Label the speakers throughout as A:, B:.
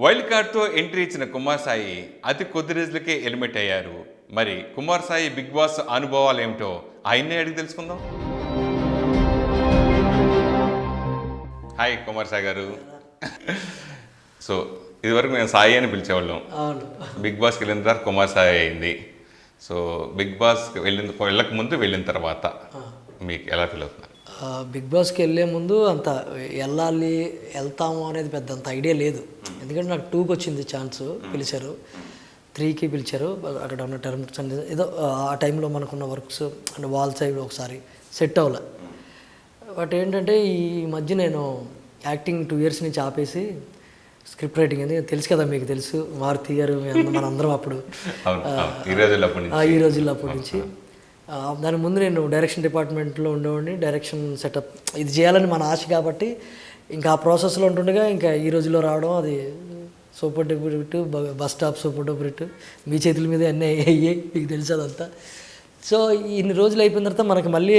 A: Wild కార్డ్తో entry ఇచ్చిన కుమార్ సాయి అతి కొద్ది రోజులకే ఎలిమిట్ అయ్యారు. మరి కుమార్ సాయి బిగ్ బాస్ అనుభవాలు ఏమిటో ఆయన్నే అడిగి తెలుసుకుందాం. హాయ్ కుమార్ సాయి గారు. సో ఇదివరకు మేము సాయి అని పిలిచేవాళ్ళం. బిగ్ బాస్కి వెళ్ళిన తర్వాత కుమార్ సాయి అయింది. సో బిగ్ బాస్కి వెళ్ళక ముందు వెళ్ళిన తర్వాత మీకు ఎలా ఫీల్ అవుతున్నారు?
B: బిగ్ బాస్కి వెళ్ళే ముందు అంత వెళ్తాము అనేది పెద్ద అంత ఐడియా లేదు. ఎందుకంటే నాకు 2కి వచ్చింది ఛాన్స్, పిలిచారు. 3కి పిలిచారు. అక్కడ ఉన్న టర్మ్స్ అనేది ఏదో ఆ టైంలో మనకున్న వర్క్స్ అంటే వాల్ సైడ్ ఒకసారి సెట్ అవ్వలే. బట్ ఏంటంటే ఈ మధ్య నేను యాక్టింగ్ 2 years నుంచి ఆపేసి స్క్రిప్ట్ రైటింగ్ అనేది తెలుసు కదా, మీకు తెలుసు, మారుతి గారు మనందరం అప్పుడు ఈ రోజుల్లో అప్పటి నుంచి. దాని ముందు నేను డైరెక్షన్ డిపార్ట్మెంట్లో ఉండేవాడిని. డైరెక్షన్ సెటప్ ఇది చేయాలని మన ఆశ కాబట్టి ఇంకా ఆ ప్రాసెస్లో ఉంటుండగా ఇంకా ఈ రోజుల్లో రావడం, అది super duper hit, bus stop super duper hit, మీ చేతుల మీద అన్నీ అయ్యాయి, మీకు తెలుసు అదంతా. సో ఇన్ని రోజులు అయిపోయిన తర్వాత మనకి మళ్ళీ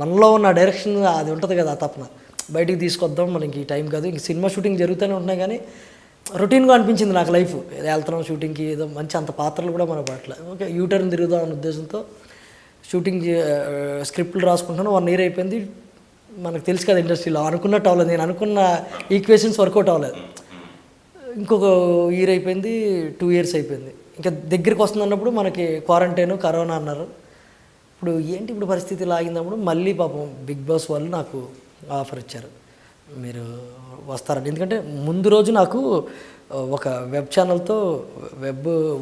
B: మనలో ఉన్న డైరెక్షన్ అది ఉంటుంది కదా, ఆ తపన బయటికి తీసుకొద్దాం, మనకి ఈ టైం కాదు. ఇంక సినిమా షూటింగ్ జరుగుతూనే ఉంటున్నాయి కానీ రొటీన్గా అనిపించింది నాకు లైఫ్. వెళ్తున్నాం షూటింగ్కి, ఏదో మంచి అంత పాత్రలు కూడా మన పట్ల ఓకే యూటర్న్ తిరుగుదాం అనే ఉద్దేశంతో షూటింగ్ స్క్రిప్ట్లు రాసుకుంటాను. 1 year అయిపోయింది. మనకు తెలుసు కదా ఇండస్ట్రీలో అనుకున్నట్టు అవ్వలేదు, నేను అనుకున్న ఈక్వేషన్స్ వర్కౌట్ అవ్వలేదు. ఇంకొక ఇయర్ అయిపోయింది, 2 years అయిపోయింది. ఇంకా దగ్గరికి వస్తుంది అన్నప్పుడు మనకి క్వారంటైన్, కరోనా అన్నారు. ఇప్పుడు ఏంటి ఇప్పుడు పరిస్థితి లాగినప్పుడు మళ్ళీ పాపం బిగ్ బాస్ వాళ్ళు నాకు ఆఫర్ ఇచ్చారు, మీరు వస్తారండి. ఎందుకంటే ముందు రోజు నాకు ఒక వెబ్ ఛానల్తో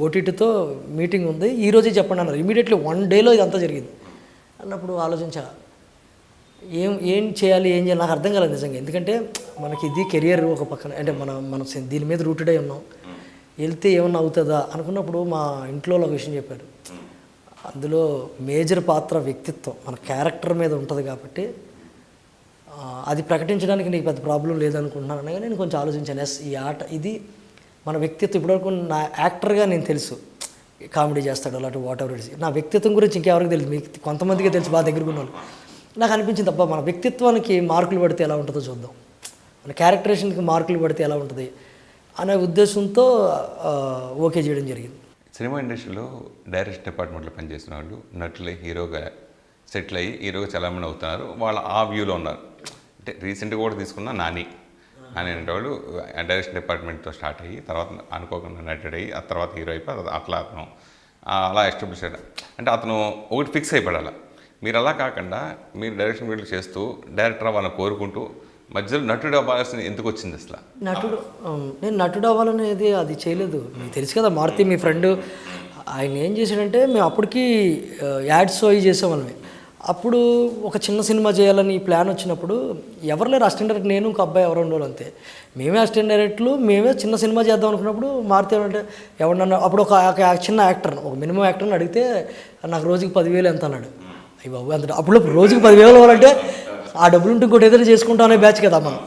B: ఓటీటీతో మీటింగ్ ఉంది, ఈరోజే చెప్పండి అన్నారు. ఇమీడియట్లీ 1 dayలో ఇదంతా జరిగింది అన్నప్పుడు ఆలోచించా ఏం చేయాలి నాకు అర్థం కాలేదు నిజంగా. ఎందుకంటే మనకి ఇది కెరియర్ ఒక పక్కన, అంటే మనం దీని మీద రూటెడ్ అయి ఉన్నాం. వెళ్తే ఏమన్నా అవుతుందా అనుకున్నప్పుడు మా ఇంట్లో ఒక విషయం చెప్పారు. అందులో మేజర్ పాత్ర వ్యక్తిత్వం, మన క్యారెక్టర్ మీద ఉంటుంది కాబట్టి అది ప్రకటించడానికి నీకు పెద్ద ప్రాబ్లం లేదనుకుంటున్నాను అనగా నేను కొంచెం ఆలోచించాను. ఈ ఆట ఇది మన వ్యక్తిత్వం. ఇప్పటివరకు నా యాక్టర్గా నేను తెలుసు, కామెడీ చేస్తాడు అలాంటి వాట్ ఎవర్ ఇట్స్. నా వ్యక్తిత్వం గురించి ఇంకెవరికి తెలుసు, మీకు కొంతమందికే తెలుసు, బాగా దగ్గర ఉన్న వాళ్ళు. నాకు అనిపించింది తప్ప మన వ్యక్తిత్వానికి మార్కులు పడితే ఎలా ఉంటుందో చూద్దాం, మన క్యారెక్టరేషన్కి మార్కులు పడితే ఎలా ఉంటుంది అనే ఉద్దేశంతో ఓకే చేయడం జరిగింది.
A: సినిమా ఇండస్ట్రీలో డైరెక్షన్ డిపార్ట్మెంట్లో పనిచేసిన వాళ్ళు నటులై హీరోగా సెటిల్ అయ్యి హీరోగా చాలామంది అవుతున్నారు. వాళ్ళు ఆ వ్యూలో ఉన్నారు. అంటే రీసెంట్గా కూడా తీసుకున్న నాని అనేవాళ్ళు డైరెక్షన్ డిపార్ట్మెంట్తో స్టార్ట్ అయ్యి తర్వాత అనుకోకుండా నటుడు అయ్యి ఆ తర్వాత హీరో అయిపోయి అట్లా అతను అలా ఎస్టాబ్లిష్ అయ్యాడు. అంటే అతను ఒకటి ఫిక్స్ అయిపోయాడు. మీరు అలా కాకుండా మీరు డైరెక్షన్ వీళ్ళు చేస్తూ డైరెక్టర్ అవ్వాలని కోరుకుంటూ మధ్యలో నటుడు అవ్వాల్సిన ఎందుకు వచ్చింది అసలు?
B: నేను నటుడు అవ్వాలనేది అది చేయలేదు. మీకు తెలుసు కదా, మారుతి మీ ఫ్రెండ్, ఆయన ఏం చేశాడంటే మేము అప్పటికి యాడ్స్ అవి చేసేవాళ్ళమే. అప్పుడు ఒక చిన్న సినిమా చేయాలని ప్లాన్ వచ్చినప్పుడు ఎవరు లేరు అసిస్టెంట్ డైరెక్టర్, నేను ఒక అబ్బాయి ఎవరు ఉండేవాళ్ళు అంతే. మేమే అసిస్టెంట్ డైరెక్టర్లు, మేమే చిన్న సినిమా చేద్దాం అనుకున్నప్పుడు మారుతి ఏమంటే ఎవరన్నా అప్పుడు ఒక చిన్న యాక్టర్, ఒక మినిమం యాక్టర్ని అడిగితే నాకు రోజుకి 10,000 ఎంత అన్నాడు. అయ్యి బాబు అంత అప్పుడు రోజుకి 10,000 అవ్వాలంటే ఆ డబ్బులు ఉంటే ఇంకోటి ఏదైనా చేసుకుంటాం అనే బ్యాచ్ కదా మనం.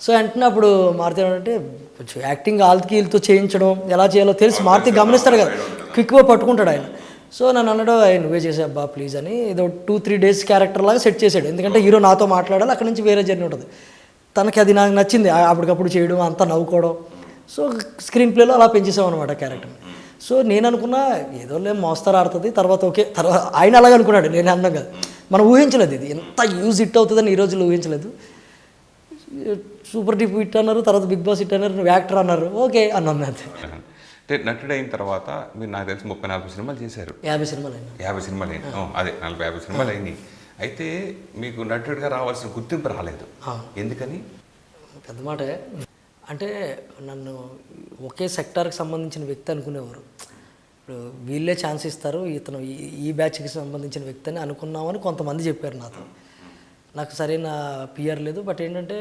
B: సో వెంటనే అప్పుడు మారుతి ఏమంటే కొంచెం యాక్టింగ్ ఆల్కి వీళ్ళతో చేయించడం ఎలా చేయాలో తెలిసి మారుతి గమనిస్తాడు కదా, క్విక్గా పట్టుకుంటాడు ఆయన. సో నన్ను అన్నాడు, నువ్వే చేసే అబ్బా ప్లీజ్ అని. ఏదో 2-3 days క్యారెక్టర్ లాగా సెట్ చేశాడు. ఎందుకంటే హీరో నాతో మాట్లాడాలి, అక్కడి నుంచి వేరే జర్నీ ఉంటుంది. తనకి అది నాకు నచ్చింది, అప్పటికప్పుడు చేయడం, అంతా నవ్వుకోవడం. సో స్క్రీన్ ప్లేలో అలా పెంచేసాం అనమాట క్యారెక్టర్. సో నేను అనుకున్నా ఏదో మోస్తారు ఆడుతుంది తర్వాత ఓకే, తర్వాత ఆయన అలాగే అనుకున్నాడు, నేను అన్నాం కదా. మనం ఊహించలేదు ఇది ఎంత యూజ్ హిట్ అవుతుందని ఈ రోజుల్లో ఊహించలేదు. సూపర్ డూపర్ హిట్ అన్నారు, తర్వాత బిగ్ బాస్ హిట్ అన్నారు, నువ్వు యాక్టర్ అన్నారు, ఓకే అన్నాను అంతే.
A: అంటే నటుడు అయిన తర్వాత మీరు నాకు తెలిసి 30-40 సినిమాలు చేశారు.
B: 50 సినిమాలు అయినా.
A: 50 సినిమాలు అయినా, అదే 40-50 సినిమాలు అయినాయి. అయితే మీకు నటుడిగా రావాల్సిన గుర్తింపు రాలేదు, ఎందుకని?
B: పెద్ద మాటే. అంటే నన్ను ఒకే సెక్టార్కి సంబంధించిన వ్యక్తి అనుకునేవారు. ఇప్పుడు వీళ్ళే ఛాన్స్ ఇస్తారు, ఇతను ఈ బ్యాచ్కి సంబంధించిన వ్యక్తి అని అనుకున్నామని కొంతమంది చెప్పారు నాతో. నాకు సరైన పిఆర్ లేదు. బట్ ఏంటంటే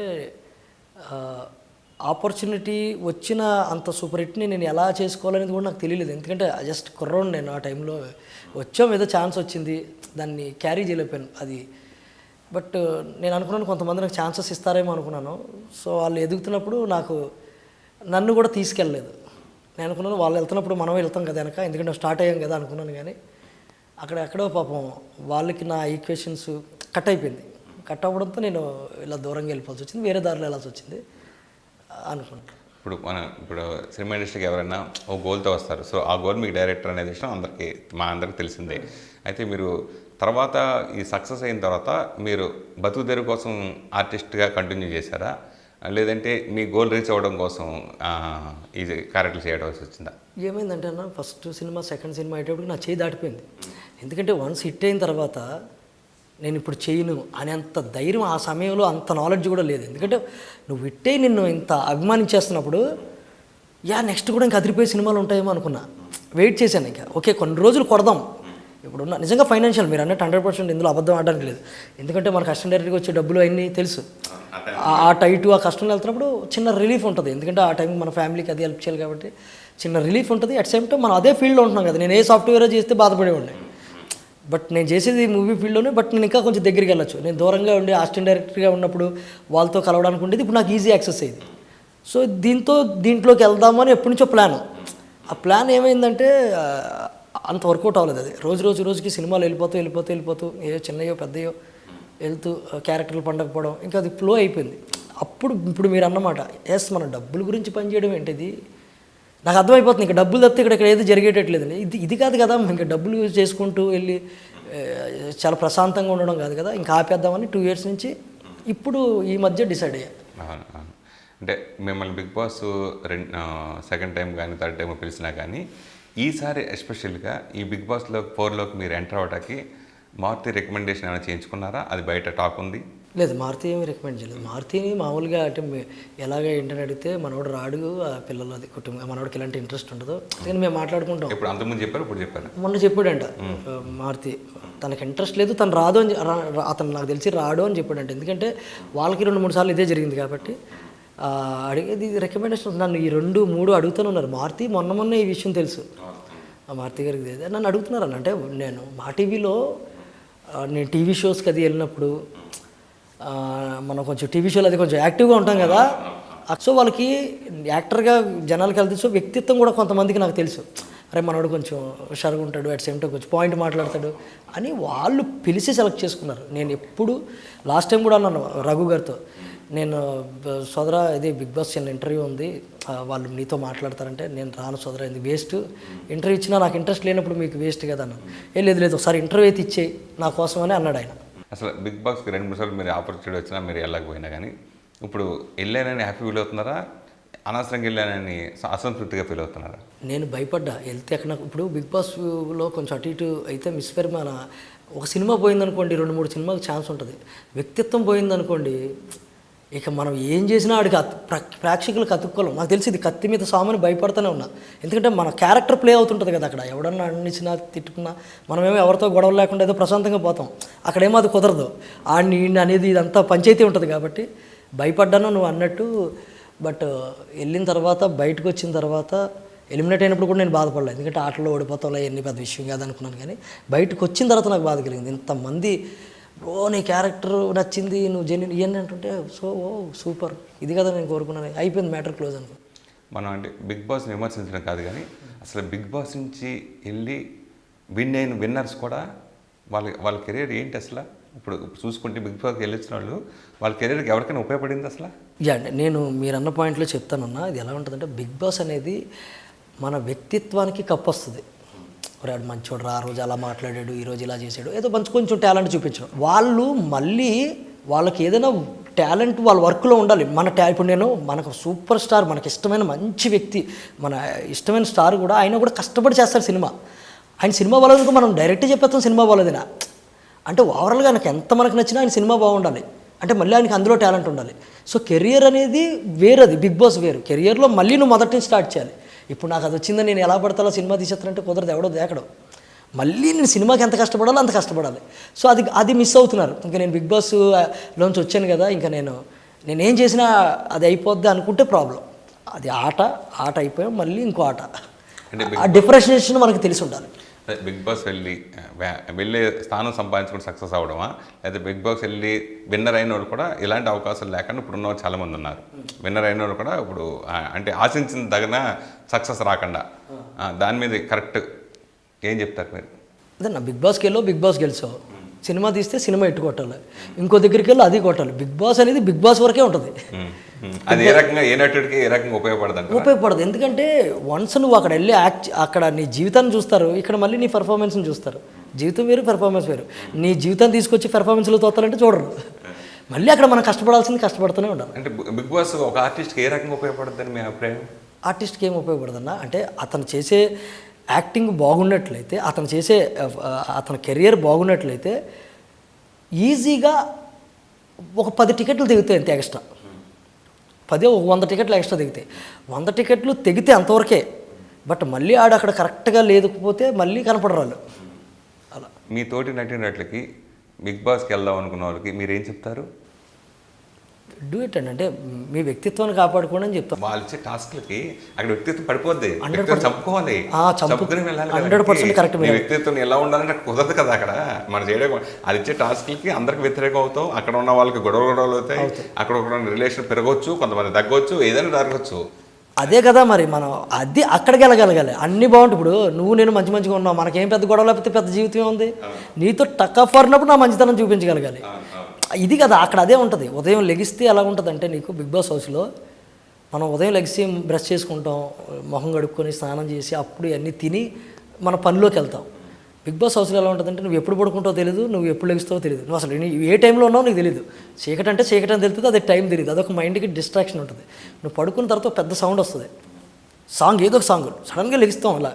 B: ఆపర్చునిటీ వచ్చిన అంత సూపర్ హిట్ని నేను ఎలా చేసుకోవాలనేది కూడా నాకు తెలియలేదు. ఎందుకంటే జస్ట్ కుర్రోడు నేను ఆ టైంలో. వచ్చాం, ఏదో ఛాన్స్ వచ్చింది, దాన్ని క్యారీ చేయలేకపోయాను అది. బట్ నేను అనుకున్నాను కొంతమంది నాకు ఛాన్సెస్ ఇస్తారేమో అనుకున్నాను. సో వాళ్ళు ఎదుగుతున్నప్పుడు నన్ను కూడా తీసుకెళ్ళలేదు. నేను అనుకున్నాను వాళ్ళు వెళ్తున్నప్పుడు మనం వెళ్తాం కదా వెనక, ఎందుకంటే స్టార్ట్ అయ్యాం కదా అనుకున్నాను. కానీ అక్కడ ఎక్కడో పాపం వాళ్ళకి నా ఈక్వేషన్స్ కట్ అయిపోయింది. కట్ అవ్వడంతో నేను ఇలా దూరంగా వెళ్ళిపోవాల్సి వచ్చింది, వేరే దారిలో వెళ్ళాల్సి వచ్చింది అనుకుంటాను.
A: ఇప్పుడు సినిమా ఇండస్ట్రీకి ఎవరైనా ఓ గోల్తో వస్తారు. సో ఆ గోల్ మీకు డైరెక్టర్ అనే విషయం అందరికీ తెలిసిందే. అయితే మీరు తర్వాత ఈ సక్సెస్ అయిన తర్వాత మీరు బతుకు తెరువు కోసం ఆర్టిస్ట్గా కంటిన్యూ చేశారా, లేదంటే మీ గోల్ రీచ్ అవ్వడం కోసం ఈ క్యారెక్టర్ చేయవలసి వచ్చిందా?
B: ఏమైందంటే అన్న, ఫస్ట్ సినిమా సెకండ్ సినిమా అయ్యేటప్పటికి నా చేయి దాటిపోయింది. ఎందుకంటే వన్స్ హిట్ అయిన తర్వాత నేను ఇప్పుడు చేయను అనేంత ధైర్యం ఆ సమయంలో, అంత నాలెడ్జ్ కూడా లేదు. ఎందుకంటే నువ్వు హిట్టే నిన్ను ఇంత అభిమానించేస్తున్నప్పుడు నెక్స్ట్ కూడా ఇంకా అదిరిపోయే సినిమాలు ఉంటాయేమో అనుకున్నా. వెయిట్ చేశాను. ఇంకా ఓకే కొన్ని రోజులు కొడదాం. ఇప్పుడున్న నిజంగా ఫైనాన్షియల్ మీరు అన్నట్టు 100% ఇందులో అబద్ధం ఆడడానికి లేదు. ఎందుకంటే మనకు కష్టం డైరెక్ట్గా వచ్చే డబ్బులు అన్నీ తెలుసు. ఆ టైటు ఆ కష్టంలో వెళ్తున్నప్పుడు చిన్న రిలీఫ్ ఉంటుంది. ఎందుకంటే ఆ టైం మన ఫ్యామిలీకి అది హెల్ప్ చేయాలి కాబట్టి చిన్న రిలీఫ్ ఉంటుంది. అట్ సేమ్ టైం మనం అదే ఫీల్డ్లో ఉంటున్నాం కదా. నేను ఏ సాఫ్ట్వేర్ చేస్తే బాధపడేవాడిని, బట్ నేను చేసేది మూవీ ఫీల్డ్లోనే. బట్ నేను ఇంకా కొంచెం దగ్గరికి వెళ్ళొచ్చు. నేను దూరంగా ఉండి అసిస్టెంట్ డైరెక్టర్గా ఉన్నప్పుడు వాళ్ళతో కలవడానికి ఉండేది. ఇప్పుడు నాకు ఈజీ యాక్సెస్ అయ్యేది. సో దీంట్లోకి వెళ్దామని ఎప్పటి నుంచో ప్లాన్. ఆ ప్లాన్ ఏమైందంటే అంత వర్కౌట్ అవ్వలేదు. అది రోజుకి సినిమాలు వెళ్ళిపోతూ ఏ చిన్నయో పెద్దయో వెళ్తూ క్యారెక్టర్లు పండకపోవడం, ఇంకా అది ఫ్లో అయిపోయింది. ఇప్పుడు మీరు అన్నమాట, మన డబ్బుల గురించి పనిచేయడం ఏంటిది నాకు అర్థమైపోతుంది. ఇంకా డబ్బులు తప్పితే ఇక్కడ ఏది జరిగేటట్లేదండి. ఇది కాదు కదా, ఇంకా డబ్బులు చేసుకుంటూ వెళ్ళి చాలా ప్రశాంతంగా ఉండడం కాదు కదా, ఇంకా ఆపేద్దామని 2 years నుంచి ఇప్పుడు ఈ మధ్య డిసైడ్ అయ్యా.
A: అంటే మిమ్మల్ని బిగ్ బాస్ సెకండ్ టైం కానీ థర్డ్ టైం పిలిచినా కానీ ఈసారి ఎస్పెషల్గా ఈ బిగ్ బాస్లో 4లోకి మీరు ఎంటర్ అవ్వడానికి మారుతి రికమెండేషన్ ఏమైనా చేయించుకున్నారా? అది బయట టాక్ ఉంది.
B: లేదు, మారుతి ఏమి రికమెండ్ చేయలేదు. మారుతిని మామూలుగా అంటే ఎలాగ ఏంటని అడిగితే మనోడు రాడు, ఆ పిల్లలు అది కుటుంబం మనోడికి ఇలాంటి ఇంట్రెస్ట్ ఉండదు కానీ మేము మాట్లాడుకుంటాం.
A: ఇప్పుడు అంతకుముందు చెప్పారు, ఇప్పుడు చెప్పారు.
B: మొన్న చెప్పాడంట మారుతి తనకి ఇంట్రెస్ట్ లేదు, తను రాదు అని అతను నాకు తెలిసి రాడు అని చెప్పాడంట. ఎందుకంటే వాళ్ళకి 2-3 సార్లు ఇదే జరిగింది కాబట్టి అడిగేది రికమెండేషన్. నన్ను ఈ 2-3 అడుగుతూనే ఉన్నారు. మారుతి మొన్న ఈ విషయం తెలుసు, మారుతి గారికి నన్ను అడుగుతున్నారు అన్న. అంటే నేను మా టీవీలో నేను టీవీ షోస్కి అది వెళ్ళినప్పుడు మనం కొంచెం టీవీ షోలో అది కొంచెం యాక్టివ్గా ఉంటాం కదా. సో వాళ్ళకి యాక్టర్గా జనాలకి వెళ్తే సో వ్యక్తిత్వం కూడా కొంతమందికి నాకు తెలుసు. అరే మనోడు కొంచెం హుషారుగా ఉంటాడు, అట్ సేమ్ టైం కొంచెం పాయింట్ మాట్లాడతాడు అని వాళ్ళు పిలిచి సెలెక్ట్ చేసుకున్నారు. నేను ఎప్పుడు లాస్ట్ టైం కూడా అన్నాను రఘు గారితో, నేను సోదరా ఇది బిగ్ బాస్ చిన్న ఇంటర్వ్యూ ఉంది, వాళ్ళు నీతో మాట్లాడతారంటే నేను రాను సోదరా, ఇది వేస్ట్, ఇంటర్వ్యూ ఇచ్చినా నాకు ఇంట్రెస్ట్ లేనప్పుడు మీకు వేస్ట్ కదా అన్నాను. లేదు ఒకసారి ఇంటర్వ్యూ అయితే ఇచ్చేయి నా కోసం అని అన్నాడు ఆయన.
A: అసలు బిగ్ బాస్కి 2-3 సార్లు మీరు ఆపర్చునిటీ వచ్చినా మీరు వెళ్ళకపోయినా కానీ ఇప్పుడు వెళ్ళానని హ్యాపీ ఫీల్ అవుతున్నారా, అనవసరంగా వెళ్ళానని అసంతృప్తిగా ఫీల్ అవుతున్నారా?
B: నేను భయపడ్డా వెళ్తే అక్కడ. ఇప్పుడు బిగ్ బాస్లో కొంచెం అటు ఇటు అయితే మిస్ఫేర్, మన ఒక సినిమా పోయిందనుకోండి 2-3 సినిమాకి ఛాన్స్ ఉంటుంది. వ్యక్తిత్వం పోయిందనుకోండి ఇక మనం ఏం చేసినా ఆడికి ప్రేక్షకులకు అతుక్కోలేం. నాకు తెలిసి ఇది కత్తి మీద సామాని భయపడుతూనే ఉన్నా. ఎందుకంటే మన క్యారెక్టర్ ప్లే అవుతుంటుంది కదా అక్కడ. ఎవడన్నా అన్నిచ్చినా తిట్టుకున్నా మనమేమో ఎవరితో గొడవ లేకుండా ఏదో ప్రశాంతంగా పోతాం. అక్కడేమో అది కుదరదు. ఆడిని అనేది ఇదంతా పంచాయతీ ఉంటుంది కాబట్టి భయపడ్డాను నువ్వు అన్నట్టు. బట్ వెళ్ళిన తర్వాత బయటకు వచ్చిన తర్వాత ఎలిమినేట్ అయినప్పుడు కూడా నేను బాధపడలేదు. ఎందుకంటే ఆటలో ఓడిపోతాం ఎన్ని పెద్ద విషయం కాదనుకున్నాను. కానీ బయటకు వచ్చిన తర్వాత నాకు బాధ కలిగింది. ఇంతమంది నీ క్యారెక్టర్ నచ్చింది, నువ్వు జెన్యున్ ఇవన్నీ అంటుంటే సో సూపర్, ఇది కదా నేను కోరుకున్నాను. అయిపోయింది, మ్యాటర్ క్లోజ్ అనుకో.
A: మనం అంటే బిగ్ బాస్ని విమర్శించడం కాదు కానీ అసలు బిగ్ బాస్ నుంచి వెళ్ళి అయిన విన్నర్స్ కూడా వాళ్ళ కెరీర్ ఏంటి అసలు? ఇప్పుడు చూసుకుంటే బిగ్ బాస్కి వెళ్ళొచ్చిన వాళ్ళు వాళ్ళ కెరీర్కి ఎవరికైనా ఉపయోగపడింది అసలు? నేను మీరు అన్న పాయింట్లో చెప్తానన్నా. ఇది ఎలా ఉంటుందంటే బిగ్ బాస్ అనేది మన వ్యక్తిత్వానికి కప్పు వస్తుంది. వాడు మంచోడు రా, ఆ రోజు అలా మాట్లాడాడు, ఈరోజు ఇలా చేశాడు, ఏదో కొంచెం టాలెంట్ చూపించడం. వాళ్ళు మళ్ళీ వాళ్ళకి ఏదైనా టాలెంట్ వాళ్ళ వర్క్లో ఉండాలి. ఇప్పుడు నేను మనకు సూపర్ స్టార్, మనకి ఇష్టమైన మంచి వ్యక్తి, మన ఇష్టమైన స్టార్ కూడా ఆయన కూడా కష్టపడి చేస్తారు సినిమా. ఆయన సినిమా బాగోలేదు మనం డైరెక్ట్గా చెప్పేస్తాం సినిమా బాగోలేదునా. అంటే ఓవరాల్గా ఆయనకు ఎంత మనకు నచ్చినా ఆయన సినిమా బాగుండాలి అంటే మళ్ళీ ఆయనకి అందులో టాలెంట్ ఉండాలి. సో కెరియర్ అనేది వేరేది, బిగ్ బాస్ వేరు. కెరియర్లో మళ్ళీ నువ్వు మొదటి నుంచి స్టార్ట్ చేయాలి. ఇప్పుడు నాకు అది వచ్చిందని నేను ఎలా పడతాలో సినిమా తీసేస్తానంటే కుదరదు, ఎవడో దేకడం. మళ్ళీ నేను సినిమాకి ఎంత కష్టపడాలో అంత కష్టపడాలి. సో అది మిస్ అవుతున్నారు. ఇంకా నేను బిగ్ బాస్ లోంచి వచ్చాను కదా, ఇంకా నేనేం చేసినా అది అయిపోద్ది అనుకుంటే ప్రాబ్లం. అది ఆట అయిపోయాం, మళ్ళీ ఇంకో ఆట. ఆ డిఫరెన్షియేషన్ మనకు తెలిసి ఉండాలి. బిగ్ బాస్ వెళ్ళే స్థానం సంపాదించుకుని సక్సెస్ అవ్వడమా, లేదా బిగ్ బాస్ వెళ్ళి విన్నర్ అయిన వాళ్ళు కూడా ఇలాంటి అవకాశాలు లేకుండా ఇప్పుడు ఉన్న వాళ్ళు చాలామంది ఉన్నారు. విన్నర్ అయిన వాళ్ళు కూడా ఇప్పుడు అంటే ఆశించిన తగిన సక్సెస్ రాకుండా, దాని మీద కరెక్ట్ ఏం చెప్తారు మీరు?
B: అదే నా బిగ్ బాస్కి వెళ్ళావు, బిగ్ బాస్ గెలిచావు, సినిమా తీస్తే సినిమా ఇట్టు కొట్టాలి, ఇంకో దగ్గరికి వెళ్ళి అది కొట్టాలి. బిగ్ బాస్ అనేది బిగ్ బాస్ వరకే ఉంటుంది.
A: అది ఏ రకంగా ఏ నటుడికి ఏ రకంగా ఉపయోగపడదు?
B: ఉపయోగపడదు. ఎందుకంటే వన్స్ నువ్వు అక్కడ వెళ్ళి అక్కడ నీ జీవితాన్ని చూస్తారు, ఇక్కడ మళ్ళీ నీ పెర్ఫార్మెన్స్ని చూస్తారు. జీవితం వేరు, పెర్ఫార్మెన్స్ వేరు. నీ జీవితాన్ని తీసుకొచ్చి పెర్ఫార్మెన్స్లో తోతాలంటే చూడరు. మళ్ళీ అక్కడ మనం కష్టపడాల్సింది కష్టపడుతూనే ఉండాలి.
A: అంటే బిగ్ బాస్ ఒక ఆర్టిస్ట్కి ఏ రకంగా ఉపయోగపడుతుందని మీ అభిప్రాయం?
B: ఆర్టిస్ట్కి ఏం ఉపయోగపడదన్నా అంటే అతను చేసే యాక్టింగ్ బాగున్నట్లయితే, అతను చేసే అతని కెరియర్ బాగున్నట్లయితే ఈజీగా ఒక 10 టికెట్లు తెగుతాయి అంతే ఎక్స్ట్రా. 100 టికెట్లు ఎక్స్ట్రా తెగితాయి. 100 టికెట్లు తెగితే అంతవరకే. బట్ మళ్ళీ అక్కడ కరెక్ట్గా లేకపోతే మళ్ళీ కనపడరాళ్ళు. అలా
A: మీ తోటి నటినట్లకి బిగ్ బాస్కి వెళ్దాం అనుకున్న వాళ్ళకి మీరేం చెప్తారు?
B: డూ ఇట్ అండి. అంటే మీ వ్యక్తిత్వాన్ని కాపాడుకోండి అని చెప్తాను.
A: వాళ్ళు ఇచ్చే టాస్క్లకి అక్కడ వ్యక్తిత్వం పడిపోద్ది, చంపుకోవాలి, చంపుకుని వెళ్ళాలి.
B: 100% కరెక్ట్.
A: మీ వ్యక్తిత్వం ఎలా ఉండాలంటే కుదరదు కదా అక్కడ మనం చేయడం. అది ఇచ్చే టాస్క్లకి అందరికి వ్యతిరేకం అవుతాం, అక్కడ ఉన్న వాళ్ళకి గొడవలు అవుతాయి, అక్కడ ఒక రిలేషన్ పెరగవచ్చు, కొంతమంది తగ్గవచ్చు, ఏదైనా జరగచ్చు.
B: అదే కదా మరి మనం అది అక్కడికి వెళ్ళగలగాలి. అన్నీ బాగుంటుంది. ఇప్పుడు నువ్వు నేను మంచిగా ఉన్నావు, మనకేం పెద్ద గొడవ లేకపోతే పెద్ద జీవితం ఉంది. నీతో టక్ అన్నప్పుడు నా మంచితనం చూపించగలగాలి. ఇది కదా అక్కడ అదే ఉంటుంది. ఉదయం లెగిస్తే ఎలా ఉంటుంది అంటే నీకు బిగ్ బాస్ హౌస్లో మనం ఉదయం లెగిసి బ్రష్ చేసుకుంటాం, మొహం కడుక్కొని స్నానం చేసి అప్పుడు అన్నీ తిని మన పనిలోకి వెళ్తాం. బిగ్ బాస్ హౌస్లో ఎలా ఉంటుందంటే నువ్వు ఎప్పుడు పడుకుంటావో తెలియదు, నువ్వు ఎప్పుడు లెగిస్తావో తెలియదు, నువ్వు అసలు ఏ టైంలో ఉన్నావో నీకు తెలియదు. చీకటి అంటే చీకటి అని తెలుస్తుంది, అదే టైం తెలియదు. అదొక మైండ్కి డిస్ట్రాక్షన్ ఉంటుంది. నువ్వు పడుకున్న తర్వాత పెద్ద సౌండ్ వస్తుంది, సాంగ్ ఏదో ఒక సాంగ్ సడన్గా లెగిస్తాం. అలా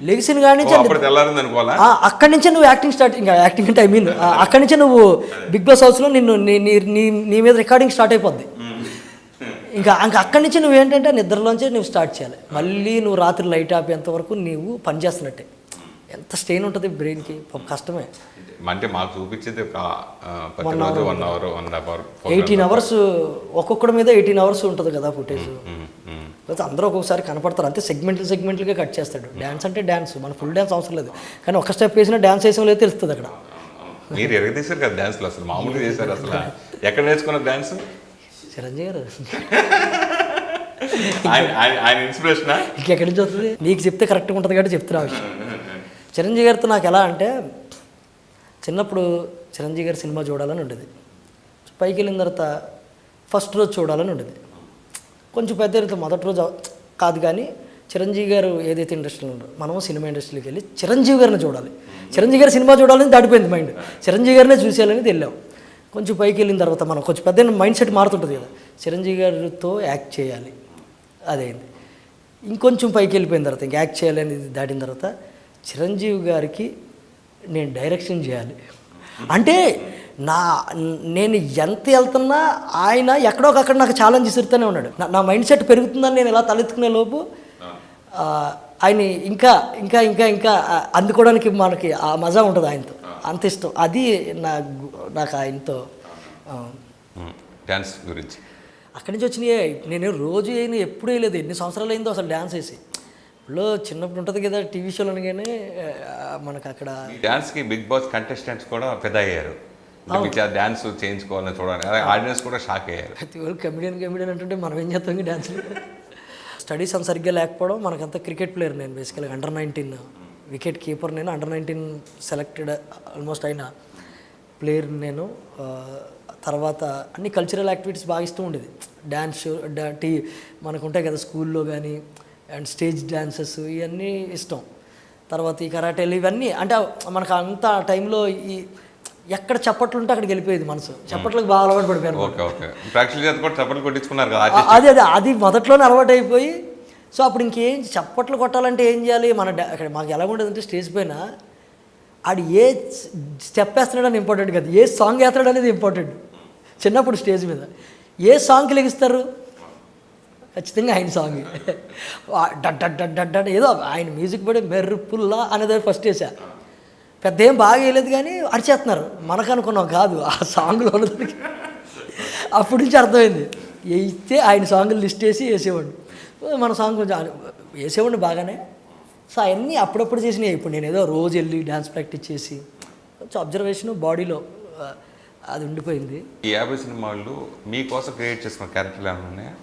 B: లెగిసిన కాడి నుంచి అక్కడి నుంచే నువ్వు యాక్టింగ్ స్టార్ట్. ఇంకా యాక్టింగ్ అంటే ఐ మీన్ అక్కడి నుంచే నువ్వు బిగ్ బాస్ హౌస్లో నీ మీద రికార్డింగ్ స్టార్ట్ అయిపోద్ది. ఇంకా అక్కడి నుంచి నువ్వు ఏంటంటే నిద్రలోంచే నువ్వు స్టార్ట్ చేయాలి. మళ్ళీ నువ్వు రాత్రి లైట్ ఆపేంత వరకు నువ్వు పని చేస్తున్నట్టే. ఎంత స్ట్రెయిన్ ఉంటుంది బ్రెయిన్కి, కష్టమే.
A: అంటే మాకు చూపించేది
B: 18 అవర్స్ ఒక్కొక్కడి మీద 18 అవర్స్ ఉంటుంది కదా ఫుటేజ్. అందరూ ఒక్కొక్కసారి కనపడతారు అంతే, సెగ్మెంట్లుగా కట్ చేస్తాడు. డ్యాన్స్ అంటే డ్యాన్స్, మన ఫుల్ డ్యాన్స్ అవసరం లేదు, కానీ ఒక స్టెప్ వేసినా డ్యాన్స్ వేసిన లేదు తెలుస్తుంది అక్కడ.
A: మీరు ఎక్కడ తీసారు కదా డ్యాన్స్లో, అసలు మామూలుగా చేశారు? అసలు ఎక్కడ నేర్చుకున్నారు డ్యాన్స్?
B: చిరంజీవి గారు.
A: ఆయన ఇన్స్పిరేషనా?
B: ఇంకెక్కడి నుంచి వస్తుంది? నీకు చెప్తే కరెక్ట్గా ఉంటుంది కాబట్టి చెప్తున్నా విషయం. చిరంజీవి గారితో నాకు ఎలా అంటే చిన్నప్పుడు చిరంజీవి గారి సినిమా చూడాలని ఉండేది. పైకి వెళ్ళిన తర్వాత ఫస్ట్ రోజు చూడాలని ఉండేది. కొంచెం పెద్ద మొదటి రోజు కాదు, కానీ చిరంజీవి గారు ఏదైతే ఇండస్ట్రీలో ఉండో మనము సినిమా ఇండస్ట్రీకి వెళ్ళి చిరంజీవి గారిని చూడాలి, చిరంజీవి గారి సినిమా చూడాలని దాటిపోయింది మైండ్. చిరంజీవి గారినే చూసేయాలని వెళ్ళాం. కొంచెం పైకి వెళ్ళిన తర్వాత మనం కొంచెం పెద్ద మైండ్ సెట్ మారుతుంటుంది కదా, చిరంజీవి గారితో యాక్ట్ చేయాలి అదైంది. ఇంకొంచెం పైకి వెళ్ళిపోయిన తర్వాత ఇంక యాక్ట్ చేయాలి అనేది దాటిన తర్వాత చిరంజీవి గారికి నేను డైరెక్షన్ చేయాలి అంటే నేను ఎంత వెళ్తున్నా ఆయన ఎక్కడొకక్కడ నాకు ఛాలెంజ్ ఇస్తూనే ఉన్నాడు. నా మైండ్ సెట్ పెరుగుతుందని నేను ఇలా తలెత్తుకునే లోపు ఆయన ఇంకా ఇంకా ఇంకా ఇంకా అందుకోవడానికి మనకి ఆ మజా ఉంటుంది ఆయనతో, అంత ఇష్టం. అది నాకు ఆయనతో
A: డ్యాన్స్ గురించి
B: అక్కడి నుంచి వచ్చినాయి. నేను రోజు అయినా ఎప్పుడు వేయలేదు, ఎన్ని సంవత్సరాలు అయిందో అసలు డ్యాన్స్ వేసి. ఇప్పుడు చిన్నప్పుడు ఉంటుంది కదా టీవీ షోలో, కానీ మనకు అక్కడ
A: డ్యాన్స్కి బిగ్ బాస్ కంటెస్టెంట్స్ కూడా పెద్ద అయ్యారు. డ్యాన్స్ చేయించుకోవాలని చూడాలి, ఆడియన్స్ కూడా షాక్ అయ్యారు.
B: ప్రతి ఒక్కరు కమెడియన్ అంటుంటే మనం ఏం చేస్తాం డ్యాన్స్. స్టడీస్ అని సరిగ్గా లేకపోవడం, మనకంతా క్రికెట్ ప్లేయర్ నేను బేసికల్గా అండర్-19 వికెట్ కీపర్, నేను అండర్-19 సెలెక్టెడ్ ఆల్మోస్ట్ అయిన ప్లేయర్ నేను. తర్వాత అన్ని కల్చరల్ యాక్టివిటీస్ బాగా ఇష్టం ఉండేది. డ్యాన్స్ మనకు ఉంటాయి కదా స్కూల్లో కానీ, అండ్ స్టేజ్ డ్యాన్సెస్ ఇవన్నీ ఇష్టం. తర్వాత ఈ కరాటేలు ఇవన్నీ అంటే మనకు అంత టైంలో ఈ ఎక్కడ చప్పట్లు ఉంటే అక్కడికి వెళ్ళిపోయేది మనసు. చప్పట్లకు బాగా అలవాటు పడిపోయాను. అది మొదట్లోనే అలవాటు అయిపోయి, సో అప్పుడు ఇంకేం చప్పట్లు కొట్టాలంటే ఏం చేయాలి, అక్కడ మాకు ఎలా ఉండేదంటే స్టేజ్ పైన ఆడు ఏ స్టెప్ వేస్తున్నాడు అని ఇంపార్టెంట్ కాదు, ఏ సాంగ్ వేస్తాడు అనేది ఇంపార్టెంట్. చిన్నప్పుడు స్టేజ్ మీద ఏ సాంగ్కి లెగిస్తారు, ఖచ్చితంగా ఆయన సాంగ్ డడ్ ఏదో ఆయన మ్యూజిక్ పడి మెర్రుపుల్లా అనేది ఫస్ట్ వేసా. పెద్ద ఏం బాగా వేయలేదు కానీ అరిచేస్తున్నారు, మనకు అనుకున్నాం కాదు ఆ సాంగ్లో ఉన్నది. అప్పటి నుంచి అర్థమైంది, వేయితే ఆయన సాంగులు లిస్ట్ వేసి వేసేవాడు, మన సాంగ్ కొంచెం వేసేవాడిని బాగానే. సో అవన్నీ అప్పుడప్పుడు చేసినాయి. ఇప్పుడు నేను ఏదో రోజు వెళ్ళి డ్యాన్స్ ప్రాక్టీస్ చేసి కొంచెం అబ్జర్వేషన్ బాడీలో అది ఉండిపోయింది.
A: ఈ 50 సినిమాలు మీకోసం క్రియేట్ చేసుకున్న క్యారెక్టర్లు ఏమైనా ఉన్నాయా?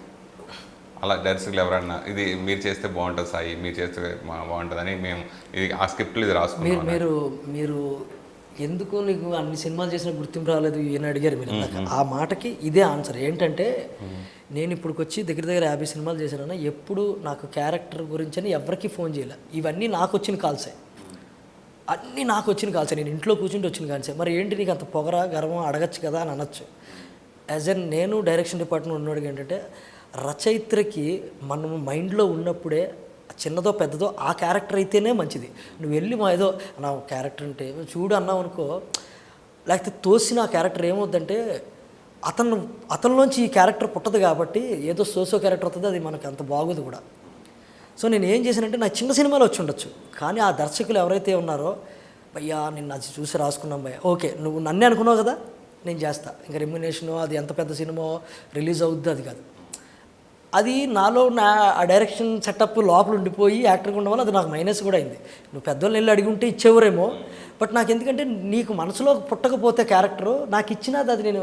A: అలా దర్శకులు ఎవరన్నా ఇది మీరు చేస్తే బాగుంటుంది సాయి, మీరు చేస్తే బాగుంటుంది అని మేము ఇది ఆ స్క్రిప్ట్లో ఇది రాసుకున్నాం.
B: మీరు ఎందుకు నీకు అన్ని సినిమాలు చేసిన గుర్తింపు రాలేదు అని అడిగారు మీరు ఇందాక. ఆ మాటకి ఇదే ఆన్సర్ ఏంటంటే, నేను ఇప్పుడుకొచ్చి దగ్గర దగ్గర 50 సినిమాలు చేశానన్నా ఎప్పుడు నాకు క్యారెక్టర్ గురించి అని ఎవరికి ఫోన్ చేయలే. ఇవన్నీ నాకు వచ్చిన కాల్సే, అన్నీ నాకు వచ్చిన కాల్సే. నేను ఇంట్లో కూర్చుంటే వచ్చిన కాల్సే. మరి ఏంటి నీకు అంత పొగర గర్వం అడగచ్చు కదా అని అనొచ్చు. యాజ్ ఎన్ నేను డైరెక్షన్ డిపార్ట్మెంట్ ఉన్నవాడికి ఏంటంటే, రచయిత్రకి మనం మైండ్లో ఉన్నప్పుడే చిన్నదో పెద్దదో ఆ క్యారెక్టర్ అయితేనే మంచిది. నువ్వు వెళ్ళి మా ఏదో నా క్యారెక్టర్ అంటే చూడు అన్నావు అనుకో, లేకపోతే తోసిన ఆ క్యారెక్టర్ ఏమవుద్దంటే అతనిలోంచి ఈ క్యారెక్టర్ పుట్టదు కాబట్టి ఏదో సోసో క్యారెక్టర్ అవుతుంది, అది మనకు అంత బాగోదు కూడా. సో నేను ఏం చేశానంటే, నా చిన్న సినిమాలో వచ్చి ఉండొచ్చు, కానీ ఆ దర్శకులు ఎవరైతే ఉన్నారో, భయ్యా నిన్ను అది చూసి రాసుకున్నాం భయ్యా, ఓకే నువ్వు నన్నే అనుకున్నావు కదా నేను చేస్తా, ఇంకా రెమ్యునేషను అది ఎంత పెద్ద సినిమా రిలీజ్ అవుద్ది అది కాదు. అది నాలో ఆ డైరెక్షన్ సెటప్ లోపల ఉండిపోయి యాక్టర్గా ఉండడం వల్ల అది నాకు మైనస్ కూడా అయింది. నువ్వు పెద్దోళ్ళు వెళ్ళి అడిగి ఉంటే ఇచ్చేవరేమో, బట్ నాకు ఎందుకంటే నీకు మనసులో పుట్టకపోతే క్యారెక్టరు నాకు ఇచ్చినది అది నేను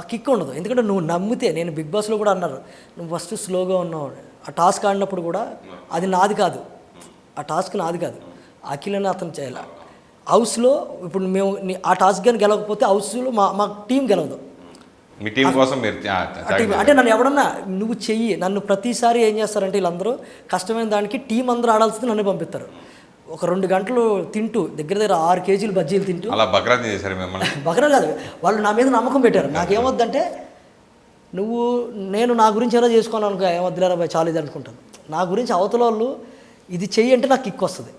B: కిక్ ఉండదు. ఎందుకంటే నువ్వు నమ్మితే, నేను బిగ్ బాస్లో కూడా అన్నారు నువ్వు ఫస్ట్ స్లోగా ఉన్నావు, ఆ టాస్క్ ఆడినప్పుడు కూడా అది నాది కాదు, ఆ టాస్క్ నాది కాదు, అఖిలని అతను చేయాలి. హౌస్లో ఇప్పుడు మేము ఆ టాస్క్ కానీ గెలవకపోతే హౌస్లో మా టీం గెలవదు.
A: మీ టీం కోసం మీరు
B: అంటే నన్ను ఎవడన్నా నువ్వు చెయ్యి, నన్ను ప్రతిసారి ఏం చేస్తారంటే వీళ్ళందరూ కష్టమైన దానికి టీం అందరూ ఆడాల్సింది నన్ను పంపిస్తారు. ఒక 2 గంటలు తింటూ దగ్గర దగ్గర 6 కేజీలు బజ్జీలు తింటూ
A: అలా బక్రా చేశారు మిమ్మల్ని.
B: బక్రా కాదు, వాళ్ళు నా మీద నమ్మకం పెట్టారు. నాకేమొద్దంటే నేను నా గురించి ఎలా చేసుకోవాలనుకో, ఏమొద్దులేరా బాయ్ చాలు ఇది అనుకుంటాను. నా గురించి అవతల వాళ్ళు ఇది చెయ్యి అంటే నాకు కిక్ వస్తుంది.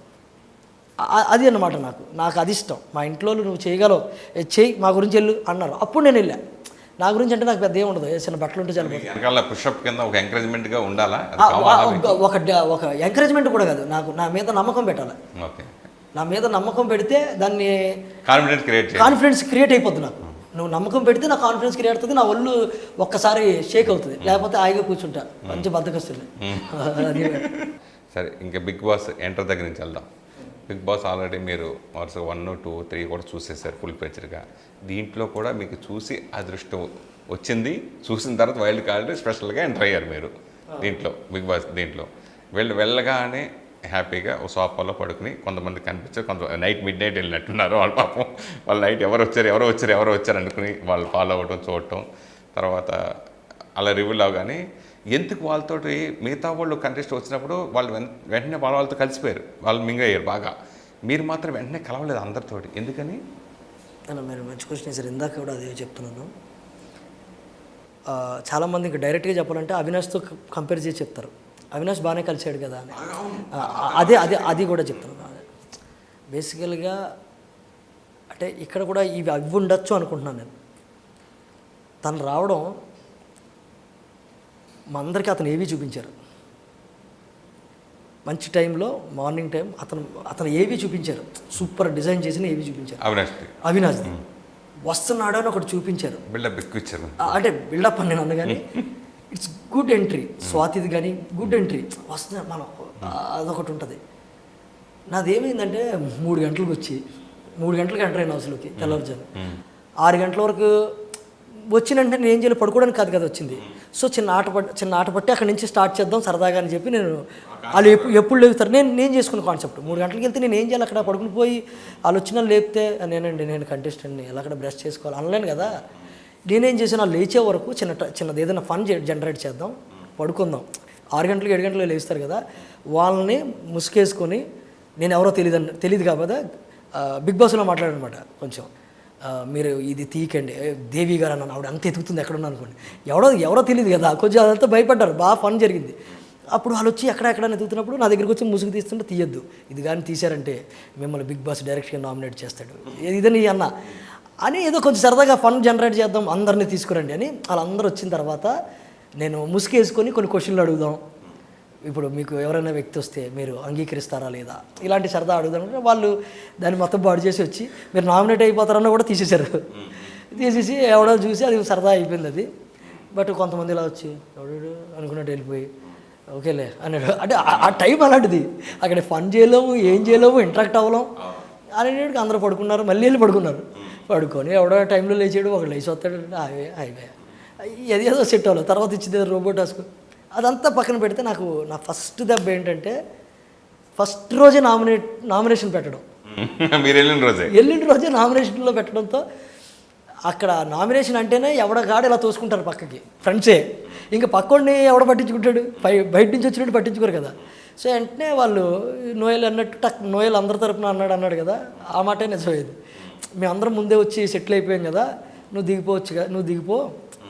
B: అది అన్నమాట. నాకు అది ఇష్టం. మా ఇంట్లో నువ్వు చేయగలవు చెయ్యి మా గురించి వెళ్ళు అన్నారు, అప్పుడు నేను వెళ్ళా. నా గురించి అంటే నాకు పెద్ద ఏమి ఉండదు, చిన్న బట్టలు ఉంటే చాలా
A: వెనకాల పుషప్ కింద ఒక ఎంకరేజ్మెంట్గా ఉండాలా,
B: ఒక ఎంకరేజ్మెంట్ కూడా కాదు, నాకు నా మీద నమ్మకం పెట్టాలి.
A: ఓకే,
B: నా మీద నమ్మకం పెడితే దాన్ని
A: కాన్ఫిడెన్స్
B: క్రియేట్ అయిపోద్ది. నాకు నువ్వు నమ్మకం పెడితే నా కాన్ఫిడెన్స్ క్రియేట్ అవుతుంది, నా ఒళ్ళు ఒక్కసారి షేక్ అవుతుంది, లేకపోతే హాయిగా కూర్చుంటా మంచి బద్దకొస్తుంది.
A: సరే, ఇంకా బిగ్ బాస్ ఎంటర్ దగ్గర నుంచి వెళ్దాం. బిగ్ బాస్ ఆల్రెడీ మీరు వరుసగా 1, 2, 3 కూడా చూసేసారు ఫుల్ ఫ్లెడ్జ్డ్గా. దీంట్లో కూడా మీకు చూసి అదృష్టం వచ్చింది, చూసిన తర్వాత వైల్డ్ కార్డ్ స్పెషల్గా ఎంటర్ అయ్యారు మీరు దీంట్లో, బిగ్ బాస్ దీంట్లో. వెళ్ళగానే హ్యాపీగా ఓ సోఫాలో పడుకుని కొంతమంది కనిపించారు, కొంత నైట్ మిడ్ నైట్ వెళ్ళినట్టున్నారు వాళ్ళ పాపం. వాళ్ళ నైట్ ఎవరు వచ్చారు అనుకుని వాళ్ళు ఫాలో అవ్వటం చూడటం, తర్వాత అలా రివ్యూలు అవగానే ఎందుకు వాళ్ళతోటి మిగతా వాళ్ళు కంటెస్ట్ వచ్చినప్పుడు వాళ్ళు వెంటనే వాళ్ళతో కలిసిపోయారు, వాళ్ళు మింగయ్యారు బాగా. మీరు మాత్రం వెంటనే కలవలేదు అందరితోటి, ఎందుకని?
B: మీరు మంచి క్వశ్చన్ సార్. ఇందాక కూడా అదే చెప్తున్నాను. చాలామంది ఇంకా డైరెక్ట్గా చెప్పాలంటే అవినాష్తో కంపేర్ చేసి చెప్తారు, అవినాష్ బాగానే కలిసాడు కదా అని. అది కూడా చెప్తున్నాను. బేసికల్గా అంటే ఇక్కడ కూడా ఇవి అవి ఉండొచ్చు అనుకుంటున్నాను నేను. తను రావడం మా అందరికీ అతను ఏవీ చూపించారు, మంచి టైంలో మార్నింగ్ టైం అతను ఏవీ చూపించారు, సూపర్ డిజైన్ చేసిన ఏవీ చూపించారు. అవినాష్ వస్తున్నాడు అని ఒకటి చూపించారు, అంటే బిల్డప్ అని నేను అన్న కానీ ఇట్స్ గుడ్ ఎంట్రీ. స్వాతిది కానీ గుడ్ ఎంట్రీ వస్తున్నా మనం, అదొకటి ఉంటుంది. నాదేమైందంటే 3 గంటలకు వచ్చి 3 గంటలకు ఎంటర్ అయిన హౌస్లోకి తెల్లవారుజాను 6 గంటల వరకు వచ్చినంటే నేను ఏం చేయాలి, పడుకోవడానికి కాదు కదా వచ్చింది. సో చిన్న ఆట పట్టి అక్కడి నుంచి స్టార్ట్ చేద్దాం సరదాగా అని చెప్పి నేను, వాళ్ళు ఎప్పుడు లేపుతారు నేను చేసుకున్న కాన్సెప్ట్. 3 గంటలకి వెళ్తే నేను ఏం చేయాలి, అక్కడ పడుకుని పోయి వాళ్ళు వచ్చిన లేపితే నేను కంటెస్టెంట్ని ఎలా అక్కడ బ్రష్ చేసుకోవాలి అనలేను కదా. నేనేం చేసాను, వాళ్ళు లేచే వరకు చిన్నది ఏదైనా ఫన్ జనరేట్ చేద్దాం, పడుకుందాం. 6 గంటలకు 7 గంటలకు లేస్తారు కదా, వాళ్ళని ముసుకేసుకొని నేను ఎవరో తెలియదు కాబట్టి బిగ్ బాస్లో మాట్లాడనమాట. కొంచెం మీరు ఇది తీయకండి, దేవి గారు అన్నాను, ఆవిడ అంత ఎతుకుతుంది ఎక్కడున్నా అనుకోండి, ఎవరో తెలియదు కదా, కొంచెం అదంతా భయపడ్డారు. బాగా ఫన్ జరిగింది. అప్పుడు వాళ్ళు వచ్చి ఎక్కడ ఎదుగుతున్నప్పుడు నా దగ్గరికి వచ్చి ముసుగు తీస్తుంటే తీయద్దు, ఇది కానీ తీశారంటే మిమ్మల్ని బిగ్ బాస్ డైరెక్ట్గా నామినేట్ చేస్తాడు, ఇదని అన్న అని ఏదో కొంచెం సరదాగా ఫన్ జనరేట్ చేద్దాం, అందరినీ తీసుకురండి అని. వాళ్ళందరూ వచ్చిన తర్వాత నేను ముసుగేసుకొని కొన్ని క్వశ్చన్లు అడుగుదాం, ఇప్పుడు మీకు ఎవరైనా వ్యక్తి వస్తే మీరు అంగీకరిస్తారా లేదా, ఇలాంటి సరదా అడుగుదాం. వాళ్ళు దాన్ని మొత్తం బాడు చేసి వచ్చి మీరు నామినేట్ అయిపోతారన్న కూడా తీసేశారు. తీసేసి ఎవడో చూసి అది సరదా అయిపోయింది అది. బట్ కొంతమంది ఇలా వచ్చి ఎవడు అనుకున్నట్టు వెళ్ళిపోయి ఓకేలే అన్నాడు. అంటే ఆ టైం అలాంటిది, అక్కడ ఫన్ చేయలేము, ఏం చేయలేము, ఇంటరాక్ట్ అవ్వలేం అనేటికి అందరూ పడుకున్నారు. మళ్ళీ వెళ్ళి పడుకొని ఎవడో టైంలో లేచాడు, ఒకడు లేచి వస్తాడు, అయిపోయా ఏదో సెట్ అవ్వలేదు. తర్వాత ఇచ్చింది రోబోట్ టాస్క్, అదంతా పక్కన పెడితే నా ఫస్ట్ దెబ్బ ఏంటంటే ఫస్ట్ రోజే నామినేషన్ పెట్టడం.
A: మీరు వెళ్ళిన రోజే
B: వెళ్ళిన రోజే నామినేషన్లో పెట్టడంతో అక్కడ నామినేషన్ అంటేనే ఎవడగాడు ఇలా తోసుకుంటారు పక్కకి ఫ్రెండ్సే, ఇంకా పక్కోడిని ఎవడ పట్టించుకుంటాడు, బయట నుంచి వచ్చినట్టు పట్టించుకోరు కదా. సో వెంటనే వాళ్ళు నోయల్ అన్నట్టు నోయల్ అందరి తరపున అన్నాడు కదా, ఆ మాటే నిజమేది. మేమందరం ముందే వచ్చి సెటిల్ అయిపోయాం కదా, నువ్వు దిగిపోవచ్చుగా, నువ్వు దిగిపో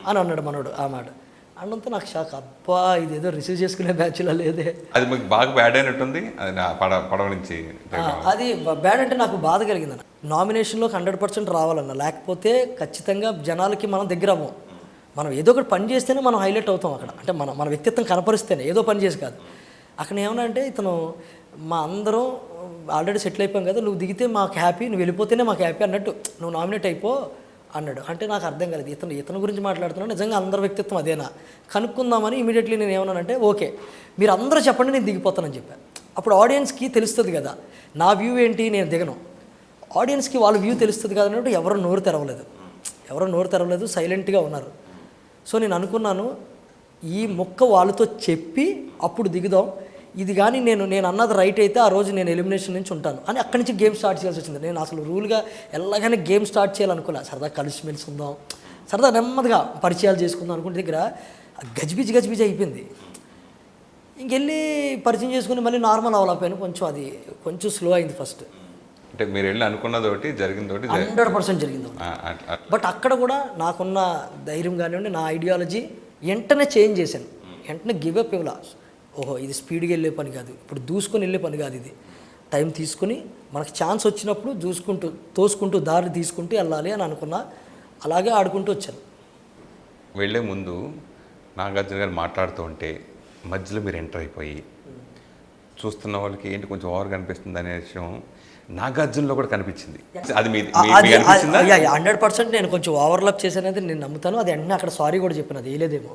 B: అని అన్నాడు మనోడు. ఆ మాట అన్నంత నాకు షాక్, అబ్బా ఇదేదో రిసీవ్ చేసుకునే బ్యాచ్లో లేదే.
A: అది మీకు బాగా బ్యాడ్ అయినట్టుంది అది పడవ నుంచి.
B: అది బ్యాడ్ అంటే నాకు బాధ కలిగిందన్న. నామినేషన్లోకి 100% రావాలన్న, లేకపోతే ఖచ్చితంగా జనాలకి మనం దగ్గర అవ్వం. మనం ఏదో ఒకటి పని చేస్తేనే మనం హైలైట్ అవుతాం అక్కడ, అంటే మన వ్యక్తిత్వం కనపరిస్తేనే, ఏదో పని చేసి కాదు. అక్కడ ఏమన్నా అంటే ఇతను మా అందరం ఆల్రెడీ సెటిల్ అయిపోయాం కదా, నువ్వు దిగితే మాకు హ్యాపీ, నువ్వు వెళ్ళిపోతేనే మాకు హ్యాపీ అన్నట్టు, నువ్వు నామినేట్ అయిపో అన్నాడు. అంటే నాకు అర్థం కాలేదు, ఇతను గురించి మాట్లాడుతున్నాను, నిజంగా అందరి వ్యక్తిత్వం అదేనా కనుక్కుందామని ఇమీడియట్లీ నేను ఏమన్నానంటే, ఓకే మీరు అందరూ చెప్పండి నేను దిగిపోతానని చెప్పాను. అప్పుడు ఆడియన్స్కి తెలుస్తుంది కదా నా వ్యూ ఏంటి, నేను దిగను, ఆడియన్స్కి వాళ్ళ వ్యూ తెలుస్తుంది కదా అన్నట్టు ఎవరు నోరు తెరవలేదు, సైలెంట్గా ఉన్నారు. సో నేను అనుకున్నాను ఈ మొక్క వాళ్ళతో చెప్పి అప్పుడు దిగుదాం, ఇది కానీ నేను అన్నది రైట్ అయితే ఆ రోజు నేను ఎలిమినేషన్ నుంచి ఉంటాను అని అక్కడి నుంచి గేమ్ స్టార్ట్ చేయాల్సి వచ్చింది. నేను అసలు రూల్గా ఎలాగైనా గేమ్ స్టార్ట్ చేయాలనుకోలే, సరదా కలిసిమెలిసి ఉందాం, సరదా నెమ్మదిగా పరిచయాలు చేసుకుందాం అనుకుంటే దగ్గర గజిబిజి అయిపోయింది. ఇంకెళ్ళి పరిచయం చేసుకుని మళ్ళీ నార్మల్ అవ్వలేకపోయాను, కొంచెం స్లో అయింది ఫస్ట్.
A: అంటే మీరు వెళ్ళి అనుకున్నది ఒకటి జరిగింది ఒకటి
B: 100% జరిగింది. బట్ అక్కడ కూడా నాకున్న ధైర్యం కానివ్వండి, నా ఐడియాలజీ వెంటనే చేంజ్ చేశాను, వెంటనే గివప్ ఇవ్వలా. ఓహో ఇది స్పీడ్గా వెళ్ళే పని కాదు, ఇప్పుడు దూసుకొని వెళ్ళే పని కాదు, ఇది టైం తీసుకుని మనకు ఛాన్స్ వచ్చినప్పుడు తోసుకుంటూ దారి తీసుకుంటూ వెళ్ళాలి అని అనుకున్నా. అలాగే ఆడుకుంటూ వచ్చాను.
A: వెళ్ళే ముందు నాగార్జున గారు మాట్లాడుతూ ఉంటే మధ్యలో మీరు ఎంటర్ అయిపోయి చూస్తున్న వాళ్ళకి ఏంటి కొంచెం ఓవర్గా అనిపిస్తుంది అనే విషయం నాగార్జునలో కూడా కనిపించింది. అది
B: 100% నేను కొంచెం ఓవర్లాప్ చేశానది నేను నమ్ముతాను. అది వెంటనే అక్కడ సారీ కూడా చెప్పాను, అది వేయలేదేమో,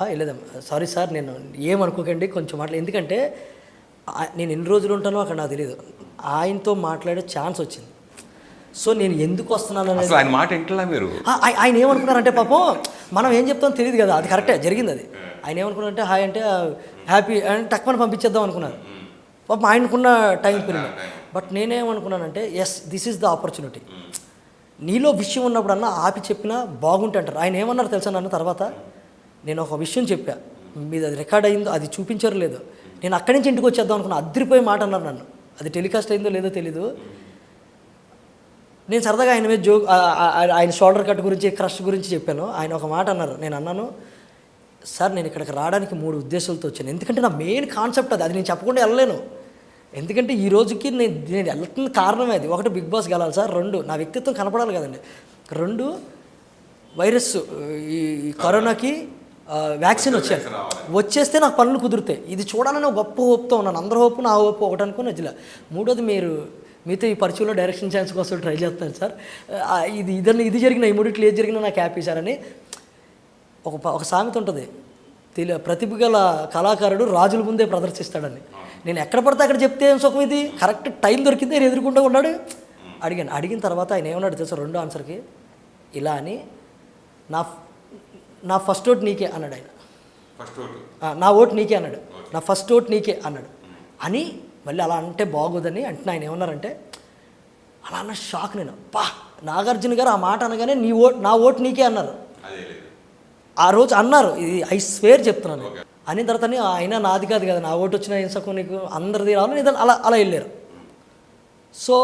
B: వెళ్ళేదమ్మా సారీ సార్ నేను ఏమనుకోకండి కొంచెం ఎందుకంటే నేను ఎన్ని రోజులు ఉంటానో అక్కడ నాకు తెలియదు, ఆయనతో మాట్లాడే ఛాన్స్ వచ్చింది. సో నేను ఎందుకు వస్తున్నాను అనేది
A: ఆయన మాట ఏంటలా మీరు
B: ఆయన ఏమనుకున్నారంటే పాపం మనం ఏం చెప్తామో తెలియదు కదా, అది కరెక్టే జరిగింది. అది ఆయన ఏమనుకున్నారంటే హాయ్ అంటే హ్యాపీ అని టక్మని పంపించేద్దాం అనుకున్నారు. పాపం ఆయనకున్న టైం పీరియడ్. బట్ నేనేమనుకున్నానంటే yes this is the opportunity, నీలో విషయం ఉన్నప్పుడు అన్నా ఆపి చెప్పినా బాగుంటే అంటారు. ఆయన ఏమన్నారు తెలుసా నన్ను తర్వాత, నేను ఒక విషయం చెప్పా, మీది అది రికార్డ్ అయిందో అది చూపించారు లేదు, నేను అక్కడి నుంచి ఇంటికి వచ్చేద్దాం అనుకున్నా, అద్దరిపోయే మాట అన్నారు నన్ను. అది టెలికాస్ట్ అయిందో లేదో తెలీదు. నేను సరదాగా ఆయన మీద ఆయన షోల్డర్ కట్ గురించి క్రష్ గురించి చెప్పాను. ఆయన ఒక మాట అన్నారు, నేను అన్నాను సార్ నేను ఇక్కడికి రావడానికి 3 ఉద్దేశాలతో వచ్చాను, ఎందుకంటే నా మెయిన్ కాన్సెప్ట్ అది నేను చెప్పకుండా వెళ్ళలేను. ఎందుకంటే ఈ రోజుకి నేను వెళ్తున్న కారణమే అది. 1 బిగ్ బాస్ గెలాలి సార్, 2 నా వ్యక్తిత్వం కనపడాలి కదండి, 2 వైరస్ ఈ కరోనాకి వ్యాక్సిన్ వచ్చేస్తే నాకు పనులు కుదురుతాయి. ఇది చూడాలని గొప్ప హోప్తో ఉన్నాను, అందరి హోప్ నా హోప్ ఒకటి అనుకుని వదిలే. 3వది మీతో ఈ పరిచయంలో డైరెక్షన్ ఛాన్స్ కోసం ట్రై చేస్తాను సార్, ఇది జరిగిన ఈ 3 ఏది జరిగినా నాకు హ్యాపీ సార్ అని. ఒక సామెత ఉంటుంది, ప్రతిభ గల కళాకారుడు రాజుల ముందే ప్రదర్శిస్తాడని. నేను ఎక్కడ పడితే అక్కడ చెప్తే ఏం సుఖం, ఇది కరెక్ట్ టైం దొరికింది, నేను ఎదుర్కొంటూ ఉన్నాడు. అడిగిన తర్వాత ఆయన ఏమన్నాడు తెలుసా 2 ఆన్సర్కి, ఇలా అని నా ఫస్ట్ ఓట్ నీకే అన్నాడు ఆయన, నా ఓటు నీకే అన్నాడు, నా ఫస్ట్ ఓట్ నీకే అన్నాడు అని. మళ్ళీ అలా అంటే బాగోదని అంటే ఆయన ఏమన్నారంటే, అలా అన్న షాక్ నేను, నాగార్జున గారు ఆ మాట అనగానే నా ఓటు నీకే అన్నారు. ఆ రోజు అన్నారు, ఇది ఐ స్వేర్ చెప్తున్నాను. అని తర్వాత ఆయన నాది కాదు కదా, నా ఓటు వచ్చిన హింసకు నీకు అందరిది రావాలి, అలా వెళ్ళారు. సో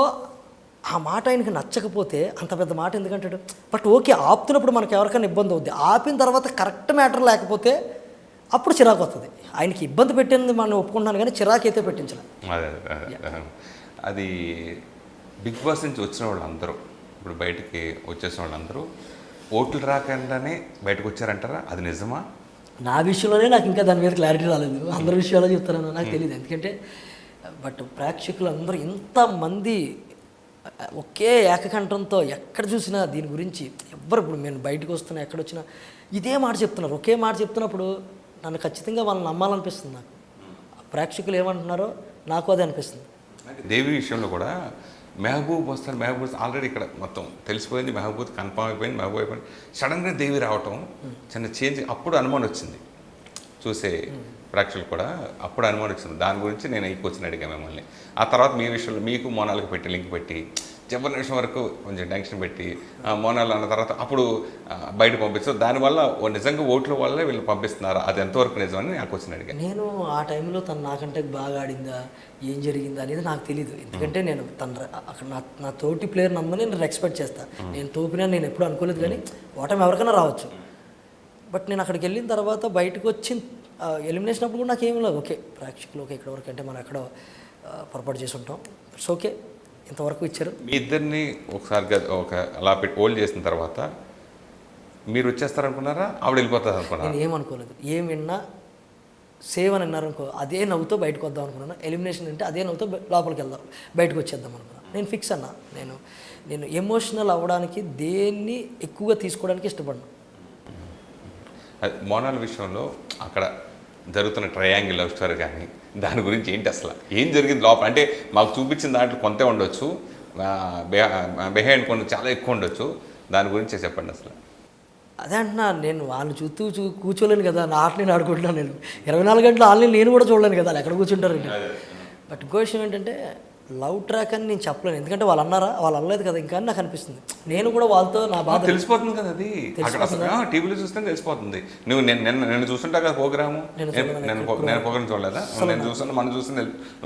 B: ఆ మాట ఆయనకి నచ్చకపోతే అంత పెద్ద మాట ఎందుకంటాడు. బట్ ఓకే ఆపుతున్నప్పుడు మనకు ఎవరికైనా ఇబ్బంది అవుద్ది, ఆపిన తర్వాత కరెక్ట్ మ్యాటర్ లేకపోతే అప్పుడు చిరాకు వస్తుంది. ఆయనకి ఇబ్బంది పెట్టింది మనం ఒప్పుకుంటున్నాను కానీ చిరాకు అయితే పెట్టించలే.
A: అది బిగ్ బాస్ నుంచి వచ్చిన వాళ్ళందరూ ఇప్పుడు బయటికి వచ్చేసిన వాళ్ళందరూ ఓట్లు రాకుండానే బయటకు వచ్చారంటారా, అది నిజమా?
B: నా విషయంలోనే నాకు ఇంకా దాని మీద క్లారిటీ రాలేదు, అందరి విషయాల్లో చెప్తాను నాకు తెలియదు. ఎందుకంటే బట్ ప్రేక్షకులు అందరూ ఇంతమంది ఒకే ఏకకంఠంతో ఎక్కడ చూసినా దీని గురించి ఎవరు, ఇప్పుడు నేను బయటకు వస్తున్నా ఎక్కడొచ్చినా ఇదే మాట చెప్తున్నారు, ఒకే మాట చెప్తున్నప్పుడు నన్ను ఖచ్చితంగా వాళ్ళని నమ్మాలనిపిస్తుంది. నాకు ప్రేక్షకులు ఏమంటున్నారో నాకు అదే అనిపిస్తుంది.
A: దేవి విషయంలో కూడా మెహబూబ్ వస్తారు ఆల్రెడీ ఇక్కడ మొత్తం తెలిసిపోయింది, మెహబూబ్ కన్ఫర్మ్ అయిపోయింది, మెహబూబ్ అయిపోయింది. సడన్గా దేవి రావటం చిన్న చేంజ్, అప్పుడు అనుమానం వచ్చింది చూసే ప్రేక్షకులు కూడా అప్పుడు అనుమానించింది. దాని గురించి నేను ఈ క్వశ్చన్ అడిగాను మిమ్మల్ని. ఆ తర్వాత మీ విషయంలో మీకు మోనాల్కి పెట్టి లింక్ పెట్టి చివరి నిమిషం వరకు కొంచెం టెన్షన్ పెట్టి మోనాల్ అన్న తర్వాత అప్పుడు బయట పంపిస్తారు. దానివల్ల నిజంగా ఓట్ల వల్లే వీళ్ళు పంపిస్తున్నారు, అది ఎంతవరకు నిజమని నాకు క్వశ్చన్ అడిగాను.
B: నేను ఆ టైంలో తను నాకంటే బాగా ఆడిందా ఏం జరిగిందా అనేది నాకు తెలియదు. ఎందుకంటే నేను అక్కడ నా తోటి ప్లేయర్ నందని నేను ఎక్స్పెక్ట్ చేస్తాను. నేను తోపినా నేను ఎప్పుడు అనుకోలేదు, కానీ ఓటమి ఎవరికైనా రావచ్చు. బట్ నేను అక్కడికి వెళ్ళిన తర్వాత బయటకు వచ్చి ఎలిమినేషన్ అప్పుడు కూడా నాకేం లేదు. ఓకే ప్రేక్షకులు ఓకే ఇక్కడ వరకు అంటే మనం ఎక్కడో పొరపాటు చేసి ఉంటాం, ఇట్స్ ఓకే ఇంతవరకు ఇచ్చారు.
A: మీ ఇద్దరిని ఒకసారిగా అలా పెట్టి హోల్డ్ చేసిన తర్వాత మీరు వచ్చేస్తారనుకున్నారా, ఆవిడ వెళ్ళిపోతారు అనుకున్నారా?
B: నేను ఏమనుకోలేదు. ఏం విన్నా సేవ్ అని అన్నారు అనుకో, అదే నవ్వుతో బయటకు వద్దాం అనుకున్నాను. ఎలిమినేషన్ అంటే అదే నవ్వుతో లోపలికి వెళ్దాం, బయటకు వచ్చేద్దాం అనుకున్నాను. నేను ఫిక్స్ అన్నా. నేను ఎమోషనల్ అవ్వడానికి దేన్ని ఎక్కువగా తీసుకోవడానికి ఇష్టపడను.
A: మోనాల్ విషయంలో అక్కడ జరుగుతున్న ట్రయాంగిల్ లవ్ స్టోరీ కానీ దాని గురించి ఏంటి, అసలు ఏం జరిగింది లోపల? అంటే మాకు చూపించిన దాంట్లో కొంతే ఉండొచ్చు, బిహైండ్ కొన్ని చాలా ఎక్కువ ఉండొచ్చు, దాని గురించి చెప్పండి అసలు.
B: అదే అంటున్నా, నేను వాళ్ళు కూర్చోలేను కదా, నా ఆట నేను ఆడుకుంటున్నాను. నేను 24 గంటలు ఆన్లైన్ నేను కూడా చూడలేను కదా, వాళ్ళు ఎక్కడ కూర్చుంటారు. బట్ ఇంకో విషయం ఏంటంటే లవ్ ట్రాక్ అని నేను చెప్పలేను, ఎందుకంటే వాళ్ళు అన్నారా, వాళ్ళు అనలేదు కదా ఇంకా అని నాకు అనిపిస్తుంది. నేను కూడా వాళ్ళతో నా బాధ
A: తెలిసిపోతుంది కదా, అది టీవీలో చూస్తే తెలిసిపోతుంది. నువ్వు నేను చూస్తుంటా కదా ప్రోగ్రాము, నేను ప్రోగ్రామ్ చూడలేదా? నేను చూస్తున్నా, మనం చూస్తుంది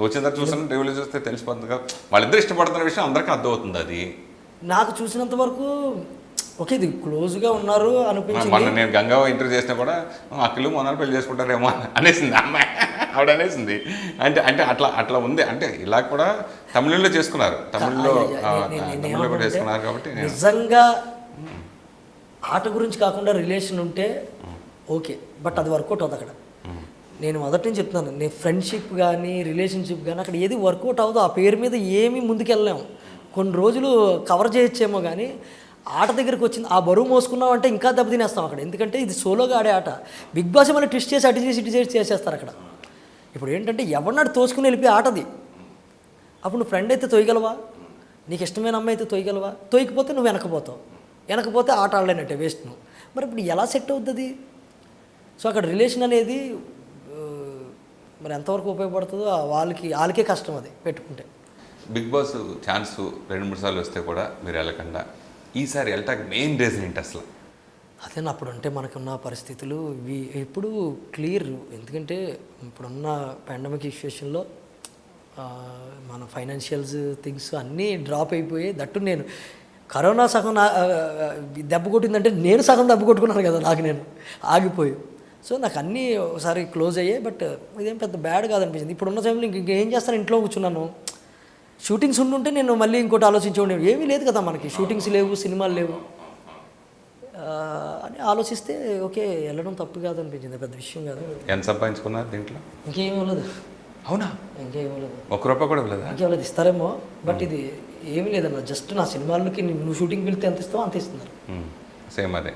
A: వచ్చిన తర్వాత చూస్తున్నా, టీవీలో చూస్తే తెలిసిపోతుంది కదా. వాళ్ళిద్దరు ఇష్టపడుతున్న విషయం అందరికీ అర్థమవుతుంది. అది నాకు
B: చూసినంత వరకు ఓకే ఇది క్లోజ్గా ఉన్నారు అనిపించింది.
A: నేను గంగా ఇంటర్వ్యూ చేసినా కూడా అక్కలు మొన్నాలు పెళ్లి చేసుకుంటారేమో అనేసింది అమ్మాయి, ఆవిడ అనేసింది. అంటే అట్లా ఉంది. అంటే ఇలా కూడా తమిళంలో చేసుకున్నారు, తమిళంలో కూడా చేసుకున్నారు. కాబట్టి
B: నిజంగా ఆట గురించి కాకుండా రిలేషన్ ఉంటే ఓకే, బట్ అది వర్కౌట్ అవుతుంది అక్కడ. నేను మొదటి నుంచి చెప్తున్నాను, నేను ఫ్రెండ్షిప్ కానీ రిలేషన్షిప్ కానీ అక్కడ ఏది వర్కౌట్ అవ్వదు. ఆ పేరు మీద ఏమీ ముందుకెళ్ళలేము. కొన్ని రోజులు కవర్ చేయొచ్చేమో, కానీ ఆట దగ్గరికి వచ్చింది ఆ బరువు మోసుకున్నాం అంటే ఇంకా దెబ్బతినేస్తాం అక్కడ. ఎందుకంటే ఇది సోలోగా ఆడే ఆట. బిగ్ బాస్ మళ్ళీ ట్విస్ట్ చేసి అటు చేసి ఇటు చేసి చేసేస్తారు అక్కడ. ఇప్పుడు ఏంటంటే ఎవరినాడు తోసుకుని వెళ్ళిపోయి ఆటది. అప్పుడు నువ్వు ఫ్రెండ్ అయితే తోయగలవా, నీకు ఇష్టమైన అమ్మాయి అయితే తోయగలవా? తోయకపోతే నువ్వు వెనకపోతే ఆట ఆడలేనట్టే, వేస్ట్ నువ్వు. మరి ఇప్పుడు ఎలా సెట్ అవుతుంది? సో అక్కడ రిలేషన్ అనేది మరి ఎంతవరకు ఉపయోగపడుతుందో వాళ్ళకే కష్టం అది పెట్టుకుంటే.
A: బిగ్ బాస్ ఛాన్స్ 2-3 సార్లు వస్తే కూడా మీరు వెళ్ళకుండా ఈసారి వెళ్ళటానికి మెయిన్ రీజన్ ఏంటి అసలు?
B: అదే అప్పుడు అంటే మనకున్న పరిస్థితులు ఇవి ఎప్పుడు క్లియర్. ఎందుకంటే ఇప్పుడున్న పాండమిక్ సిచ్యువేషన్లో మన ఫైనాన్షియల్స్ థింగ్స్ అన్నీ డ్రాప్ అయిపోయి, దట్టు నేను కరోనా సగం దెబ్బ కొట్టిందంటే నేను సగం దెబ్బ కొట్టుకున్నాను కదా, నేను ఆగిపోయి. సో నాకు అన్నీ ఒకసారి క్లోజ్ అయ్యాయి. బట్ ఇదేం పెద్ద బ్యాడ్ కాదనిపించింది. ఇప్పుడున్న సమయంలో ఇంకేం చేస్తాను, ఇంట్లో కూర్చున్నాను. షూటింగ్స్ ఉండుంటే నేను మళ్ళీ ఇంకోటి ఆలోచించేవాడిని. ఏమీ లేదు కదా మనకి, షూటింగ్స్ లేవు, సినిమాలు లేవు అని ఆలోచిస్తే ఓకే వెళ్ళడం తప్పు కాదు అనిపించింది, పెద్ద విషయం కాదు.
A: ఎంత సంపాదించుకున్నారు దీంట్లో?
B: ఇంకేం ఇవ్వలేదు.
A: అవునా?
B: ఇంకేం ఇవ్వలేదు,
A: ₹1 కూడా ఇవ్వలేదు.
B: ఇంకేం ఇస్తారేమో, బట్ ఇది ఏమీ లేదన్న. జస్ట్ నా సినిమాలకి నువ్వు షూటింగ్ వెళ్తే ఎంత ఇస్తావో అంత ఇస్తున్నారు.
A: సేమ్ అదే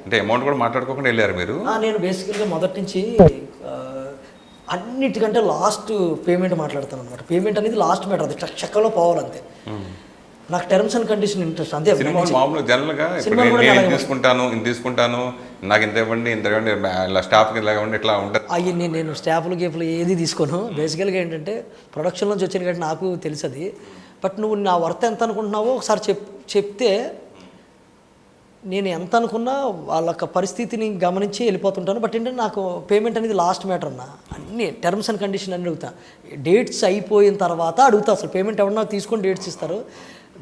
A: అంటే అమౌంట్ కూడా మాట్లాడుకోకుండా వెళ్ళారు మీరు?
B: నేను బేసికల్గా మొదటి నుంచి అన్నిటికంటే లాస్ట్ పేమెంట్ మాట్లాడతాను అనమాట. పేమెంట్ అనేది లాస్ట్ మ్యాటర్, అది చెక్కలో పోవాలంతే. నాకు టర్మ్స్ అండ్ కండిషన్ ఇంట్రెస్ట్ అంతే.
A: మామూలుగా జనరల్గా నేను తీసుకుంటాను నాకు ఇంత ఇవ్వండి ఇలా స్టాఫ్కి ఇలా ఇవ్వండి ఇట్లా ఉంటుంది.
B: అవి నేను స్టాఫ్లు గేఫ్లు ఏది తీసుకోను. బేసికల్గా ఏంటంటే ప్రొడక్షన్ నుంచి వచ్చిన కాబట్టి నాకు తెలుసు అది. బట్ నువ్వు నా వర్త్ ఎంత అనుకుంటున్నావో ఒకసారి చెప్తే నేను ఎంత అనుకున్నా వాళ్ళ పరిస్థితిని గమనించి వెళ్ళిపోతుంటాను. బట్ ఏంటంటే నాకు పేమెంట్ అనేది లాస్ట్ మ్యాటర్ అన్న. అన్ని టర్మ్స్ అండ్ కండిషన్ అన్నీ అడుగుతా. డేట్స్ అయిపోయిన తర్వాత అడుగుతా. అసలు పేమెంట్ ఎవరన్నా తీసుకొని డేట్స్ ఇస్తారు.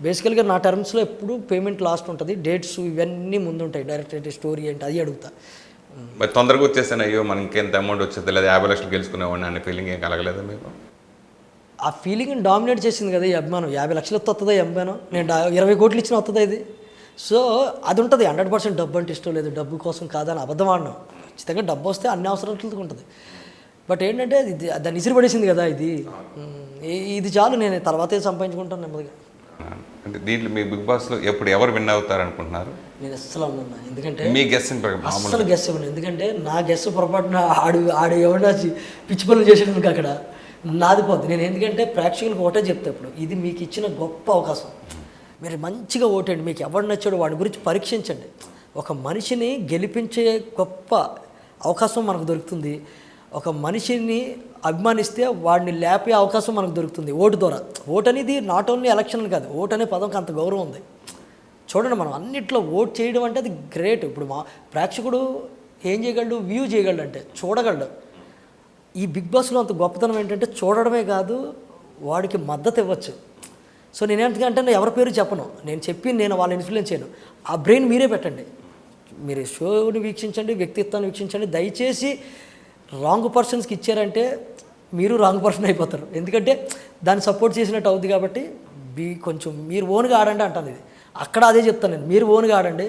B: బేసికల్గా నా టర్మ్స్లో ఎప్పుడు పేమెంట్ లాస్ట్ ఉంటుంది, డేట్స్ ఇవన్నీ ముందు ఉంటాయి. డైరెక్ట్ అయితే స్టోరీ ఏంటి అది అడుగుతా.
A: మరి తొందరగా వచ్చేసాను, అయ్యో మనకి ఇంకెంత అమౌంట్ వచ్చేది లేదా 50 లక్షలు గెలుచుకునేవాడిని అనే ఫీలింగ్ ఏం కలగలేదా మీకు?
B: ఆ ఫీలింగ్ని డామినేట్ చేసింది కదా ఈ అభిమానం. 50 లక్షలు వస్తుందా ఈ అభిమానం? నేను 20 కోట్లు ఇచ్చిన వస్తుందా ఇది? సో అది ఉంటుంది. 100% డబ్బు అంటే ఇష్టం లేదు, డబ్బు కోసం కాదని అబద్ధం ఆడినాం. ఖచ్చితంగా డబ్బు వస్తే అన్ని అవసరాలతో ఉంటుంది. బట్ ఏంటంటే దాన్ని ఇసిరి పడేసింది కదా ఇది చాలు, నేను తర్వాతే సంపాదించుకుంటాను నెమ్మదిగా.
A: అంటే దీంట్లో మీ బిగ్ బాస్లో ఎప్పుడు ఎవరు విన్ అవుతారు అనుకుంటున్నారు?
B: నేను అస్సలు అన్నా, ఎందుకంటే
A: మీ గెస్
B: అస్సలు గెస్ ఇవ్వను. ఎందుకంటే నా గెస్ పొరపాటున ఆడు ఎవరైనా పిచ్చి పనులు చేసేందుకు అక్కడ నాది పోద్ది. నేను ఎందుకంటే ప్రేక్షకులకు ఒకటే చెప్తే, ఇప్పుడు ఇది మీకు ఇచ్చిన గొప్ప అవకాశం, మీరు మంచిగా ఓటండి. మీకు ఎవరు నచ్చాడో వాడి గురించి పరీక్షించండి. ఒక మనిషిని గెలిపించే గొప్ప అవకాశం మనకు దొరుకుతుంది. ఒక మనిషిని అభిమానిస్తే వాడిని లేపే అవకాశం మనకు దొరుకుతుంది ఓటు ద్వారా. ఓటు అనేది నాట్ ఓన్లీ ఎలక్షన్ కాదు, ఓటు అనే పదంకి అంత గౌరవం ఉంది. చూడండి, మనం అన్నిట్లో ఓట్ చేయడం అంటే అది గ్రేట్. ఇప్పుడు మా ప్రేక్షకుడు ఏం చేయగలడు, వ్యూ చేయగలడు, అంటే చూడగలడు. ఈ బిగ్ బాస్లో అంత గొప్పతనం ఏంటంటే చూడడమే కాదు, వాడికి మద్దతు ఇవ్వచ్చు. సో నేనేంటంటే ఎవరి పేరు చెప్పను, నేను వాళ్ళని ఇన్ఫ్లుయెన్స్ చేయను. ఆ బ్రెయిన్ మీరే పెట్టండి, మీరు షోని వీక్షించండి, వ్యక్తిత్వాన్ని వీక్షించండి. దయచేసి రాంగ్ పర్సన్స్కి ఇచ్చారంటే మీరు రాంగ్ పర్సన్ అయిపోతారు. ఎందుకంటే దాన్ని సపోర్ట్ చేసినట్టు అవుద్ది. కాబట్టి కొంచెం మీరు ఓన్గా ఆడండి అంటాను. ఇది అక్కడ అదే చెప్తాను నేను, మీరు ఓన్గా ఆడండి,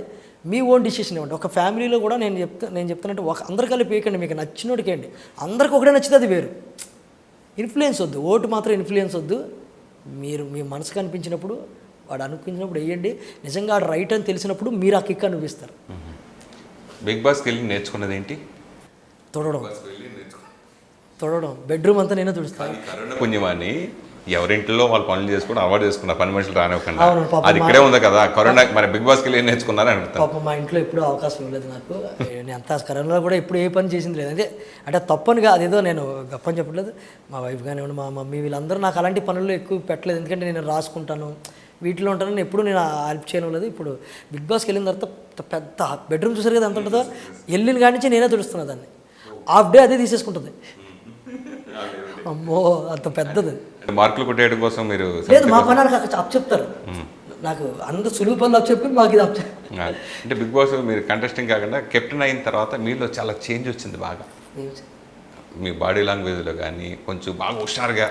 B: మీ ఓన్ డిసిషన్ ఇవ్వండి. ఒక ఫ్యామిలీలో కూడా నేను చెప్తానంటే అందరు కలిపి వేయకండి, మీకు నచ్చినోడికి వేయండి. అందరికి ఒకటే నచ్చితే అది వేరు. ఇన్ఫ్లుయెన్స్ వద్దు, ఓటు మాత్రం ఇన్ఫ్లుయెన్స్ వద్దు. మీరు మీ మనసుకు అనిపించినప్పుడు, వాడు అనిపించినప్పుడు వేయండి. నిజంగా వాడు రైట్ అని తెలిసినప్పుడు మీరు ఆ కిక్ అనిపిస్తారు.
A: బిగ్ బాస్కి వెళ్ళి నేర్చుకున్నది ఏంటి?
B: తొడవడం బెడ్రూమ్ అంతా నేనే తుడుస్తాను.
A: కరోనా పుణ్యమాని ఎవరింట్లో వాళ్ళు పనులు చేసుకుని అవార్డు చేసుకున్నారు, పని మనుషులు రానివ్వకుండా. అది ఇక్కడే ఉంది కదా కరోనా. మరి బిగ్ బాస్కి వెళ్ళి ఏం నేర్చుకున్నారని అడుగుతాను.
B: పాపం మా ఇంట్లో ఎప్పుడూ అవకాశం ఇవ్వలేదు నాకు. నేను అంత కరోనాలో కూడా ఎప్పుడు ఏ పని చేసింది లేదు. అంటే తప్పనిగా అదేదో నేను గప్పని చెప్పట్లేదు. మా వైఫ్ కానివ్వండి, మా మమ్మీ, వీళ్ళందరూ నాకు అలాంటి పనుల్లో ఎక్కువ పెట్టలేదు. ఎందుకంటే నేను రాసుకుంటాను, వీటిలో ఉంటాను. ఎప్పుడు నేను హెల్ప్ చేయడం లేదు. ఇప్పుడు బిగ్ బాస్కి వెళ్ళిన తర్వాత పెద్ద బెడ్రూమ్ చూసారు కదా ఎంత ఉంటుందో, వెళ్ళిన కాడి నుంచి నేనే తుడుస్తున్నా దాన్ని. హాఫ్ డే అదే తీసేసుకుంటుంది. అమ్మో, అంత పెద్దది.
A: మార్కులు కొట్టేయడం కోసం మీరు
B: లేదు, మా పని నాకు అప్ చెప్తారు. నాకు అంత సులువు పనులు అప్ చెప్పి మాకు ఇది అప్
A: అంటే బిగ్ బాస్ మీరు కంటెస్టింగ్ కాకుండా కెప్టెన్ అయిన తర్వాత మీలో చాలా చేంజ్ వచ్చింది బాగా. మీ బాడీ లాంగ్వేజ్లో కానీ కొంచెం బాగా హుషారుగా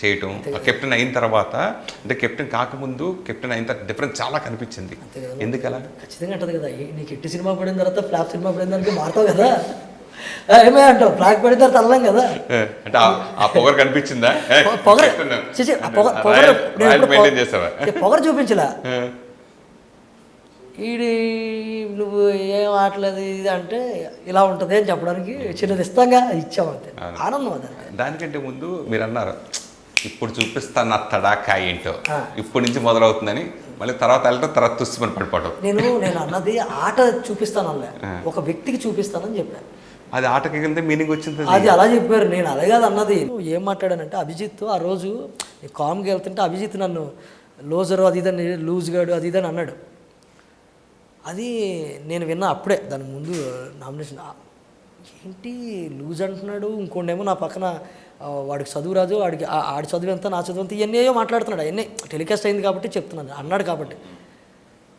A: చేయటం. కెప్టెన్ అయిన తర్వాత, అంటే కెప్టెన్ కాకముందు కెప్టెన్ అయిన తర్వాత డిఫరెన్స్ చాలా కనిపించింది. ఎందుకు అలా?
B: ఖచ్చితంగా అంటది కదా, నీకు హిట్ సినిమా పడిన తర్వాత ఫ్లాప్ సినిమా పడిన దానికి మారుతావు కదా. ఏమే అంటావు, ఫ్లాగ్ పడిన తర్వాత అల్లం కదా.
A: అంటే ఆ పొగరు కనిపించిందా?
B: పొగరు చూపించలా. ఈడి నువ్వు ఏం ఆటలేదు ఇది అంటే ఇలా ఉంటుంది అని చెప్పడానికి చిన్నది ఇస్తాంగా ఇచ్చామంతే. ఆనందం అది.
A: దానికంటే ముందు మీరు అన్నారు, ఇప్పుడు చూపిస్తాను నా తడాకా ఏంటో, ఇప్పటి నుంచి మొదలవుతుందని. మళ్ళీ తర్వాత వెళ్ళటం, తర్వాత తుస్సుమని పడిపోవడం.
B: నేను అన్నది ఆట చూపిస్తాను అల్లే, ఒక వ్యక్తికి చూపిస్తానని చెప్పాను.
A: అది ఆటకి కింద మీనింగ్ వచ్చింది.
B: అది అలా చెప్పారు, నేను అలాగే కాదు అన్నది. ఏం మాట్లాడానంటే, అభిజిత్ ఆ రోజు కామ్గా వెళ్తుంటే అభిజిత్ నన్ను లోజరు అది ఇదని, లూజ్ గాడు అది ఇదని అన్నాడు. అది నేను విన్నా అప్పుడే, దాని ముందు నామినేషన్. ఏంటి లూజ్ అంటున్నాడు, ఇంకోండేమో నా పక్కన వాడికి చదువు రాజు, ఆడి చదువు ఎంత నా చదువు ఎంత, ఇవన్నీ మాట్లాడుతున్నాడు. అవన్నీ టెలికాస్ట్ అయింది కాబట్టి చెప్తున్నాను, అన్నాడు కాబట్టి.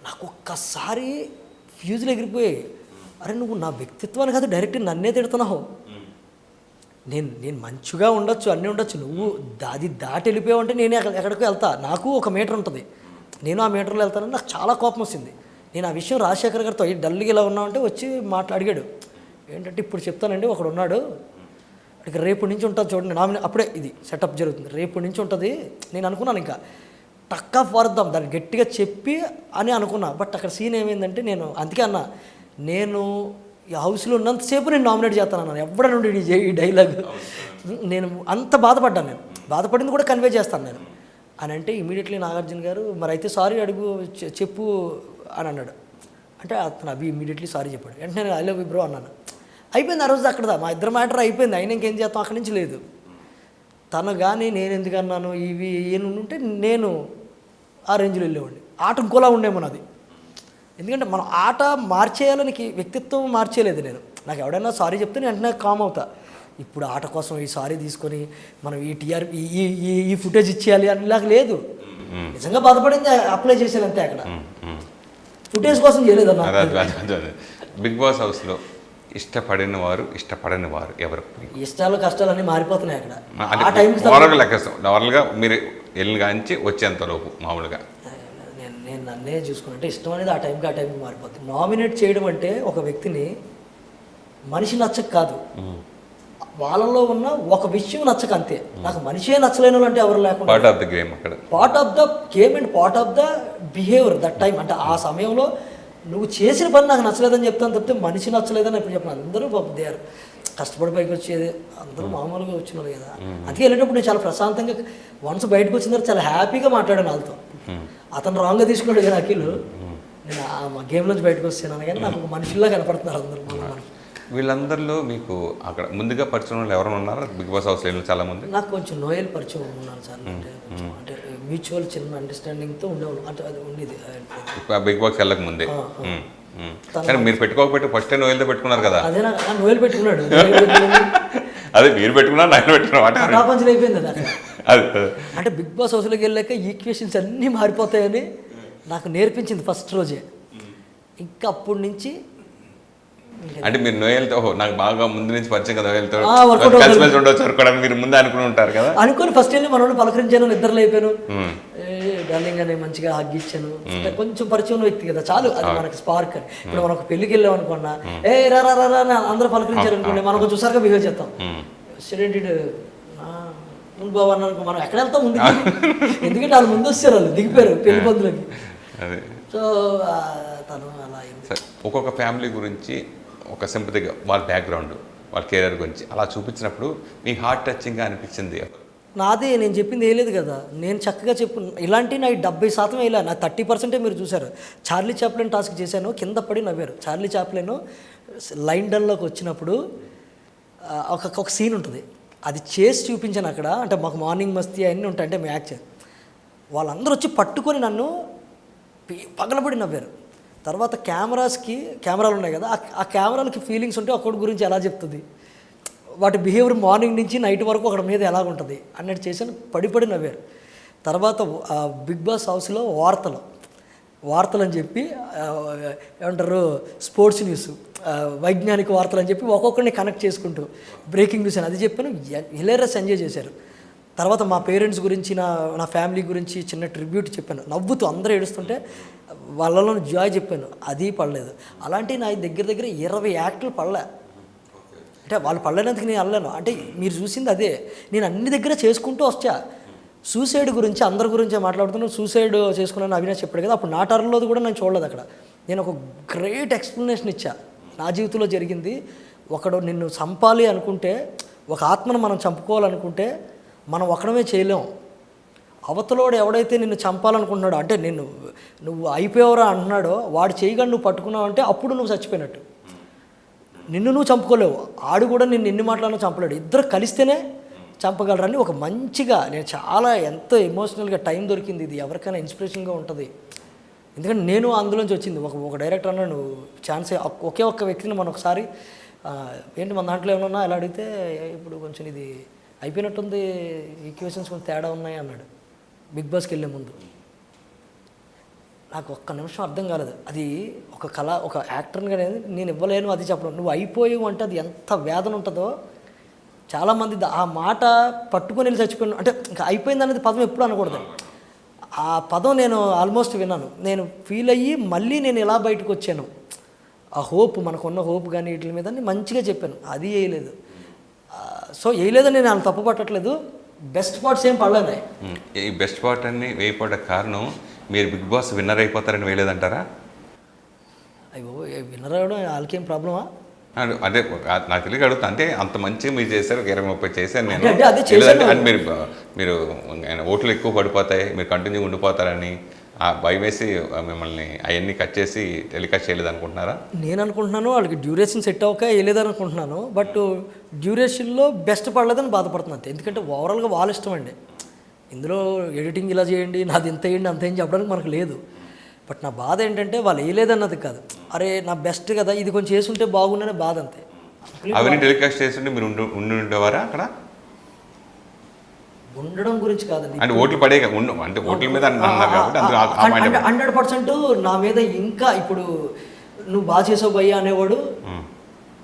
B: నాకు ఒక్కసారి ఫ్యూజులు ఎగిరిపోయాయి. అరే నువ్వు నా వ్యక్తిత్వాన్ని కాదు, డైరెక్ట్ నన్నే తిడుతున్నావు. నేను మంచిగా ఉండొచ్చు, అన్నీ ఉండొచ్చు, నువ్వు అది దాటి వెళ్ళిపోయావు అంటే నేను ఎక్కడికో వెళ్తా. నాకు ఒక మీటర్ ఉంటుంది, నేను ఆ మీటర్లో వెళ్తానని నాకు చాలా కోపం వచ్చింది. నేను ఆ విషయం రాజశేఖర్ గారితో డల్గా ఇలా ఉన్నామంటే వచ్చి అడిగాడు. ఏంటంటే ఇప్పుడు చెప్తానండి, ఒకడు ఉన్నాడు, అక్కడికి రేపు నుంచి ఉంటుంది చూడండి, అప్పుడే ఇది సెటప్ జరుగుతుంది, రేపు నుంచి ఉంటుంది. నేను అనుకున్నాను ఇంకా టక్ ఆఫ్ వారద్దాం దాన్ని గట్టిగా చెప్పి అని అనుకున్నా. బట్ అక్కడ సీన్ ఏమైందంటే, నేను అందుకే అన్నా, నేను ఈ హౌస్లో ఉన్నంతసేపు నేను నామినేట్ చేస్తాను అన్నాను. ఎవడ నుండి ఈ డైలాగ్ నేను అంత బాధపడ్డాను. నేను బాధపడింది కూడా కన్వే చేస్తాను నేను అని అంటే, ఇమీడియట్లీ నాగార్జున గారు మరి అయితే సారీ అడుగు చెప్పు అని అన్నాడు. అంటే అతను ఇమీడియట్లీ సారీ చెప్పాడు. వెంటనే నేను ఐ లవ్ యూ బ్రో అన్నాను. అయిపోయింది ఆ రోజు అక్కడదా, మా ఇద్దరు మ్యాటర్ అయిపోయింది. అయినా ఇంకేం చేస్తాం, అక్కడి నుంచి లేదు. తను కానీ నేను ఎందుకు అన్నాను ఇవి ఏమి ఉంటే నేను ఆ రేంజ్లో వెళ్ళేవాడిని. ఆట ఇంకోలా ఉండేమో నాది. ఎందుకంటే మనం ఆట మార్చేయాలని వ్యక్తిత్వం మార్చేయలేదు నేను. నాకు ఎవడైనా సారీ చెప్తే నేను వెంటనే కామ్ అవుతా. ఇప్పుడు ఆట కోసం ఈ సారీ తీసుకొని మనం ఈ టీఆర్పీ ఈ ఫుటేజ్ ఇచ్చేయాలి అని నాకు లేదు. నిజంగా బాధపడింది అప్లై చేసేది అంతే. అక్కడ ఫుటేజ్ కోసం చేయలేదన్నా.
A: బిగ్ బాస్ హౌస్లో ఇష్టపడిన వారు ఎవరు?
B: ఇష్టాలు కష్టాలు అన్నీ మారిపోతున్నాయి అక్కడ.
A: ఆ టైంకి లెక్కేస్తాం నార్మల్గా మీరు వెళ్ళి కాంచి వచ్చేంతలోపు మామూలుగా
B: నేను నన్నే చూసుకున్నట్టే ఇష్టం అనేది ఆ టైంకి మారిపోతుంది. నామినేట్ చేయడం అంటే ఒక వ్యక్తిని మనిషి నచ్చక కాదు, వాళ్ళలో ఉన్న ఒక విషయం నచ్చక అంతే. నాకు మనిషే నచ్చలేని వాళ్ళు అంటే ఎవరు లేకుండా
A: part of the game
B: and part of the behaviour that time. అంటే ఆ సమయంలో నువ్వు చేసిన పని నాకు నచ్చలేదని చెప్తాను తప్పితే మనిషి నచ్చలేదని ఎప్పుడు చెప్పిన. అందరూ దే ఆర్ కష్టపడి పైకి వచ్చేది, అందరూ మామూలుగా వచ్చినారు కదా. అందుకే వెళ్ళేటప్పుడు నేను చాలా ప్రశాంతంగా వన్స్ బయటకు వచ్చిన తర్వాత చాలా హ్యాపీగా మాట్లాడాను వాళ్ళతో. అతను రాంగ్గా తీసుకున్నాడు కదా అఖిల్. నేను మా గేమ్ నుంచి బయటకు వస్తున్నాను కానీ నాకు మనుషుల్లా కనపడుతున్నారు అందరూ.
A: వీళ్ళందరిలో మీకు అక్కడ ముందుగా పరిచయం వాళ్ళు ఎవరైనా ఉన్నారా బిగ్ బాస్ హౌస్ లేని చాలా మంది?
B: నాకు కొంచెం నోయల్ పరిచయం ఉన్నాను సార్. అంటే కొంచెం అంటే మ్యూచువల్ చిన్న అండర్స్టాండింగ్తో ఉండేవాళ్ళు, అంటే అది ఉండేది.
A: బిగ్ బాస్ వెళ్ళక ముందే. కానీ మీరు పెట్టుకోకపోతే ఫస్ట్ టైం నోయల్తో పెట్టుకున్నారు కదా?
B: అదే నాకు నోయల్ పెట్టుకున్నాడు.
A: అదే మీరు పెట్టుకున్నారు, నేను పెట్టుకున్నా,
B: ప్రాపంచం అయిపోయింది అది.
A: అది
B: అంటే బిగ్ బాస్ హౌస్లోకి వెళ్ళాక ఈక్వేషన్స్ అన్నీ మారిపోతాయని నాకు నేర్పించింది ఫస్ట్ రోజే. ఇంకా అప్పటి నుంచి
A: అంటే మీరు నోయల్తో నాకు బాగా ముందు నుంచి పరిచయం కదా, నోయల్తో
B: workout
A: కలిసి మెలిసి ఉండొచ్చు అనుకోవడానికి మీరు ముందే అనుకుని ఉంటారు కదా.
B: అనుకుని ఫస్ట్ వెళ్ళి మనోడు పలకరించాను, నిద్రలు అయిపోయాను, డార్లింగ్ అని మంచిగా హగ్ ఇచ్చాను. కొంచెం పరిచయం వ్యక్తి కదా, చాలు అది మనకి స్పార్క్ అని. ఇప్పుడు మనం ఒక పెళ్లికి వెళ్ళాం అనుకున్నా, ఏ రా రా రా అని అందరూ పలకరించారు అనుకోండి, మనం కొంచెం చూసారుగా బిహేవ్ చేస్తాం. స్టూడెంట్ బాబు అన్నాను, మనం ఎక్కడ వెళ్తాం ముందు, ఎందుకంటే వాళ్ళు ముందు వచ్చారు, వాళ్ళు దిగిపోయారు పెళ్లి పందులకి. సో తను అలా అయింది.
A: ఒక్కొక్క ఫ్యామిలీ గురించి ఒక సింపతిగా వాళ్ళ బ్యాక్గ్రౌండ్, వాళ్ళ కెరీర్ గురించి అలా చూపించినప్పుడు మీ హార్ట్ టచింగ్గా అనిపించింది?
B: నాదే, నేను చెప్పింది వేయలేదు కదా, నేను చక్కగా చెప్పు. ఇలాంటి నా 70% వేయలే, నా 30% మీరు చూసారు. చార్లీ చాప్లిన్ టాస్క్ చేశాను, కింద పడి నవ్వారు. చార్లీ చాప్లిన్ లైన్ డన్లోకి వచ్చినప్పుడు ఒక సీన్ ఉంటుంది, అది చేసి చూపించాను అక్కడ. అంటే మాకు మార్నింగ్ మస్తీ అన్నీ ఉంటాయి, అంటే మ్యాచ్ వాళ్ళందరూ వచ్చి పట్టుకొని నన్ను పగలబడి నవ్వారు. తర్వాత కెమెరాలు ఉన్నాయి కదా, ఆ కెమెరాలకి ఫీలింగ్స్ ఉంటే ఒకటి గురించి ఎలా చెప్తుంది, వాటి బిహేవియర్ మార్నింగ్ నుంచి నైట్ వరకు ఒకటి మీద ఎలాగుంటుంది అన్నట్టు చేశాను, పడి నవ్వారు. తర్వాత బిగ్ బాస్ హౌస్లో వార్తలు అని చెప్పి ఏమంటారు, స్పోర్ట్స్ న్యూస్, వైజ్ఞానిక వార్తలు అని చెప్పి ఒక్కొక్కరిని కనెక్ట్ చేసుకుంటూ బ్రేకింగ్ న్యూస్ అని అది చెప్పాను. హిలేరియస్ ఎంజాయ్ చేశారు. తర్వాత మా పేరెంట్స్ గురించి, నా ఫ్యామిలీ గురించి చిన్న ట్రిబ్యూట్ చెప్పాను, నవ్వుతూ అందరూ ఏడుస్తుంటే వాళ్ళలో జాయ్ చెప్పాను, అది పడలేదు. అలాంటి నా దగ్గర 20 యాక్ట్లు పడలే. అంటే వాళ్ళు పడలేనందుకు నేను వెళ్ళాను. అంటే మీరు చూసింది అదే, నేను అన్ని దగ్గర చేసుకుంటూ వచ్చా. సూసైడ్ గురించి అందరి గురించి మాట్లాడుతున్నాను, సూసైడ్ చేసుకున్నాను అవినాష్ చెప్పాడు కదా, అప్పుడు నా టర్న్లో కూడా నేను చూడలేదు. అక్కడ నేను ఒక గ్రేట్ ఎక్స్ప్లెనేషన్ ఇచ్చా, నా జీవితంలో జరిగింది. ఒకడు నిన్ను చంపాలి అనుకుంటే, ఒక ఆత్మను మనం చంపుకోవాలనుకుంటే మనం ఒకడమే చేయలేం. అవతలోడు ఎవడైతే నిన్ను చంపాలనుకుంటున్నాడో, అంటే నువ్వు అయిపోయావురా అంటున్నాడో, వాడు చేయగా నువ్వు పట్టుకున్నావు అంటే అప్పుడు నువ్వు చచ్చిపోయినట్టు. నిన్ను నువ్వు చంపుకోలేవు, ఆడు కూడా నిన్ను ఎన్ని మాటలను చంపలేడు. ఇద్దరు కలిస్తేనే చంపగలరని ఒక మంచిగా, నేను చాలా ఎంతో ఎమోషనల్గా టైం దొరికింది. ఇది ఎవరికైనా ఇన్స్పిరేషన్గా ఉంటుంది. ఎందుకంటే నేను అందులోంచి వచ్చింది. ఒక డైరెక్టర్ అన్నాడు, నువ్వు ఛాన్సే ఒకే ఒక్క వ్యక్తిని మనం ఒకసారి ఏంటి మన దాంట్లో ఏమన్నా ఎలా అడిగితే, ఇప్పుడు కొంచెం ఇది అయిపోయినట్టుంది, ఈక్వేషన్స్ కొంచెం తేడా ఉన్నాయి అన్నాడు బిగ్ బాస్కి వెళ్ళే ముందు. నాకు ఒక్క నిమిషం అర్థం కాలేదు. అది ఒక కళ, ఒక యాక్టర్గా నేను ఇవ్వలేను అది చెప్పడం. నువ్వు అయిపోయావు అంటే అది ఎంత వేదన ఉంటుందో. చాలామంది ఆ మాట పట్టుకొని వెళ్ళి చచ్చిపోయాను అంటే ఇంకా అయిపోయింది అనేది పదం ఎప్పుడు అనకూడదు. ఆ పదం నేను ఆల్మోస్ట్ విన్నాను. నేను ఫీల్ అయ్యి మళ్ళీ నేను ఎలా బయటకు వచ్చాను, ఆ హోప్, మనకున్న హోప్ కానీ వీటి మీద మంచిగా చెప్పాను. అది వేయలేదు. సో వేయలేదని నేను తప్పు పట్టట్లేదు. బెస్ట్ పార్ట్స్ ఏం పడలేదు.
A: ఈ బెస్ట్ పార్ట్ అన్ని వేయపడ్డ కారణం మీరు బిగ్ బాస్ విన్నర్ అయిపోతారని వేయలేదంటారా?
B: అయ్యో, విన్నర్ అవ్వడం వాళ్ళకేం ప్రాబ్లమా?
A: అదే నాకు తెలియక అడుగుతా. అంటే అంత మంచిగా మీరు చేశారు, 20-30 చేశాను నేను. అంటే మీరు ఓట్లు ఎక్కువ పడిపోతాయి, మీరు కంటిన్యూ ఉండిపోతారని ఆ భయం వేసి మిమ్మల్ని అవన్నీ కట్ చేసి టెలికాస్ట్ చేయలేదు అనుకుంటున్నారా?
B: నేను అనుకుంటున్నాను వాళ్ళకి డ్యూరేషన్ సెట్ అవ్వక వేయలేదని అనుకుంటున్నాను. బట్ డ్యూరేషన్లో బెస్ట్ పడలేదని బాధపడుతున్నాను. ఎందుకంటే ఓవరాల్గా వాళ్ళ ఇష్టం అండి. ఇందులో ఎడిటింగ్ ఇలా చేయండి, నాది ఇంత వేయండి అంత ఏం చెప్పడానికి మనకు లేదు. బట్ నా బాధ ఏంటంటే వాళ్ళు వేయలేదన్నది కాదు, అరే నా బెస్ట్ కదా ఇది కొంచెం చేసుంటే బాగుండనే బాధ అంతే.
A: అవన్నీ టెలికాస్ట్ చేస్తుంటే మీరు ఉండేవారా అక్కడ?
B: ఉండడం గురించి కాదండి,
A: అంటే ఓట్లు పడే అంటే ఓట్ల మీద
B: 100% నా మీద. ఇంకా ఇప్పుడు నువ్వు బాగా చేసావు భయ్యా అనేవాడు,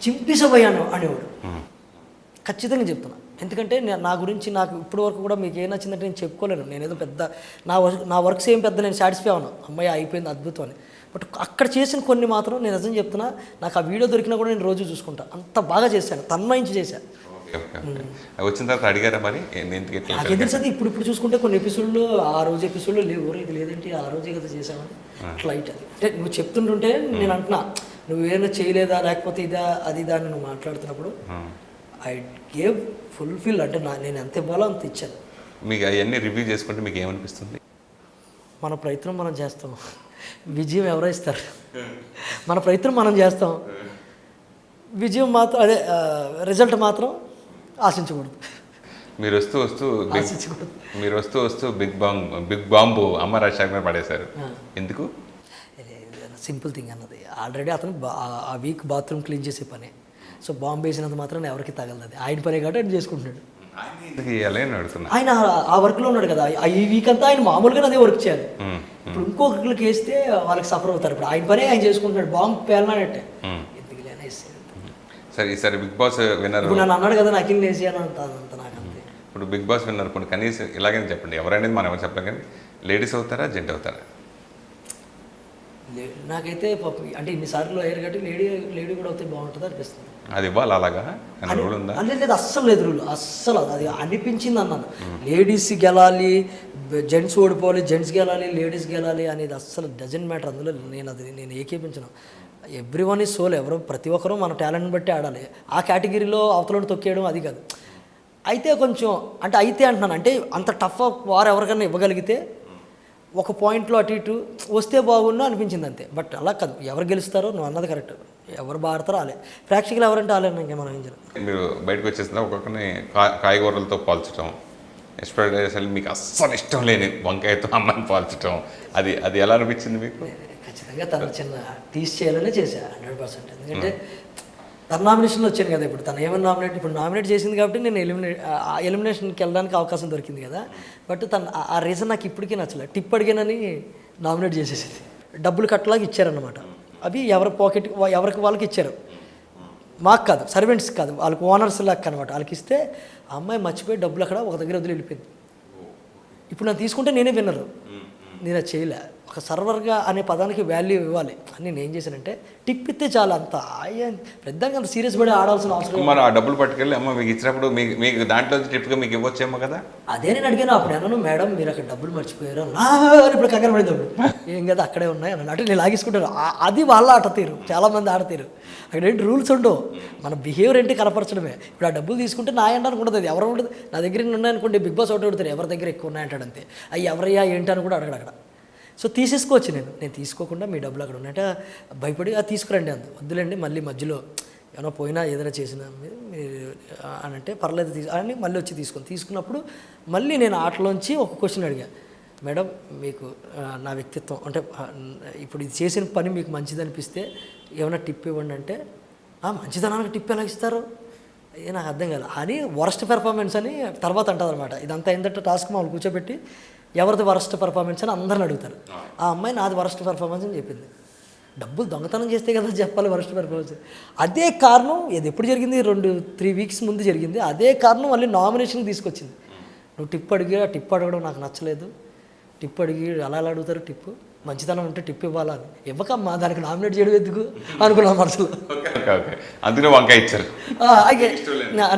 B: చింపేసావు భయ్యా అనేవాడు. ఖచ్చితంగా చెప్తున్నా. ఎందుకంటే నా గురించి నాకు ఇప్పటి వరకు కూడా మీకు ఏం నచ్చిందంటే నేను చెప్పుకోలేను. నేనేదో పెద్ద నా వర్క్స్ ఏం పెద్ద నేను సాటిస్ఫై అవ్వను, అమ్మాయి అయిపోయింది అద్భుతం అని. బట్ అక్కడ చేసిన కొన్ని మాత్రం నేను నిజం చెప్తున్నా, నాకు ఆ వీడియో దొరికినా కూడా నేను రోజు చూసుకుంటా. అంత బాగా చేశాను, తన్మయించి చేశాను.
A: వచ్చిన తర్వాత అడిగారా మరి?
B: నాకు ఎందుకు సార్ ఇప్పుడు చూసుకుంటే కొన్ని ఎపిసోడ్లు ఆ రోజు ఎపిసోడ్లో లేవు, ఇది లేదంటే ఆ రోజే కదా చేసామని ఫ్లైట్. అది అంటే నువ్వు చెప్తుంటుంటే నేను అంటున్నా, నువ్వు ఏమైనా చేయలేదా లేకపోతే ఇదా అది దాన్ని నువ్వు మాట్లాడుతున్నప్పుడు ఐ గేవ్ ఫుల్ఫిల్. అంటే నేను ఎంత ఇవ్వాలో అంత ఇచ్చాను.
A: మీకు అవన్నీ రివ్యూ చేసుకుంటే మీకు ఏమనిపిస్తుంది?
B: మన ప్రయత్నం మనం చేస్తాం, విజయం ఎవరో ఇస్తారు. మన ప్రయత్నం మనం చేస్తాం, విజయం మాత్రం అదే రిజల్ట్ మాత్రం ఆశించకూడదు.
A: మీరు వస్తూ వస్తూ
B: ఆశించకూడదు.
A: మీరు వస్తూ వస్తూ బిగ్ బాంబు అమ్మ రాజశేఖర్ మీద పడేశారు. ఎందుకు?
B: సింపుల్ థింగ్ అన్నది. ఆల్రెడీ అతను ఆ వీక్ బాత్రూమ్ క్లీన్ చేసే పనే. సో బాంబు వేసినంత మాత్రం ఎవరికి తగలదు. అది ఆయన పనే కాబట్టి ఆయన చేసుకుంటున్నాడు.
A: ఎందుకు ఇవ్వాలి అని అడుగుతున్నా.
B: ఆయన ఆ వర్క్లో ఉన్నాడు కదా, ఈ వీక్ అంతా ఆయన మామూలుగానే అదే వర్క్ చేయాలి. ఇప్పుడు ఇంకొకరికి వేస్తే వాళ్ళకి సఫర్ అవుతారు. ఇప్పుడు ఆయన పనే ఆయన చేసుకుంటున్నాడు. బాంబు పేలనాడంటే ఎందుకు లేనేసి.
A: సరే ఈసారి బిగ్ బాస్ విన్నర్
B: ఇప్పుడు నన్ను అన్నాడు కదా నాకు ఇల్లు వేసి అని అంత నాకు అంతే.
A: ఇప్పుడు బిగ్ బాస్ విన్నర్ కొన్ని కనీసం ఇలాగని చెప్పండి, ఎవరైనా మనం ఎవరు చెప్పలేం కానీ లేడీస్ అవుతారా జెంట్ అవుతారా?
B: నాకైతే అంటే ఇన్నిసార్లు అయ్యారు కాబట్టి లేడీ కూడా అవుతే బాగుంటుంది అనిపిస్తుంది.
A: అది ఇవ్వాలి అలాగా రూల్ ఉందా?
B: లేదు, అస్సలు లేదు రూల్. అస్సలు అది అనిపించింది అన్నాను. లేడీస్ గెలాలి, జెంట్స్ ఓడిపోవాలి, జెంట్స్ గెలాలి, లేడీస్ గెలాలి అనేది అస్సలు డజంట్ మ్యాటర్. అందులో నేను ఏకీపించను. Everyone is soul. ఎవరు ప్రతి ఒక్కరూ మన టాలెంట్ని బట్టి ఆడాలి. ఆ కేటగిరీలో అవతలను తొక్కేయడం అది కాదు. అయితే కొంచెం అంటే అయితే అంటున్నాను, అంటే అంత టఫ్ వారు ఎవరికైనా ఇవ్వగలిగితే ఒక పాయింట్లో అటు ఇటు వస్తే బాగున్నా అనిపించింది అంతే. బట్ అలా కాదు, ఎవరు గెలుస్తారో నువ్వు అన్నది కరెక్ట్. ఎవరు బాడతారో ఆలే. ప్రేక్షకులు ఎవరంటే ఆలేను, ఇంకా మనం ఏం చేయాలి.
A: మీరు బయటకు వచ్చేసిన ఒక్కొక్కరిని కాయగూరలతో పోల్చడం, ఎస్పెషల్లీ మీకు అస్సలు ఇష్టం లేని వంకాయతో అమ్మాయిని పోల్చడం, అది ఎలా అనిపించింది మీకు?
B: ఖచ్చితంగా తను చిన్న టీస్ చేయాలనే చేశా 100%. ఎందుకంటే తన నామినేషన్లో వచ్చాను కదా. ఇప్పుడు తను ఏమైనా నామినేట్ చేసింది కాబట్టి నేను ఎలిమినేషన్కి వెళ్ళడానికి అవకాశం దొరికింది కదా. బట్ తను ఆ రీజన్ నాకు ఇప్పటికీ నచ్చలేదు. టిప్ అడిగానని నామినేట్ చేసేసింది. డబ్బులు కట్టలాగా ఇచ్చారన్నమాట. అవి ఎవరి పాకెట్ ఎవరికి వాళ్ళకి ఇచ్చారు, మాకు కాదు, సర్వెంట్స్ కాదు, వాళ్ళకి ఓనర్స్ లాక్ అనమాట. వాళ్ళకి ఇస్తే ఆ అమ్మాయి మర్చిపోయి డబ్బులు అక్కడ ఒక దగ్గర వదిలి వెళ్ళిపోయింది. ఇప్పుడు నేను తీసుకుంటే నేనే విన్నరు. నేను అది చేయలే. ఒక సర్వర్గా అనే పదానికి వాల్యూ ఇవ్వాలి అని నేను ఏం చేశానంటే టిప్ ఇస్తే చాలా అంత పెద్దగా అంత సీరియస్ పడి ఆడాల్సిన అవసరం.
A: మరి ఆ డబ్బులు పట్టుకెళ్ళి అమ్మ మీకు ఇచ్చినప్పుడు మీకు దాంట్లో టిప్గా మీకు ఇవ్వచ్చేమో కదా.
B: అదే నేను అడిగాను. అప్పుడు అన్నాను, మేడం మీరు అక్కడ డబ్బులు మర్చిపోయారు. ఇప్పుడు కంగారు పడింది. ఏం కదా అక్కడే ఉన్నాయి అన్నాను. అంటే నేను లాగేసుకుంటాను. అది వాళ్ళ ఆట తీరు. చాలామంది ఆడతీరు. అక్కడ ఏంటి రూల్స్ ఉండవు. మన బిహేవియర్ ఏంటి కనపరచడమే. ఇప్పుడు ఆ డబ్బులు తీసుకుంటే నా ఎండానికి ఉండదు. అది ఎవరు ఉండదు. నా దగ్గర ఉన్నాయనుకోండి, బిగ్ బాస్ ఒకటి అడుగుతారు ఎవరి దగ్గర ఎక్కువ ఉన్నాయంటాడు అంతే. అవి ఎవరయ్యా ఏంటి అని కూడా అడగడు అక్కడ. సో తీసేసుకోవచ్చు. నేను తీసుకోకుండా మీ డబ్బులు అక్కడ ఉన్నాయంటే భయపడి అది తీసుకురండి అంత వద్దులేండి, మళ్ళీ మధ్యలో ఏమైనా పోయినా ఏదైనా చేసినా మీరు అని అంటే పర్లేదు అని మళ్ళీ వచ్చి తీసుకున్నప్పుడు మళ్ళీ నేను ఆటలోంచి ఒక క్వశ్చన్ అడిగా, మేడం మీకు నా వ్యక్తిత్వం అంటే ఇప్పుడు ఇది చేసిన పని మీకు మంచిది అనిపిస్తే ఏమైనా టిప్ ఇవ్వండి అంటే మంచిదనానికి టిప్ ఎలా ఇస్తారు నాకు అర్థం కాదు అని వరస్ట్ పెర్ఫార్మెన్స్ అని తర్వాత అంటుంది అనమాట. ఇదంతా ఏంటంటే టాస్క్ మామూలు కూర్చోబెట్టి ఎవరిది వరస్ట్ పెర్ఫార్మెన్స్ అని అందరిని అడుగుతారు. ఆ అమ్మాయి నాది వరస్ట్ పెర్ఫార్మెన్స్ అని చెప్పింది. డబ్బులు దొంగతనం చేస్తే కదా చెప్పాలి వరస్ట్ పెర్ఫార్మెన్స్. అదే కారణం ఇది ఎప్పుడు జరిగింది, 2-3 వీక్స్ ముందు జరిగింది. అదే కారణం మళ్ళీ నామినేషన్ తీసుకొచ్చింది. నువ్వు టిప్ టిప్ అడగడం నాకు నచ్చలేదు. టిప్ అడిగి అలా అడుగుతారు, టిప్పు మంచితనం ఉంటే టిప్ ఇవ్వాలని ఇవ్వకమ్మా, దానికి నామినేట్ చేయడం ఎందుకు అనుకున్నాను మనసులో.
A: అందుకే వంకాయ ఇచ్చారు.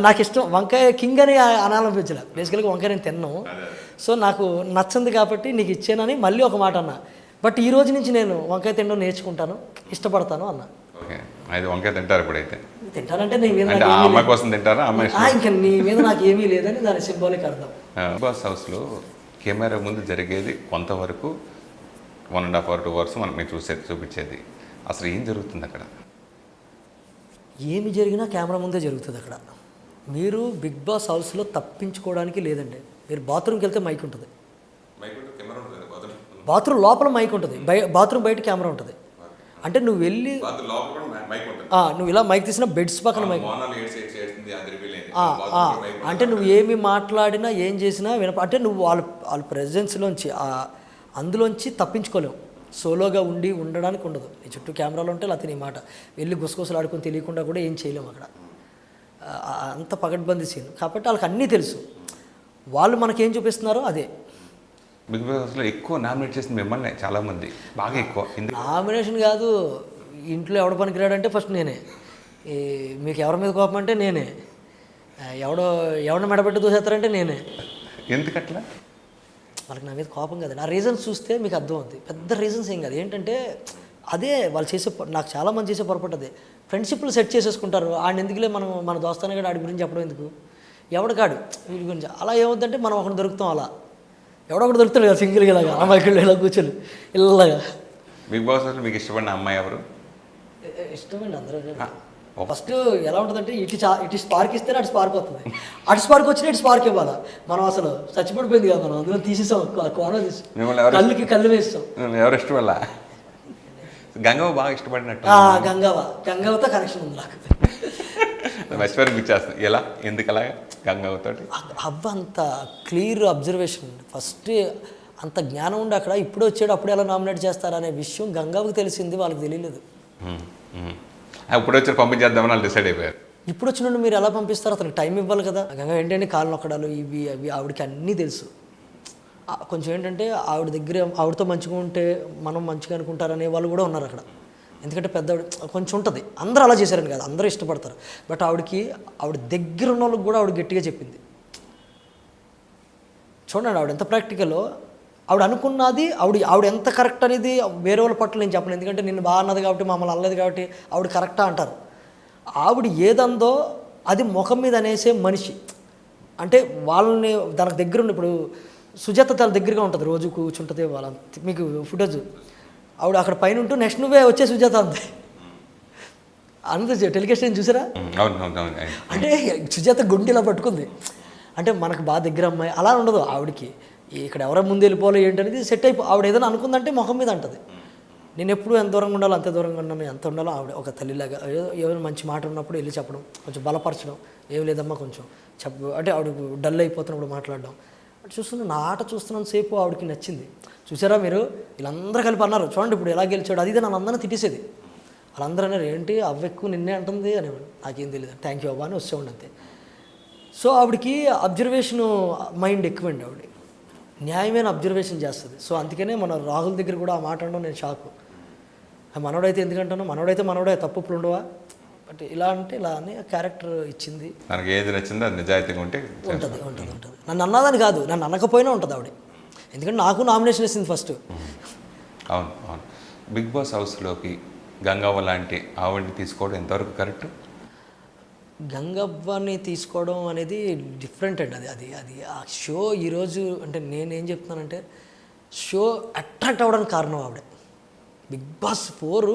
B: నాకు ఇష్టం వంకాయ కింగ్ అని అనాలనిపించలే. బేసికల్గా వంకాయ నేను తిన్నాను. సో నాకు నచ్చింది కాబట్టి నీకు ఇచ్చానని మళ్ళీ ఒక మాట అన్నా. బట్ ఈ రోజు నుంచి నేను వంకాయ తినడం నేర్చుకుంటాను, ఇష్టపడతాను అన్నా.
A: వంకాయ తింటారు ఇప్పుడైతే?
B: తింటానంటే నీ మీద
A: అమ్మాయి కోసం తింటారా?
B: ఇంకా నీ మీద నాకు ఏమీ లేదని దాని సింబాలిక్ అర్థం.
A: బిగ్ బాస్ హౌస్లో కెమెరా ముందు జరిగేది కొంతవరకు 1.5 hours 2 hours మనం మీరు చూపించేది. అసలు ఏం జరుగుతుంది అక్కడ?
B: ఏమి జరిగినా కెమెరా ముందే జరుగుతుంది అక్కడ. మీరు బిగ్ బాస్ హౌస్లో తప్పించుకోవడానికి లేదండి. మీరు బాత్రూమ్కి వెళ్తే మైక్ ఉంటుంది, బాత్రూమ్ లోపల మైక్ ఉంటుంది, బాత్రూమ్ బయట కెమెరా ఉంటుంది. అంటే నువ్వు వెళ్ళి నువ్వు ఇలా మైక్ తీసిన బెడ్స్ పక్కన మైక్ అంటే నువ్వు ఏమి మాట్లాడినా ఏం చేసినా అంటే నువ్వు వాళ్ళ ప్రెజెన్స్లోంచి అందులోంచి తప్పించుకోలేవు. సోలోగా ఉండడానికి ఉండదు. నీ చుట్టూ కెమెరాలు ఉంటే లేకపోతే నీ మాట వెళ్ళి గుసగుసలు ఆడుకొని తెలియకుండా కూడా ఏం చేయలేము అక్కడ. అంత పగడ్బందీ సీన్ కాబట్టి వాళ్ళకి అన్నీ తెలుసు. వాళ్ళు మనకేం చూపిస్తున్నారో అదే.
A: బిగ్ బాస్లో ఎక్కువ నామినేట్ చేసిన మిమ్మల్ని చాలామంది బాగా ఎక్కువ.
B: నామినేషన్ కాదు, ఇంట్లో ఎవడ పనికిరాడంటే ఫస్ట్ నేనే. మీకు ఎవరి మీద కోపం అంటే నేనే. ఎవడ మెడబెట్టి దూసేస్తారంటే నేనే.
A: ఎందుకట్లా?
B: వాళ్ళకి నా మీద కోపం కదండి. ఆ రీజన్స్ చూస్తే మీకు అర్థం అవుతుంది. పెద్ద రీజన్స్ ఏం కాదు. ఏంటంటే అదే వాళ్ళు చేసే నాకు చాలామంది చేసే పొరపాటు అదే. ఫ్రెండ్షిప్లు సెట్ చేసేసుకుంటారు. ఆడిని ఎందుకులే మనం దోస్తానే కాదు, ఆడి గురించి చెప్పడం ఎందుకు, ఎవడకాడు వీడి గురించి. అలా ఏమవుతుందంటే మనం ఒకటి దొరుకుతాం. అలా ఎవడొకటి దొరుకుతాడు కదా సింగిల్గా ఇలాగా అమ్మాయికి ఇలా కూర్చొని ఇలాగా.
A: బిగ్ బాస్ మీకు ఇష్టపడిన అమ్మాయి ఎవరు?
B: ఇష్టమండి అందరూ. ఫస్ట్ ఎలా ఉంటుందంటే ఇటు స్పార్క్ ఇస్తేనే అటు స్పార్క్ వస్తుంది, అటు స్పార్క్ వచ్చినా ఇటు స్పార్క్ ఇవ్వాలా. మనం అసలు చచ్చిపడిపోయింది కదా, మనం అందులో తీసేసాం, కోన తీసి కళ్ళుకి కళ్ళు వేస్తాం.
A: ఎవరు ఇష్టం వల్ల గంగవ్వ బాగా ఇష్టపడినట్టు.
B: గంగవ్వతో కనెక్షన్ ఉంది నాకు.
A: మర్చిపోయి గుర్చేస్తాను ఎలా ఎందుకు అలాగా గంగవ్వతో.
B: అవ్వ అంత క్లియర్ అబ్జర్వేషన్, ఫస్ట్ అంత జ్ఞానం ఉండి అక్కడ ఇప్పుడు వచ్చాడు అప్పుడు ఎలా నామినేట్ చేస్తారనే విషయం గంగవ్వకి తెలిసింది, వాళ్ళకి తెలియలేదు.
A: ఇప్పుడు వచ్చి పంపించేద్దామని వాళ్ళు డిసైడ్ అయిపోయారు.
B: ఇప్పుడు వచ్చిన మీరు ఎలా పంపిస్తారు, అతనికి టైం ఇవ్వాలి కదా. గంగ ఏంటంటే కాళ్ళు నొక్కడాలు ఇవి అవి ఆవిడకి అన్నీ తెలుసు. కొంచెం ఏంటంటే ఆవిడ దగ్గర ఆవిడతో మంచిగా ఉంటే మనం మంచిగా అనుకుంటారనే వాళ్ళు కూడా ఉన్నారు అక్కడ. ఎందుకంటే పెద్దవాడు కొంచెం ఉంటుంది, అందరూ అలా చేశారని కాదు, అందరూ ఇష్టపడతారు. బట్ ఆవిడ దగ్గర ఉన్న వాళ్ళకి కూడా ఆవిడ గట్టిగా చెప్పింది. చూడండి ఆవిడ ఎంత ప్రాక్టికల్. ఆవిడ అనుకున్నది ఆవిడ ఎంత కరెక్ట్ అనేది వేరే వాళ్ళ పట్ల నేను చెప్పను, ఎందుకంటే నిన్ను బాగా అన్నది కాబట్టి మమ్మల్ని అనలేదు కాబట్టి ఆవిడ కరెక్టా అంటారు. ఆవిడ ఏదందో అది ముఖం మీద అనేసే మనిషి. అంటే వాళ్ళని దానికి దగ్గర ఉండి, ఇప్పుడు సుజాత తన దగ్గరగా ఉంటుంది, రోజు కూర్చుంటుంది వాళ్ళ. మీకు ఫుటేజ్ ఆవిడ అక్కడ పైన ఉంటూ నెక్స్ట్ నువ్వే వచ్చే సుజాత అంది అంత టెలికాస్ట్ చూసారా. అంటే సుజాత గుండెలా పట్టుకుంది. అంటే మనకు బాగా దగ్గర అమ్మాయి అలా ఉండదు ఆవిడకి. ఇక్కడ ఎవరైనా ముందు వెళ్ళిపోవాలో ఏంటనేది సెట్ ఆవిడ ఏదైనా అనుకుందంటే మొహం మీద అంటుంది. నేను ఎప్పుడు ఎంత దూరంగా ఉండాలో అంతే దూరంగా ఉన్నాను, ఎంత ఉండాలో ఆవిడ ఒక తల్లిలాగా ఏమైనా మంచి మాట ఉన్నప్పుడు వెళ్ళి చెప్పడం, కొంచెం బలపరచడం. ఏం లేదమ్మా కొంచెం అంటే ఆవిడ డల్ అయిపోతున్నప్పుడు మాట్లాడడం. అటు చూస్తున్నా నా ఆట చూస్తున్నంత సేపు ఆవిడకి నచ్చింది. చూసారా మీరు వీళ్ళందరూ కలిపి అన్నారు చూడండి ఇప్పుడు ఎలా గెలిచాడు, అది నన్ను అందరినీ తిట్టేసేది. వాళ్ళందరూ అన్నారు ఏంటి అవ్వ ఎక్కువ నిన్నే అంటుంది అనేవాడు. నాకేం తెలియదు, థ్యాంక్ యూ అవ్వ అని వచ్చేవాడు అంతే. సో ఆవిడకి అబ్జర్వేషను మైండ్ ఎక్కువండి. ఆవిడ న్యాయమైన అబ్జర్వేషన్ చేస్తుంది. సో అందుకనే మన రాహుల్ దగ్గర కూడా ఆ మాట అనడం నేను షాకు. మనోడైతే ఎందుకంటాను, మనోడైతే తప్పులు ఉండవా, బట్ ఇలా అంటే ఇలా అని క్యారెక్టర్ ఇచ్చింది.
A: మనకి ఏది నచ్చిందో అది నిజాయితీగా ఉంటే
B: ఉంటుంది. నన్ను అన్నదని కాదు, నన్ను అనకపోయినా ఉంటుంది ఆవిడ. ఎందుకంటే నాకు నామినేషన్ వేసింది ఫస్ట్.
A: అవును. బిగ్ బాస్ హౌస్లోకి గంగవ్వ లాంటి ఆవిడని తీసుకోవడం ఎంతవరకు కరెక్ట్?
B: గంగవ్వని తీసుకోవడం అనేది డిఫరెంట్ అండి. అది ఆ షో ఈరోజు అంటే నేనేం చెప్తున్నానంటే షో అట్రాక్ట్ అవ్వడానికి కారణం ఆవిడ. బిగ్ బాస్ 4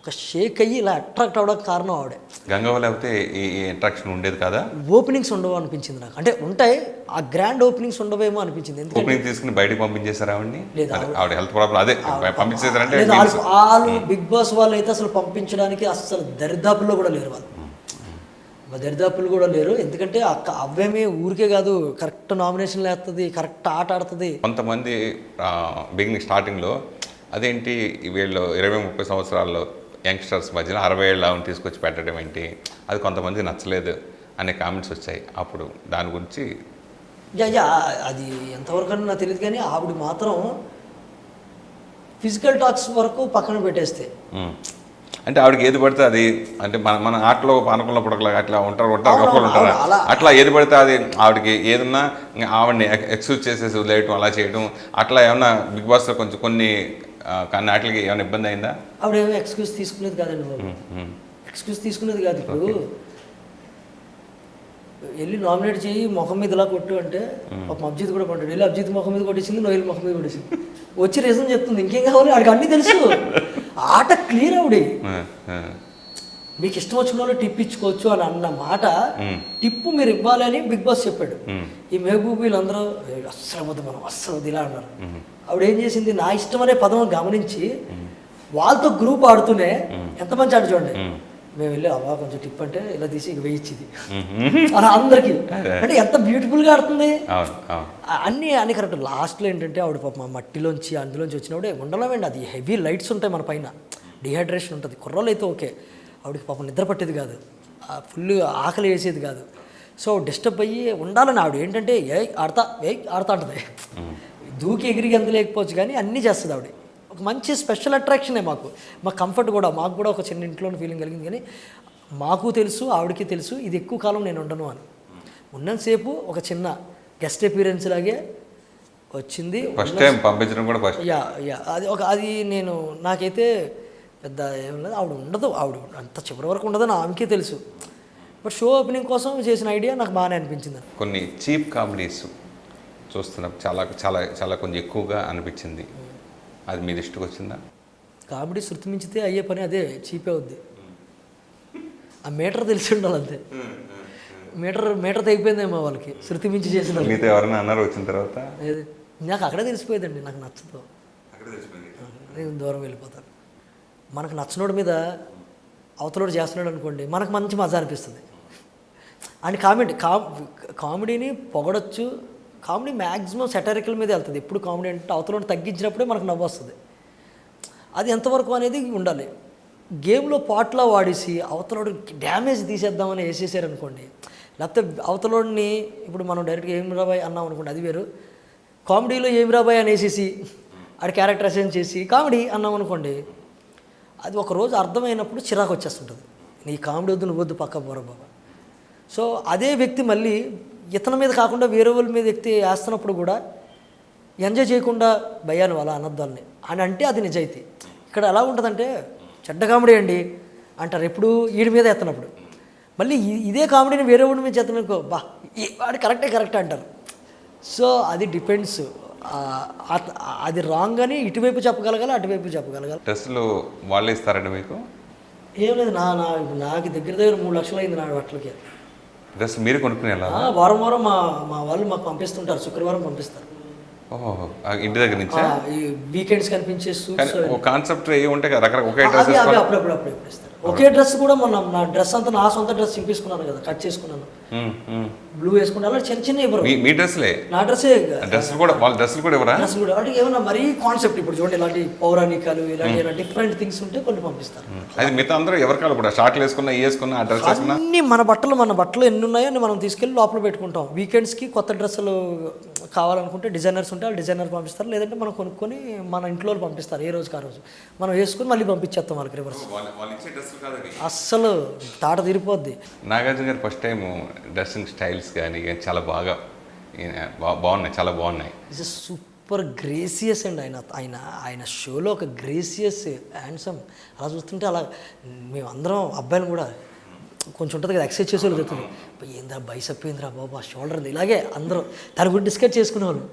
B: ఒక షేక్ అయ్యి ఇలా అట్రాక్ట్ అవ్వడానికి కారణం ఆవిడే.
A: గంగవ్వ లేకపోతే ఈ అట్రాక్షన్ ఉండేది కదా.
B: ఓపెనింగ్స్ ఉండవు అనిపించింది నాకు. అంటే ఉంటాయి, ఆ గ్రాండ్ ఓపెనింగ్స్ ఉండవేమో అనిపించింది.
A: ఓపెనింగ్ తీసుకుని బయటకు పంపించేశారు ఆవిడని. ఆవిడ హెల్త్ ప్రాబ్లం అదే పంపించేశారంటే
B: వాళ్ళు బిగ్ బాస్ వాళ్ళు అయితే అసలు పంపించడానికి అసలు దరిదాపుల్లో కూడా లేరు. దరిదాపులు కూడా లేరు. ఎందుకంటే అవ్వేమీ ఊరికే కాదు, కరెక్ట్ నామినేషన్ వేస్తుంది, కరెక్ట్ ఆట ఆడుతుంది.
A: కొంతమంది బిగినింగ్ స్టార్టింగ్లో అదేంటి వీళ్ళు 20-30 సంవత్సరాల్లో యంగ్స్టర్స్ మధ్యన 60 ఏళ్ళ తీసుకొచ్చి పెట్టడం ఏంటి, అది కొంతమంది నచ్చలేదు అనే కామెంట్స్ వచ్చాయి. అప్పుడు దాని గురించి
B: అది ఎంతవరకు అని నాకు తెలియదు, కానీ ఆవిడ మాత్రం ఫిజికల్ టాక్స్ వరకు పక్కన పెట్టేస్తే
A: అంటే ఆవిడకి ఏది పడితే అది, అంటే మన ఆటలో పానకంలో పుడకలా అట్లా ఉంటారు ఒకళ్ళు ఉంటారు, అట్లా ఏది పడితే అది ఆవిడకి ఏదన్నా ఆవిడని ఎక్స్క్యూజ్ చేసేసి వదిలేయటం అలా చేయడం, అట్లా ఏమన్నా బిగ్ బాస్లో కొంచెం కొన్ని వాటికి ఏమైనా ఇబ్బంది అయిందా?
B: ఆవిడ ఏమో ఎక్స్క్యూజ్ తీసుకునేది కాదండి బాబు, ఎక్స్క్యూజ్ తీసుకునేది కాదు. ఇప్పుడు వెళ్ళి నామినేట్ చేయి ముఖం మీద ఇలా కొట్టు అంటే ఒక అభిజిత్ కూడా కొట్టాడు, వెళ్ళి అభిజిత్ ముఖం మీద కొట్టేసింది, నోయల్ ముఖం మీద కొట్టేసింది, వచ్చి రీజన్ చెప్తుంది. ఇంకేం కావాలి, ఆడికి అన్నీ తెలుసు, ఆట క్లియర్. ఆవిడ మీకు ఇష్టం వచ్చిన వాళ్ళు టిప్ ఇచ్చుకోవచ్చు అని అన్న మాట, టిప్పు మీరు ఇవ్వాలి అని బిగ్ బాస్ చెప్పాడు. ఈ మెహబూబ్ వీళ్ళందరూ అస్సలు వద్దు మనం అస్సలు వద్దు ఇలా అన్నారు. ఆవిడ ఏం చేసింది, నా ఇష్టం అనే పదం గమనించి వాళ్ళతో గ్రూప్ ఆడుతూనే ఎంత మంచి ఆట చూడండి, మేము వెళ్ళి అవ్వ కొంచెం టిప్ అంటే ఇలా తీసి ఇక వేయించింది అలా అందరికి. అంటే ఎంత బ్యూటిఫుల్గా ఆడుతుంది అన్నీ కరెక్ట్. లాస్ట్లో ఏంటంటే ఆవిడ పాప మట్టిలోంచి అందులోంచి వచ్చినప్పుడే ఉండలేమండి, అది హెవీ లైట్స్ ఉంటాయి మన పైన, డిహైడ్రేషన్ ఉంటుంది. కుర్రలు అయితే ఓకే, ఆవిడకి పాపం నిద్ర పట్టేది కాదు, ఫుల్ ఆకలి వేసేది కాదు. సో డిస్టర్బ్ అయ్యి ఉండాలని ఆవిడ ఏంటంటే ఆడతా అంటుంది, దూకి ఎగిరికి ఎంత లేకపోవచ్చు కానీ అన్నీ చేస్తుంది ఆవిడ. ఒక మంచి స్పెషల్ అట్రాక్షనే మాకు కంఫర్ట్ కూడా, మాకు కూడా ఒక చిన్న ఇంట్లోని ఫీలింగ్ కలిగింది. కానీ మాకు తెలుసు ఆవిడకి తెలుసు ఇది ఎక్కువ కాలం నేను ఉండను అని. ఉన్నంతసేపు ఒక చిన్న గెస్ట్ అపీరెన్స్ లాగే వచ్చింది.
A: ఫస్ట్ టైం పంపించడం కూడా ఫస్ట్.
B: అది నేను నాకైతే పెద్ద ఏం లేదు, ఆవిడ ఉండదు, ఆవిడ అంత చివరి వరకు ఉండదని ఆమెకే తెలుసు. బట్ షో ఓపెనింగ్ కోసం చేసిన ఐడియా నాకు బాగానే అనిపించింది.
A: కొన్ని చీప్ కామెడీస్ చూస్తున్నప్పుడు చాలా చాలా చాలా కొంచెం ఎక్కువగా అనిపించింది, అది మీ దృష్టికి వచ్చిందా?
B: కామెడీ శృతి మించితే అయ్యే పని అదే చీపే అవుద్ది. ఆ మీటర్ తెలిసి ఉండాలి అంతే. మీటర్ తెగిపోయిందేమో వాళ్ళకి శృతి మించి చేసిన.
A: మీతో ఎవరైనా అన్నారు వచ్చిన తర్వాత?
B: ఏది నాకు అక్కడే తెలిసిపోయేదండి, నాకు నచ్చదు, నేను దూరం వెళ్ళిపోతాను. మనకు నచ్చినోడి మీద అవతలోడు చేస్తున్నాడు అనుకోండి, మనకు మంచి మజా అనిపిస్తుంది. అండ్ కామెడీని పొగడొచ్చు. కామెడీ మ్యాక్సిమం సెటరికల్ మీద వెళ్తుంది. ఎప్పుడు కామెడీ అంటే అవతలోని తగ్గించినప్పుడే మనకు నవ్వు వస్తుంది. అది ఎంతవరకు అనేది ఉండాలి. గేమ్లో పాటలా వాడేసి అవతలోడు డ్యామేజ్ తీసేద్దామని వేసేసారనుకోండి, లేకపోతే అవతలోడిని ఇప్పుడు మనం డైరెక్ట్గా ఏం రాబాయ్ అన్నాం అనుకోండి, అది వేరు. కామెడీలో ఏం రాబాయ్ అని వేసేసి ఆడి క్యారెక్టర్ అసైన్ చేసి కామెడీ అన్నాం అనుకోండి, అది ఒకరోజు అర్థమైనప్పుడు చిరాకు వచ్చేస్తుంటుంది. నీ కామెడీ వద్దు, నువ్వు వద్దు, పక్క పోరా బాబా. సో అదే వ్యక్తి మళ్ళీ ఇతని మీద కాకుండా వేరే వాళ్ళ మీద వ్యక్తి వేస్తున్నప్పుడు కూడా ఎంజాయ్ చేయకుండా భయాన్ని అలా అనద్దాన్ని అని అంటే అది నిజాయితీ. ఇక్కడ ఎలా ఉంటుందంటే చెడ్డ కామెడీ అండి అంటారు ఎప్పుడు వీడి మీద ఎత్తనప్పుడు, మళ్ళీ ఇదే కామెడీని వేరే వాడి మీద ఎత్తనుకో బా వాడు కరెక్టే అంటారు. సో అది డిపెండ్స్. అది రాంగ్ అని ఇటువైపు చెప్పగలగాలి, అటువైపు చెప్పగలగాలి.
A: డ్రెస్సులు వాళ్ళే ఇస్తారండి మీకు?
B: ఏం లేదు, నాకు దగ్గర 3 లక్షలు అయింది నా బట్టలకి.
A: డ్రెస్ మీరు కొనుక్కునే?
B: వారం మా వాళ్ళు మాకు పంపిస్తుంటారు, శుక్రవారం పంపిస్తారు.
A: ఓహో, ఇంటి దగ్గర నుంచి
B: ఈ వీకెండ్స్ కనిపించే సూట్స్
A: కాన్సెప్ట్ ఏ ఉంటాయి కదా, రకరకాల ఒకే డ్రెస్
B: అప్పుడప్పుడు ఇస్తారు. ఒకే డ్రెస్ కూడా నా డ్రెస్ అంతా నా సొంత డ్రెస్ చింపేసుకున్నాను కదా, కట్ చేసుకున్నాను, బ్లూ వేసుకుంటే అలా చిన్న ఇవ్వరు.
A: మీ డ్రెస్లే? నా
B: డ్రెస్సే.
A: డ్రెస్సులు కూడా వాళ్ళ డ్రెస్సులు కూడా ఇవ్వరా?
B: డ్రెస్ కూడా అంటే ఏమన్నా మరీ కాన్సెప్ట్ ఇప్పుడు చూడండి, ఇలాంటి పౌరాణికాలు ఇలాంటి డిఫరెంట్ థింగ్స్ ఉంటే కొన్ని పంపిస్తారు.
A: అది మిగతా అందరూ ఎవరికాలు కూడా షార్ట్లు వేసుకున్నా ఆ డ్రెస్ వేసుకున్నా
B: అన్ని మన బట్టలు ఎన్ని ఉన్నాయో అని మనం తీసుకెళ్ళి లోపల పెట్టుకుంటాం. వీకెండ్స్కి కొత్త డ్రెస్సులు కావాలనుకుంటే డిజైనర్స్ ఉంటే వాళ్ళు డిజైనర్ పంపిస్తారు, లేదంటే మనం కొనుక్కొని మన ఇంట్లో పంపిస్తారు. ఏ రోజుకి ఆ రోజు మనం వేసుకొని మళ్ళీ పంపించేస్తాం వాళ్ళకి రివర్స్. అస్సలు తాట తీరిపోద్ది.
A: నాగార్జున గారు ఫస్ట్ టైం డ్రెస్సింగ్ స్టైల్స్ కానీ చాలా బాగున్నాయి, చాలా బాగున్నాయి.
B: ఇట్స్ సూపర్ గ్రేసియస్ అండి. ఆయన షోలో ఒక గ్రేసియస్ హ్యాండ్సమ్. అలా చూస్తుంటే అలా మేమందరం అబ్బాయిలు కూడా కొంచెం ఉంటుంది కదా, ఎక్సైజ్ చేసేవాళ్ళు చెప్తుంది, ఏంద్రా బైసప్ ఏంద్రా బాబా షోల్డర్ ఉంది, ఇలాగే అందరూ దాని గురించి డిస్కస్ చేసుకునేవాళ్ళు.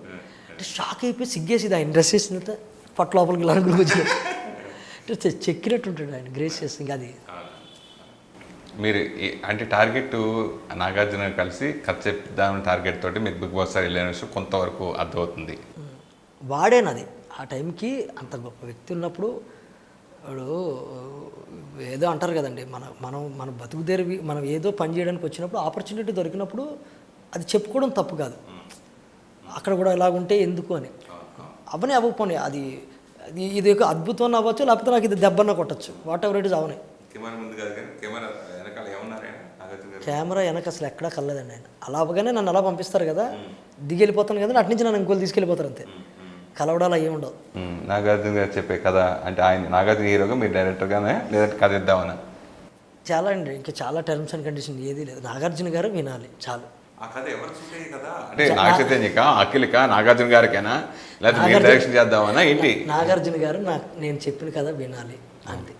B: అంటే షాక్ అయిపోయి సిగ్గేసి ఆయన డ్రెస్ వేసినట్టు పట్టు లోపలికి ఇలా వచ్చి అంటే చెక్కినట్టు ఉంటాడు ఆయన గ్రేసియస్. ఇంకా అది
A: మీరు అంటే టార్గెట్ నాగార్జున కలిసి కథ చెప్దామని టార్గెట్ తోటి మీరు బిగ్ బాస్ సార్ వెళ్ళిన విషయం కొంతవరకు అర్థమవుతుంది.
B: వాడేనది ఆ టైంకి అంత గొప్ప వ్యక్తి ఉన్నప్పుడు. వాడు ఏదో అంటారు కదండి, మన బతుకుదేరివి మనం ఏదో పని చేయడానికి వచ్చినప్పుడు ఆపర్చునిటీ దొరికినప్పుడు అది చెప్పుకోవడం తప్పు కాదు. అక్కడ కూడా ఇలాగుంటే ఎందుకు అని అవని అవ్వకపోయి అది ఇది ఒక అద్భుతం అవ్వచ్చు, లేకపోతే నాకు ఇది దెబ్బన్న కొట్టచ్చు, వాట్ ఎవర్ ఇట్ ఇస్ అవనే. కెమెరా వెనక అసలు ఎక్కడా కలలేదండి ఆయన. అలా అవ్వగానే నన్ను అలా పంపిస్తారు కదా, దిగి వెళ్ళిపోతాను కదా, అటు నుంచి నన్ను ఇంకోళ్ళు తీసుకెళ్ళిపోతారు అంతే, కలవడాలు అయ్యి ఉండవు.
A: నాగార్జున గారు చెప్పే కథ అంటే ఆయన నాగార్జున హీరోగా మీరు డైరెక్టర్గానే లేదంటే కథ ఇద్దామని?
B: చాలా అండి, ఇంకా చాలా టర్మ్స్ అండ్ కండిషన్ ఏది లేదు, నాగార్జున గారు వినాలి చాలు.
A: అంటే నాగచైతన్యకా, అఖిల్కా, నాగార్జున గారికైనా లేకపోతే మీరు డైరెక్షన్ చేద్దామన్నా ఏంటి?
B: నాగార్జున గారు నేను చెప్పిన కథ వినాలి అంతే.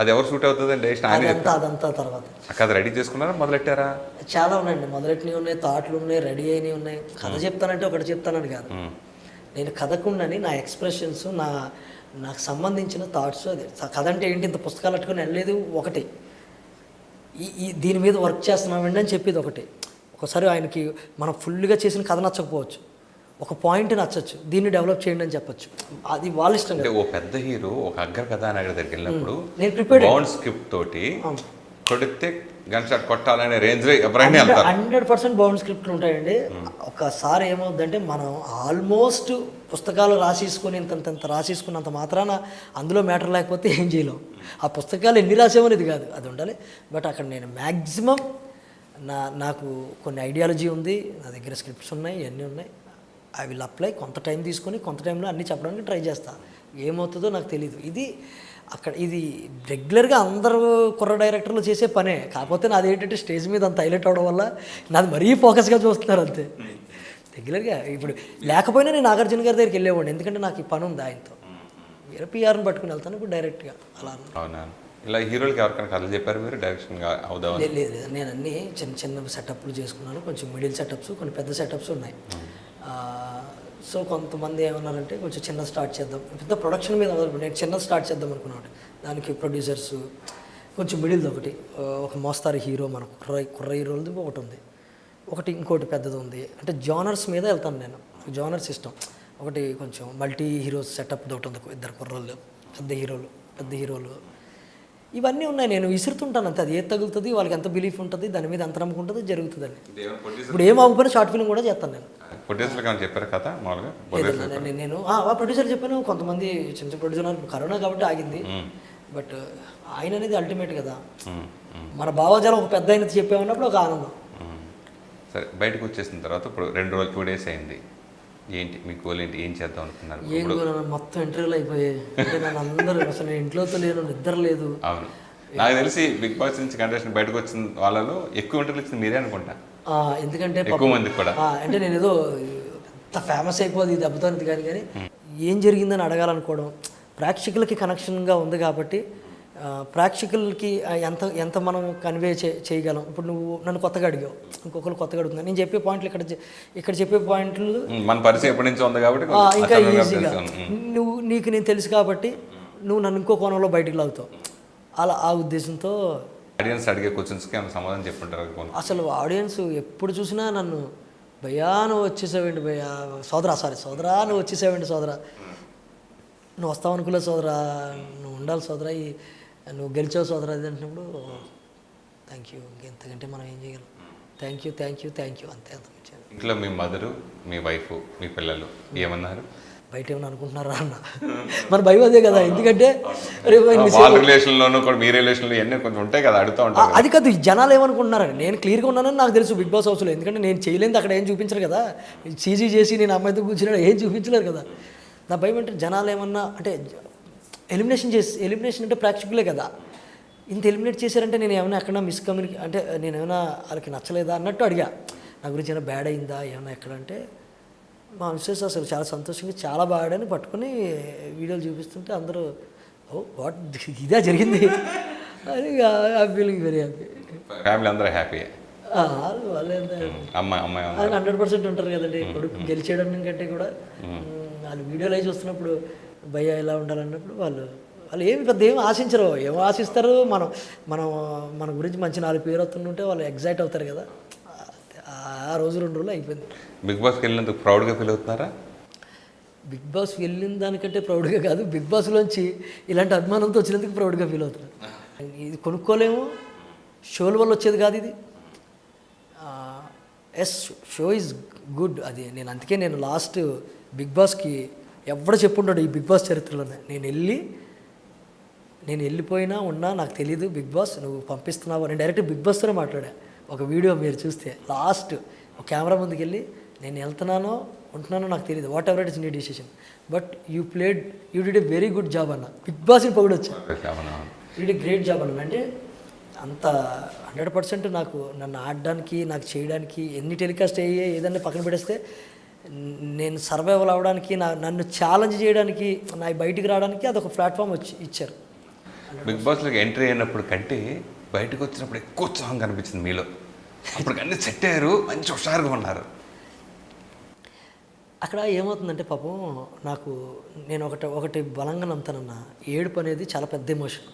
A: అది ఎవరు షూట్ అవుతుందండి?
B: అదంతా తర్వాత
A: కథ రెడీ చేసుకున్నారా, మొదలెట్టారా?
B: చాలా ఉన్నాయండి, మొదలెట్టినవి ఉన్నాయి, థాట్లు ఉన్నాయి, రెడీ అయినవి ఉన్నాయి. కథ చెప్తానంటే ఒకటి చెప్తానని కాదు, నేను కథకుండాని నా ఎక్స్ప్రెషన్స్, నాకు సంబంధించిన థాట్స్, అది కథ అంటే ఏంటి, ఇంత పుస్తకాలు పట్టుకొని వెళ్ళలేదు ఒకటి, దీని మీద వర్క్ చేస్తున్నామండి అని చెప్పేది ఒకటి. ఒకసారి ఆయనకి మనం ఫుల్గా చేసిన కథ నచ్చకపోవచ్చు, ఒక పాయింట్ నచ్చచ్చు, దీన్ని డెవలప్ చేయండి అని చెప్పచ్చు, అది వాళ్ళ ఇష్టం.
A: ఓ పెద్ద హీరో ఒక అగ్ర కథానాయకుడి దగ్గరికి వెళ్ళినప్పుడు
B: నేను ప్రిపేర్డ్
A: బౌండ్ స్క్రిప్ట్ తోటి కొడితే గన్ షాట్ కొట్టాలనే రేంజ్లో ఎవరైనా
B: 100% బౌండ్ స్క్రిప్ట్లు ఉంటాయండి. ఒకసారి ఏమవుతుందంటే మనం ఆల్మోస్ట్ పుస్తకాలు రాసేసుకొని ఇంత రాసేసుకున్నంత మాత్రాన అందులో మ్యాటర్ లేకపోతే ఏం చేయలేం. ఆ పుస్తకాలు ఎన్ని రాసేమనేది కాదు, అది ఉండాలి. బట్ అక్కడ నేను మ్యాక్సిమం నాకు కొన్ని ఐడియాలజీ ఉంది, నా దగ్గర స్క్రిప్ట్స్ ఉన్నాయి, ఇవన్నీ ఉన్నాయి, ఐ విల్ అప్లై. కొంత టైం తీసుకొని కొంత టైంలో అన్నీ చెప్పడానికి ట్రై చేస్తాను, ఏమవుతుందో నాకు తెలీదు. ఇది రెగ్యులర్గా అందరూ కుర్ర డైరెక్టర్లు చేసే పనే, కాకపోతే నాది ఏంటంటే స్టేజ్ మీద అంత హైలైట్ అవడం వల్ల నాది మరీ ఫోకస్గా చూస్తున్నారు అంతే. రెగ్యులర్గా ఇప్పుడు లేకపోయినా నేను నాగార్జున గారి దగ్గరికి వెళ్ళేవాడిని, ఎందుకంటే నాకు ఈ పని ఉంది ఆయనతో, వేరే పిఆర్ని పట్టుకుని వెళ్తాను ఇప్పుడు డైరెక్ట్గా అలా.
A: అవునా? ఇలా హీరోలకి ఎవరికైనా కథలు చెప్పారు మీరు డైరెక్షన్గా అవుదాం?
B: లేదు, నేను అన్నీ చిన్న సెటప్లు చేసుకున్నాను, కొంచెం మిడిల్ సెటప్స్, కొన్ని పెద్ద సెటప్స్ ఉన్నాయి. సో కొంతమంది ఏమన్నారంటే కొంచెం చిన్న స్టార్ట్ చేద్దాం, పెద్ద ప్రొడక్షన్ మీద నేను చిన్న స్టార్ట్ చేద్దాం అనుకున్నాను. దానికి ప్రొడ్యూసర్స్ కొంచెం మిడిల్ది ఒకటి ఒక మోస్తారు హీరో మన కుర్ర హీరోలది ఒకటి ఉంది, ఒకటి ఇంకోటి పెద్దది ఉంది. అంటే జానర్స్ మీద వెళ్తాను నేను, జానర్స్ ఇష్టం. ఒకటి కొంచెం మల్టీ హీరోస్ సెటప్ ఒకటి ఉంది, ఇద్దరు కుర్రోళ్ళు పెద్ద హీరోలు ఇవన్నీ ఉన్నాయి. నేను విసురుతుంటాను అంతే, అది ఏది తగులుతుంది, వాళ్ళకి ఎంత బిలీఫ్ ఉంటుంది, దాని మీద ఎంత నమ్మకం ఉంటుంది, జరుగుతుందని. ఇప్పుడు ఏం అవ్వకపోయినా షార్ట్ ఫిల్మ్ కూడా చేస్తాను నేను.
A: చెప్పారు కదా మామూలుగా
B: నేను ప్రొడ్యూసర్ చెప్పాను, కొంతమంది చిన్న ప్రొడ్యూసర్ కరోనా కాబట్టి ఆగింది. బట్ ఆయన అనేది అల్టిమేట్ కదా, మన భావజాలం ఒక పెద్ద ఆయన చెప్పామన్నప్పుడు ఒక ఆనందం.
A: సరే, బయటకు వచ్చేసిన తర్వాత ఇప్పుడు 2 days అయింది, ఏంటి మీ గోల్ ఏంటి, ఏం చేద్దాం అనుకున్నారు?
B: ఏం మొత్తం ఇంటర్వ్యూలు అయిపోయాయి. అంటే నన్ను అందరూ అసలు నేను ఇంట్లోతో లేను, నిద్ర లేదు.
A: అవును, నాకు తెలిసి బిగ్ బాస్ నుంచి కంటెస్టెంట్ బయటకు వచ్చిన వాళ్ళలో ఎక్కువ ఇంటర్వ్యూలు ఇచ్చింది మీరే అనుకుంటా.
B: ఎందుకంటే
A: ఎక్కువ మందికి కూడా
B: అంటే నేను ఏదో అంత ఫేమస్ అయిపోదు ఇది అబ్బుతాను కానీ ఏం జరిగిందని అడగాలనుకోవడం, ప్రేక్షకులకి కనెక్షన్గా ఉంది కాబట్టి ప్రేక్షకులకి ఎంత మనం కన్వే చేయగలం. ఇప్పుడు నువ్వు నన్ను కొత్తగా అడిగావు, ఇంకొకరు కొత్తగా అడుగుతున్నా, నేను చెప్పే పాయింట్లు ఇక్కడ చెప్పే పాయింట్లు
A: మన పరిచయం ఎప్పటి నుంచి ఉంది కాబట్టి
B: ఇంకా ఈజీగా నీకు నేను తెలుసు కాబట్టి నువ్వు నన్ను ఇంకో కోణంలో బయటికి లాగుతావు. అలా ఆ ఉద్దేశంతో
A: ఆడియన్స్ అడిగే క్వశ్చన్స్కి ఏమైనా సమాధానం చెప్పుంటారు.
B: అసలు ఆడియన్స్ ఎప్పుడు చూసినా నన్ను భయ్యా నువ్వు వచ్చేసావేంటి భయ్యా, సోదరా నువ్వు వచ్చేసావేంటి సోదరా, నువ్వు వస్తావు అనుకోలేదు సోదరా, నువ్వు ఉండాలి సోదరా, నువ్వు గెలిచావు సోదరా, అది అంటున్నప్పుడు థ్యాంక్ యూ, ఇంకెంతకంటే మనం ఏం చేయగలం. థ్యాంక్ యూ అంతే. అంత
A: ఇంట్లో మీ మదరు, మీ వైఫ్, మీ పిల్లలు ఏమన్నారు?
B: బయట ఏమన్నా అనుకుంటున్నారా అన్న, మన భయం అదే కదా. ఎందుకంటే
A: రిలేషన్లోనూ కూడా మీ రిలేషన్లో ఇవన్నీ కొంచెం ఉంటాయి కదా, అడుగుతూ ఉంటారు.
B: అది కాదు, జనాలు ఏమనుకుంటున్నారని. నేను క్లియర్గా ఉన్నానని నాకు తెలుసు బిగ్ బాస్ హౌస్లో, ఎందుకంటే నేను చేయలేదు అక్కడ ఏం చూపించరు కదా, సీజీ చేసి నేను అమ్మాయితో కూర్చున్నాడు ఏం చూపించలేరు కదా. నా భయం అంటే జనాలు ఏమన్నా అంటే ఎలిమినేషన్ అంటే ప్రేక్షకులే కదా, ఇంత ఎలిమినేట్ చేశారంటే నేను ఏమైనా ఎక్కడ అంటే నేను ఏమైనా వాళ్ళకి నచ్చలేదా అన్నట్టు అడిగా, నా గురించి ఏమైనా బ్యాడ్ అయిందా ఏమైనా ఎక్కడంటే మా మిస్సెస్ అసలు చాలా సంతోషంగా చాలా బాగాడని పట్టుకొని వీడియోలు చూపిస్తుంటే అందరూ వాట్ ఇదే జరిగింది అని I feeling very happy.
A: Family అందరూ హ్యాపీ,
B: వాళ్ళే 100% ఉంటారు కదండి. కొడుకు గెలిచేయడం కంటే కూడా వాళ్ళు వీడియోలు అవి చూస్తున్నప్పుడు భయ్య ఎలా ఉండాలన్నప్పుడు వాళ్ళు ఏమి పెద్ద ఏమి ఆశించరు. ఏమో ఆశిస్తారు, మన గురించి మంచి 4 పేరు వస్తుంటే వాళ్ళు ఎగ్జైట్ అవుతారు కదా. ఆ రోజు 2 రోజులు అయిపోయింది.
A: బిగ్ బాస్కి వెళ్ళినందుకు ప్రౌడ్గా ఫీల్ అవుతున్నారా?
B: బిగ్ బాస్ వెళ్ళిన దానికంటే ప్రౌడ్గా కాదు, బిగ్ బాస్లోంచి ఇలాంటి అభిమానంతో వచ్చినందుకు ప్రౌడ్గా ఫీల్ అవుతున్నారు. ఇది కొనుక్కోలేము, షోల వల్ల వచ్చేది కాదు ఇది. Show is good. అది నేను అందుకే నేను లాస్ట్ బిగ్ బాస్కి ఎవడ చెప్పుంటాడు ఈ బిగ్ బాస్ చరిత్రలోనే, నేను వెళ్ళిపోయినా ఉన్నా నాకు తెలీదు బిగ్ బాస్ నువ్వు పంపిస్తున్నావు. నేను డైరెక్ట్ బిగ్ బాస్తోనే మాట్లాడా. ఒక వీడియో మీరు చూస్తే లాస్ట్ ఒక కెమెరా ముందుకు వెళ్ళి నేను వెళ్తున్నానో ఉంటున్నానో నాకు తెలియదు, వాట్ ఎవర్ ఇట్ ఇస్ నీ decision, but you did a very good job అన్న. బిగ్ బాస్ని పొగడొచ్చు, యూ డిడ్ గ్రేట్ జాబ్ అన్న. అంటే అంత 100% నన్ను ఆడడానికి, నాకు చేయడానికి, ఎన్ని టెలికాస్ట్ అయ్యే ఏదన్నా పక్కన పెడేస్తే నేను సర్వైవల్ అవ్వడానికి, నన్ను ఛాలెంజ్ చేయడానికి, నా బయటికి రావడానికి అదొక ప్లాట్ఫామ్ ఇచ్చారు.
A: బిగ్ బాస్లోకి ఎంట్రీ అయినప్పుడు కంటే బయటకు వచ్చినప్పుడు ఎక్కువ ఉత్సాహం కనిపించింది మీలో. అప్పుడు అన్నీ సెట్ అయ్యారు, మంచి హుషారుగా ఉన్నారు.
B: అక్కడ ఏమవుతుందంటే పాపం నేను ఒకటి బలంగా నమ్ముతానన్న, ఏడుపు అనేది చాలా పెద్ద ఎమోషన్.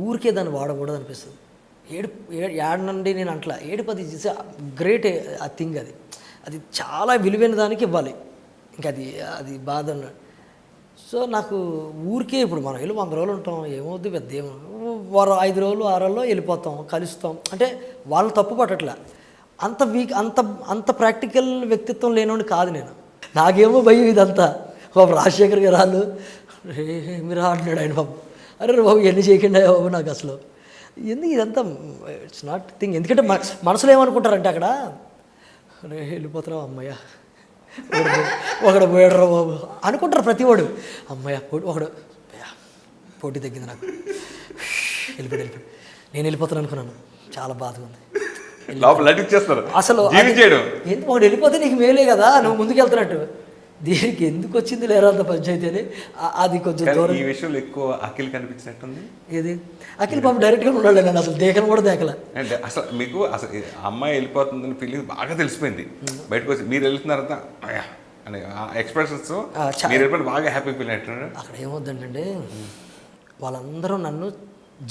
B: ఊరికే దాన్ని వాడకూడదు అనిపిస్తుంది. ఏడనండి నేను అట్లా ఏడుపు అది గ్రేట్ ఆ థింగ్, అది చాలా విలువైన దానికి ఇవ్వాలి. ఇంకా అది బాధ అన్నాడు. సో నాకు ఊరికే ఇప్పుడు మనం 100 రోజులు ఉంటాం, ఏమవుద్ది పెద్ద ఏమో, 5 రోజులు 6 రోజుల్లో వెళ్ళిపోతాం, కలుస్తాం. అంటే వాళ్ళని తప్పు పట్టట్లే, అంత ప్రాక్టికల్ వ్యక్తిత్వం లేనివాడిని కాదు నేను. నాకేమో భయం ఇదంతా. బాబు రాజశేఖర్ గారు వాళ్ళు మీరు అంటున్నాడు ఆయన బాబు, అరే బాబు ఎన్ని చేయకుండా బాబు నాకు అసలు ఎందుకు ఇదంతా ఇట్స్ నాట్ థింగ్. ఎందుకంటే మనసులో ఏమనుకుంటారంటే అక్కడ వెళ్ళిపోతున్నావు అమ్మయ్య, ఒకడు పోయాడు బాబు అనుకుంటారు ప్రతివాడు. అమ్మయ్య ఒకడు పోటీ తగ్గింది, నాకు వెళ్ళిపోయాడు. నేను వెళ్ళిపోతాను అనుకున్నాను, చాలా బాధగా ఉంది. అసలు ఎందుకు ఒకటి వెళ్ళిపోతే నీకు మేలే కదా, నువ్వు ముందుకు వెళ్తున్నట్టు. దీనికి ఎందుకు వచ్చింది లేరా అంత పంచాయతీ అని అది కొంచెం దూరం.
A: ఈ విషయంలో ఎక్కువ అఖిల్ కనిపించినట్టుంది.
B: ఏది అఖిల్ పాపం డైరెక్ట్గా ఉన్నాడు, నేను అసలు దేకను కూడా దేకల.
A: అంటే అసలు మీకు అసలు అమ్మాయి వెళ్ళిపోతుందని ఫీలింగ్ బాగా తెలిసిపోయింది. బయటకు వచ్చి మీరు వెళ్తున్నారంతా అని ఎక్స్ప్రెషన్స్ మీరు బాగా హ్యాపీ ఫీల్ అవుతున్నారు.
B: అక్కడ ఏమవుతుందంటే వాళ్ళందరూ నన్ను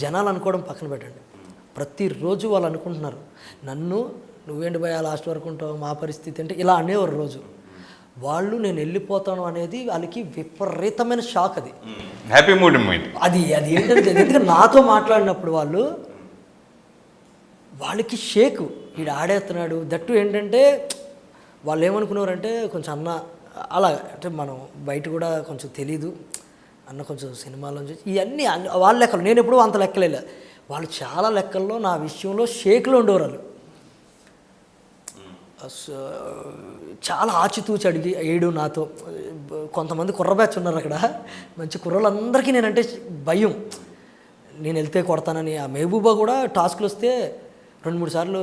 B: జనాలు అనుకోవడం పక్కన పెట్టండి, ప్రతిరోజు వాళ్ళు అనుకుంటున్నారు నన్ను, నువ్వేంటి భయ లాస్ట్ వరకు ఉంటావు, మా పరిస్థితి అంటే ఇలా అనేవారు రోజు. వాళ్ళు నేను వెళ్ళిపోతాను అనేది వాళ్ళకి విపరీతమైన షాక్. అది
A: హ్యాపీ మూడ్
B: అది అది ఏంటంటే ఎందుకంటే నాతో మాట్లాడినప్పుడు వాళ్ళకి షేకు, వీడు ఆడేస్తున్నాడు. దట్టు ఏంటంటే వాళ్ళు ఏమనుకున్నారంటే కొంచెం అన్న అలా అంటే మనం బయట కూడా కొంచెం తెలీదు అన్న, కొంచెం సినిమాలోంచి ఇవన్నీ వాళ్ళ లెక్కలు. నేను ఎప్పుడూ అంత లెక్కలేదు. వాళ్ళు చాలా లెక్కల్లో నా విషయంలో షేక్లో ఉండేవారు. వాళ్ళు చాలా ఆచితూచి అడిగి ఏడు నాతో. కొంతమంది కుర్ర బ్యాచ్ ఉన్నారు అక్కడ, మంచి కుర్రలందరికీ నేనంటే భయం, నేను వెళ్తే కొడతానని. ఆ మెహబూబా కూడా టాస్క్లు వస్తే 2-3 సార్లు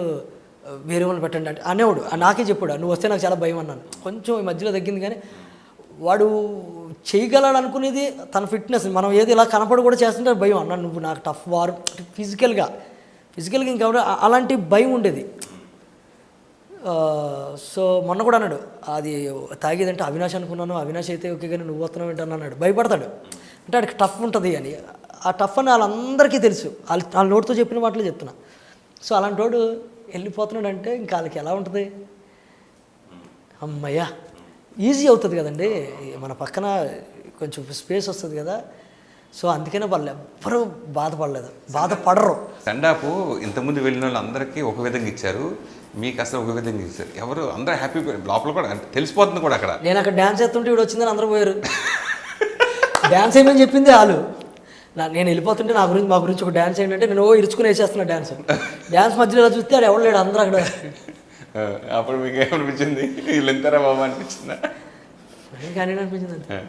B: వేరే వాళ్ళు పెట్టండి అంటే అనేవాడు. నాకే చెప్పాడు, నువ్వు వస్తే నాకు చాలా భయం అన్నాను. కొంచెం ఈ మధ్యలో తగ్గింది, కానీ వాడు చేయగలడు అనుకునేది తన ఫిట్నెస్. మనం ఏది ఇలా కనపడి కూడా చేస్తుంటే భయం అన్నాను. నువ్వు నాకు టఫ్ వారు ఫిజికల్గా ఇంకా అలాంటి భయం ఉండేది. సో మొన్న కూడా అన్నాడు, అది తాగేదంటే అవినాష్ అనుకున్నాను, అవినాష్ అయితే ఓకే కానీ నువ్వు వస్తున్నావు ఏంటని అన్నాడు. భయపడతాడు అంటే వాడికి టఫ్ ఉంటుంది అని. ఆ టఫ్ అని వాళ్ళందరికీ తెలుసు, వాళ్ళ నోటితో చెప్పిన వాటిలో చెప్తున్నా. సో అలాంటి వాడు వెళ్ళిపోతున్నాడు అంటే ఇంకా వాళ్ళకి ఎలా ఉంటుంది, అమ్మయ్యా ఈజీ అవుతుంది కదండి, మన పక్కన కొంచెం స్పేస్ వస్తుంది కదా. సో అందుకనే వాళ్ళు ఎవ్వరూ బాధపడరు.
A: స్టాండప్ ఇంతకుముందు వెళ్ళిన వాళ్ళు అందరికీ ఒక విధంగా ఇచ్చారు, మీకు అసలు ఒక విధంగా ఇచ్చారు. ఎవరు అందరూ హ్యాపీ, లోపల కూడా తెలిసిపోతుంది కూడా. అక్కడ
B: నేను అక్కడ డ్యాన్స్ చేస్తుంటే ఇప్పుడు వచ్చిందని అందరూ పోయారు. డ్యాన్స్ ఏమని చెప్పింది వాళ్ళు. నేను వెళ్ళిపోతుంటే మా గురించి ఒక డ్యాన్స్ ఏంటంటే నేను ఇరుచుకుని వేసేస్తున్నా డ్యాన్స్ మధ్యలో ఇలా చూస్తే అది ఎవరు లేడు, అందరూ అక్కడ.
A: అప్పుడు మీకు ఏమనిపించింది, వీళ్ళు ఎంతరా బాబా అనిపించిందా?
B: కానీ అనిపించింది అంతే.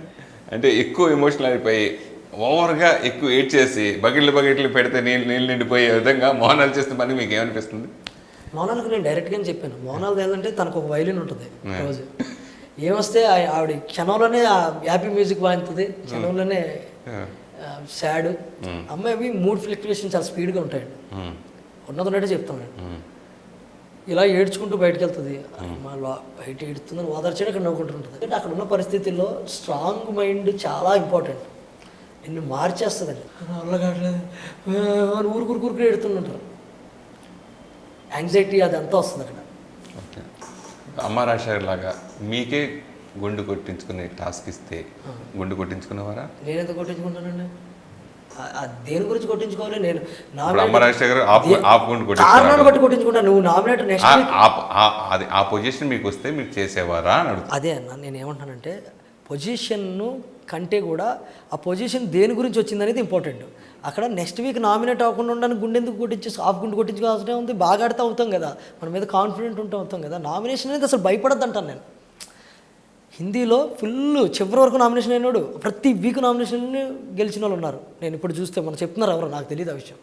A: అంటే ఎక్కువ ఎమోషనల్ అయిపోయి ఓవర్గా ఎక్కువ ఏడ్ చేసి బకెట్లు పెడితే నీళ్ళు నిండిపోయే విధంగా మోహనాలు చేసిన పని మీకు ఏమనిపిస్తుంది?
B: మోనాలకు నేను డైరెక్ట్గానే చెప్పాను, మోనాలు ఏంటంటే తనకు ఒక వైలిన్ ఉంటుంది రోజు. ఏమొస్తే ఆవిడ క్షణంలోనే హ్యాపీ మ్యూజిక్ వాయించుతుంది, క్షణంలోనే సాడ్. అమ్మాయి మూడ్ ఫ్లక్చుయేషన్ చాలా స్పీడ్గా ఉంటాయండి. ఉన్నదంటే చెప్తాను, ఇలా ఏడ్చుకుంటూ బయటకు వెళ్తుంది, బయట ఏడుతుందని ఓదార్చని అక్కడ నవ్వుకుంటుంటుంది. అంటే అక్కడ ఉన్న పరిస్థితుల్లో స్ట్రాంగ్ మైండ్ చాలా ఇంపార్టెంట్. నిన్ను మార్చేస్తుందండి. వల్ల కావట్లేదు ఊరుకురు ఏడుతుంటారు, యాంగ్జైటీ అదంతా వస్తుంది అక్కడ.
A: ఓకే, అమ్మ రాజశేఖర్ లాగా మీకే గుండు కొట్టించుకునే టాస్క్ ఇస్తే గుండు కొట్టించుకునేవారా?
B: నేను ఎంత కొట్టించుకుంటానండి, దేని గురించి కొట్టించుకోవాలి? నేను
A: అమ్మ రాజశేఖర్
B: కారణాన్ని బట్టి కొట్టించుకుంటాను. నువ్వు నామినేటర్ నెక్స్ట్
A: అది ఆ పొజిషన్ మీకు వస్తే మీరు చేసేవారా అని అడుగుతా.
B: అదే అన్న, నేను ఏమంటానంటే పొజిషన్ను కంటే కూడా ఆ పొజిషన్ దేని గురించి వచ్చిందనేది ఇంపార్టెంట్. అక్కడ నెక్స్ట్ వీక్ నామినేట్ అవ్వకుండా ఉండడానికి గుండె ఎందుకు కొట్టించేసి హాఫ్ గుండు కొట్టించుకోవాల్సిన ఉంది. బాగా ఆడితే అవుతాం కదా, మన మీద కాన్ఫిడెంట్ ఉంటే అవుతాం కదా. నామినేషన్ అనేది అసలు భయపడద్దు అంటాను నేను. హిందీలో ఫుల్ చివరి వరకు నామినేషన్ అయినాడు, ప్రతి వీక్ నామినేషన్ గెలిచిన వాళ్ళు ఉన్నారు. నేను ఇప్పుడు చూస్తే మనం చెప్తున్నారు ఎవరో, నాకు తెలియదు ఆ విషయం.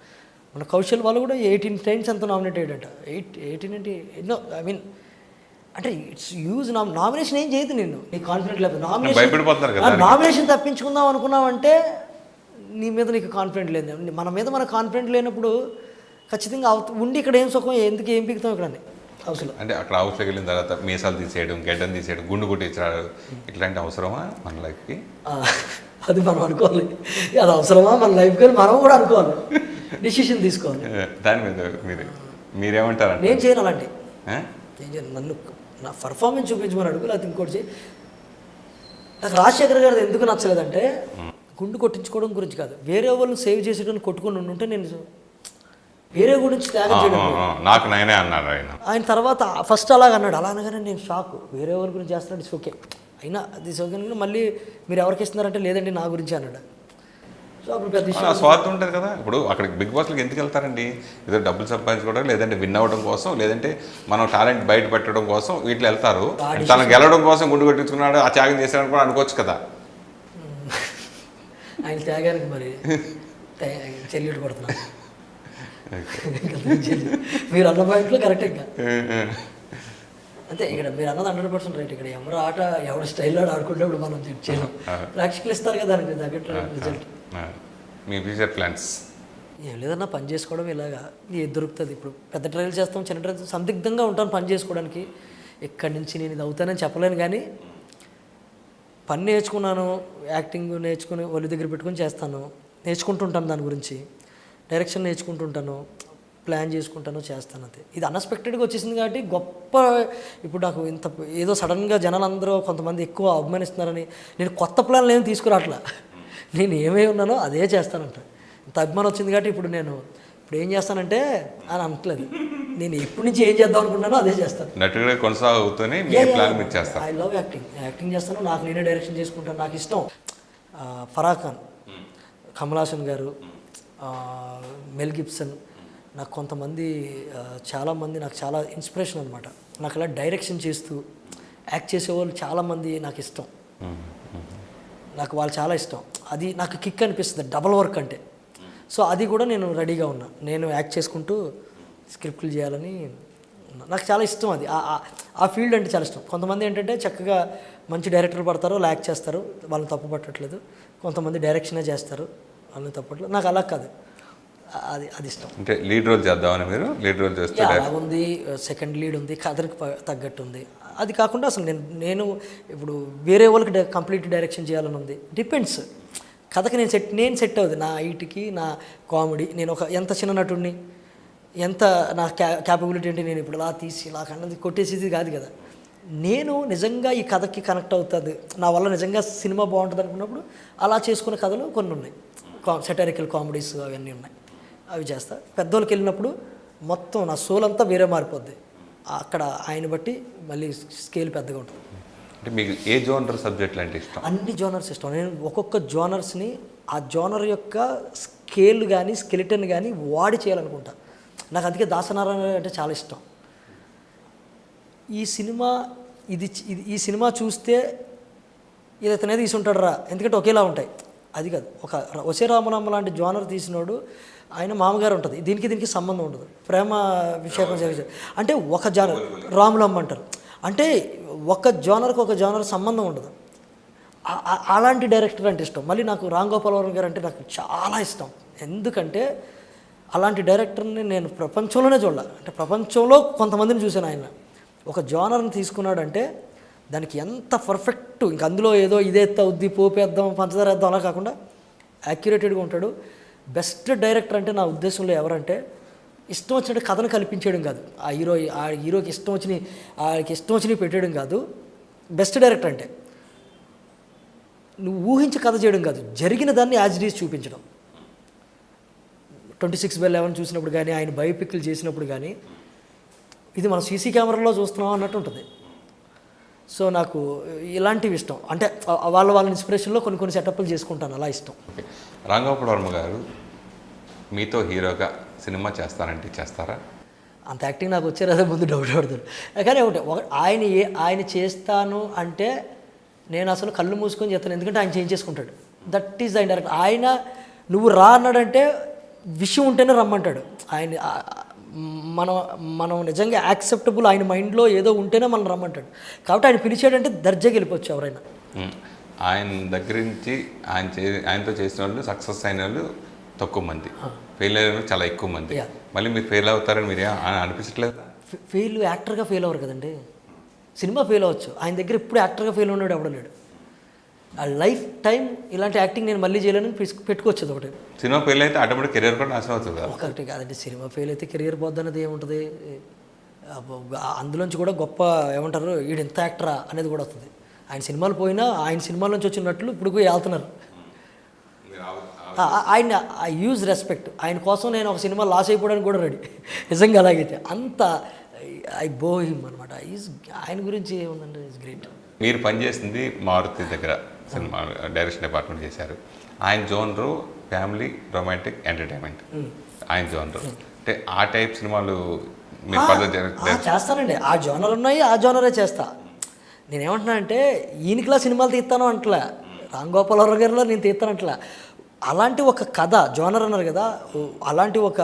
B: మన కౌశల్ వాళ్ళు కూడా 18 టైమ్స్ ఎంతో నామినేట్ అయ్యాడట. 18 అంటే ఎన్నో, ఐ మీన్ అంటే ఇట్స్ యూజ్. నామినేషన్ ఏం చేయదు, నేను నీకు కాన్ఫిడెంట్ లేదు. నామినేషన్ తప్పించుకుందాం అనుకున్నావంటే నీ మీద నీకు కాన్ఫిడెంట్ లేదు. మన మీద మనకు కాన్ఫిడెంట్ లేనప్పుడు ఖచ్చితంగా ఉండి ఇక్కడ ఏం సుఖం, ఎందుకు ఏం పీకుతాం ఇక్కడ హౌస్లో.
A: అంటే అక్కడ హౌస్లోకి వెళ్ళిన తర్వాత మీసాలు తీసేయడం, గడ్డం తీసేయడం, గుండు కొట్టించడం, ఇట్లాంటి అవసరమా మన లైఫ్కి?
B: అది మనం అనుకోవాలి, అది అవసరమా మన లైఫ్కి అని మనం కూడా అనుకోవాలి, డిసిషన్ తీసుకోవాలి.
A: దాని మీద మీరేమంటారు?
B: నేను చేయను అలాంటి, నేను చేయను. నన్ను నా పర్ఫార్మెన్స్ చూపించమని అడుగు, లేకపోతే ఇంకోటి చేయి. నాకు రాజశేఖర్ గారు ఎందుకు నచ్చలేదంటే గుండు కొట్టించుకోవడం గురించి కాదు, వేరే వాళ్ళు సేవ్ చేసేటని కొట్టుకొని ఉంటే నేను వేరే గురించి త్యాగం చేయడం
A: నాకు నేనే అన్నారు
B: ఆయన. తర్వాత ఫస్ట్ అలాగ అన్నాడు, అలా అనగానే నేను షాక్. వేరే వాళ్ళ గురించి చేస్తున్నాడు, ఇట్స్ ఓకే అయినా అది ఓకే. మళ్ళీ మీరు ఎవరికి ఇస్తున్నారంటే లేదండి నా గురించి అన్నాడు. సో అప్పుడు పెద్ద
A: స్వార్థం ఉంటుంది కదా. ఇప్పుడు అక్కడికి బిగ్ బాస్లోకి ఎందుకు వెళ్తారండి? ఏదో డబ్బులు సంపాదించుకోవడం, లేదంటే విన్ అవ్వడం కోసం, లేదంటే మనం టాలెంట్ బయట పెట్టడం కోసం వీటిలో వెళ్తారు. తను గెలవడం కోసం గుండు కొట్టించుకున్నాడు, ఆ త్యాగం చేశాడని కూడా అనుకోవచ్చు కదా.
B: ఆయన త్యాగానికి మరి చెల్లిటి కొడుతున్నాను. మీరు అన్న పాయింట్లో కరెక్ట్. ఇంకా అంతే, ఇక్కడ మీరు అన్నది 100% రైట్. ఇక్కడ ఎవరు ఆట ఎవరి స్టైల్లో ఆడుకుంటే మనం చేయలేం, ప్రేక్షకులు ఇస్తారు కదా దానికి తగ్గట్టు రిజల్ట్.
A: మీ ఫ్యూచర్ ప్లాన్స్
B: ఏం లేదన్నా, పని చేసుకోవడం ఇలాగా ఏది దొరుకుతుంది. ఇప్పుడు పెద్ద ట్రైల్ చేస్తాం, చిన్న ట్రైల్ సందిగ్ధంగా ఉంటాను పని చేసుకోవడానికి. ఎక్కడి నుంచి నేను ఇది అవుతానని చెప్పలేను, కానీ పని నేర్చుకున్నాను, యాక్టింగ్ నేర్చుకుని ఒళ్ళు దగ్గర పెట్టుకుని చేస్తాను, నేర్చుకుంటుంటాను దాని గురించి. డైరెక్షన్ నేర్చుకుంటుంటాను, ప్లాన్ చేసుకుంటాను, చేస్తాను అంతే. ఇది అన్ఎక్స్పెక్టెడ్గా వచ్చేసింది కాబట్టి గొప్ప. ఇప్పుడు నాకు ఇంత ఏదో సడన్గా జనాలందరూ కొంతమంది ఎక్కువ అభిమానిస్తున్నారని నేను కొత్త ప్లాన్లు ఏమి తీసుకురావట్లా. నేను ఏమై ఉన్నానో అదే చేస్తానంట. ఇంత అభిమానం వచ్చింది కాబట్టి ఇప్పుడు ఏం చేస్తానంటే అని అనట్లేదు, నేను ఎప్పటి నుంచి ఏం చేద్దాం అనుకుంటున్నానో అదే చేస్తాను.
A: నటుడిగా కొనసాగుతూనే మీ ప్లాన్ మీరు చేస్తారు.
B: ఐ లవ్ యాక్టింగ్ చేస్తాను, నాకు నేనే డైరెక్షన్ చేసుకుంటాను, నాకు ఇష్టం. ఫరా ఖాన్, కమల్ హాసన్ గారు, మెల్ గిబ్సన్, నాకు కొంతమంది చాలామంది నాకు చాలా ఇన్స్పిరేషన్ అనమాట. నాకు అలా డైరెక్షన్ చేస్తూ యాక్ట్ చేసేవాళ్ళు చాలామంది నాకు ఇష్టం. నాకు వాళ్ళు చాలా ఇష్టం. అది నాకు కిక్ అనిపిస్తుంది డబల్ వర్క్ అంటే. సో అది కూడా నేను రెడీగా ఉన్నా, నేను యాక్ట్ చేసుకుంటూ స్క్రిప్ట్లు చేయాలని ఉన్నా. నాకు చాలా ఇష్టం అది, ఆ ఫీల్డ్ అంటే చాలా ఇష్టం. కొంతమంది ఏంటంటే చక్కగా మంచి డైరెక్టర్ పడతారు, యాక్ట్ చేస్తారు, వాళ్ళని తప్పు పట్టట్లేదు. కొంతమంది డైరెక్షనే చేస్తారు, వాళ్ళని తప్పట్లేదు. నాకు అలా కాదు, అది ఇష్టం.
A: అంటే లీడ్ రోల్ చేద్దామని మీరు లీడ్ రోల్ చేస్తే
B: అలా ఉంది, సెకండ్ లీడ్ ఉంది, కథకి తగ్గట్టు ఉంది. అది కాకుండా అసలు నేను ఇప్పుడు వేరే వాళ్ళకి కంప్లీట్ డైరెక్షన్ చేయాలని ఉంది. డిపెండ్స్, కథకి నేను సెట్ అవుతుంది నా హైట్కి, నా కామెడీ, నేను ఎంత చిన్న నటుడిని, ఎంత నా క్యాపబిలిటీ ఏంటి, నేను ఇప్పుడు ఇలా తీసి ఇలా అన్నది కొట్టేసేది కాదు కదా. నేను నిజంగా ఈ కథకి కనెక్ట్ అవుతుంది, నా వల్ల నిజంగా సినిమా బాగుంటుంది అనుకున్నప్పుడు అలా చేసుకునే కథలు కొన్ని ఉన్నాయి. సెటారికల్ కామెడీస్ అవన్నీ ఉన్నాయి, అవి చేస్తా. పెద్దోళ్ళకి వెళ్ళినప్పుడు మొత్తం నా సోల్ అంతా వేరే మారిపోద్ది. అక్కడ ఆయన బట్టి మళ్ళీ స్కేల్ పెద్దగా ఉంటుంది.
A: అంటే మీకు ఏ జోనర్ సబ్జెక్టులు అంటే ఇష్టం?
B: అన్ని జోనర్స్ ఇష్టం. నేను ఒక్కొక్క జోనర్స్ని ఆ జోనర్ యొక్క స్కేల్ కానీ స్కెలిటన్ కానీ వాడి చేయాలనుకుంటా. నాకు అందుకే దాసనారాయణ అంటే చాలా ఇష్టం. ఈ సినిమా చూస్తే ఇది అతనేది తీసుంటాడు రా, ఎందుకంటే ఒకేలా ఉంటాయి. అది కాదు, ఒక వసే రామనామ లాంటి జోనర్ తీసినోడు ఆయన మామగారు ఉంటుంది, దీనికి సంబంధం ఉండదు. ప్రేమ విషయం అంటే ఒక జోనర్, రాములమ్మ అంటారు, అంటే ఒక జోనర్కి ఒక జోనర్ సంబంధం ఉండదు. అలాంటి డైరెక్టర్ అంటే ఇష్టం. మళ్ళీ నాకు రామ్ గోపాల్ వర్మ గారు అంటే నాకు చాలా ఇష్టం. ఎందుకంటే అలాంటి డైరెక్టర్ని నేను ప్రపంచంలోనే చూడాలి. అంటే ప్రపంచంలో కొంతమందిని చూశాను. ఆయన ఒక జోనర్ని తీసుకున్నాడంటే దానికి ఎంత పర్ఫెక్ట్, ఇంక అందులో ఏదో ఇదేత్తా ఉద్ది పోపేద్దాం పంచదార వేద్దాం అలా కాకుండా యాక్యురేటెడ్గా ఉంటాడు. బెస్ట్ డైరెక్టర్ అంటే నా ఉద్దేశంలో ఎవరంటే ఇష్టం వచ్చినట్టు కథను కల్పించేయడం కాదు, ఆ హీరోకి ఇష్టం వచ్చినవి పెట్టేయడం కాదు. బెస్ట్ డైరెక్టర్ అంటే నువ్వు ఊహించి కథ చేయడం కాదు, జరిగిన దాన్ని యాజ్ ఇట్ ఈజ్ చూపించడం. 26/11 చూసినప్పుడు కానీ, ఆయన బయోపిక్లు చేసినప్పుడు కానీ ఇది మనం సీసీ కెమెరాలో చూస్తున్నాం అన్నట్టు ఉంటుంది. సో నాకు ఇలాంటివి ఇష్టం. అంటే వాళ్ళ ఇన్స్పిరేషన్లో కొన్ని సెటప్లు చేసుకుంటాను, అలా ఇష్టం.
A: రామ్ గోపాల్ వర్మ గారు మీతో హీరోగా సినిమా చేస్తారంటే చేస్తారా?
B: అంత యాక్టింగ్ నాకు వచ్చారు, అదే ముందు డౌట్ పడతాడు. కానీ ఆయన చేస్తాను అంటే నేను అసలు కళ్ళు మూసుకొని చేస్తాను, ఎందుకంటే ఆయన చేంజ్ చేసుకుంటాడు. దట్ ఈజ్ ఆయన డైరెక్ట్. ఆయన నువ్వు రా అన్నాడంటే విషయం ఉంటేనే రమ్మంటాడు. ఆయన మనం నిజంగా యాక్సెప్టబుల్, ఆయన మైండ్లో ఏదో ఉంటేనే మనం రమ్మంటాడు. కాబట్టి ఆయన పిలిచాడంటే దర్జాగా వెళ్ళిపోవచ్చు ఎవరైనా.
A: ఆయన దగ్గర నుంచి ఆయనతో చేసిన వాళ్ళు సక్సెస్ అయిన వాళ్ళు తక్కువ మంది, ఫెయిల్ అయిన వాళ్ళు చాలా ఎక్కువ మంది. మళ్ళీ మీరు ఫెయిల్ అవుతారని మీరు అనిపించట్లేదు?
B: యాక్టర్గా ఫెయిల్ అవ్వరు కదండి, సినిమా ఫెయిల్ అవ్వచ్చు. ఆయన దగ్గర ఇప్పుడు యాక్టర్గా ఫెయిల్ ఉన్నాడు ఎవడలేడు. ఆ లైఫ్ టైం ఇలాంటి యాక్టింగ్ నేను మళ్ళీ చేయలేనని పెట్టుకోవచ్చు. ఒకటి
A: సినిమా ఫెయిల్ అయితే ఆటోమేటిక్ కెరీర్ కూడా నాశనం అవుతుంది.
B: ఒకటి కాదండి, సినిమా ఫెయిల్ అయితే కెరీర్ పోద్ది అనేది ఏముంటుంది. అందులోంచి కూడా గొప్ప ఏమంటారు, వీడు ఎంత యాక్టరా అనేది కూడా వస్తుంది. ఆయన సినిమాలు పోయినా ఆయన సినిమాల నుంచి వచ్చినట్లు ఇప్పుడు వెళ్తున్నారు. ఆయన ఐ యూజ్ రెస్పెక్ట్. ఆయన కోసం నేను ఒక సినిమా లాస్ అయిపోవడానికి కూడా రెడీ, నిజంగా. అలాగైతే అంత ఐ బో హిమ్ అనమాట. ఆయన గురించి ఏముందంటే ఈజ్ గ్రేట్.
A: మీరు పనిచేసింది మారుతి దగ్గర సినిమా డైరెక్షన్ డిపార్ట్మెంట్ చేశారు. ఆయన జోనరు ఫ్యామిలీ, రొమాంటిక్, ఎంటర్టైన్మెంట్ ఆయన జోనరు. అంటే ఆ టైప్ సినిమాలు మీరు
B: చేస్తానండి. ఆ జోనర్ ఉన్నాయి, ఆ జోనరే చేస్తా. నేనేమంటున్నా అంటే ఈయనకిలా సినిమాలు తీస్తాను అంటలే, రామ్ గోపాల్ వర్మ గారిలో నేను తీస్తాను అంటలే. అలాంటి ఒక కథ జోనర్ అన్నారు కదా, అలాంటి ఒక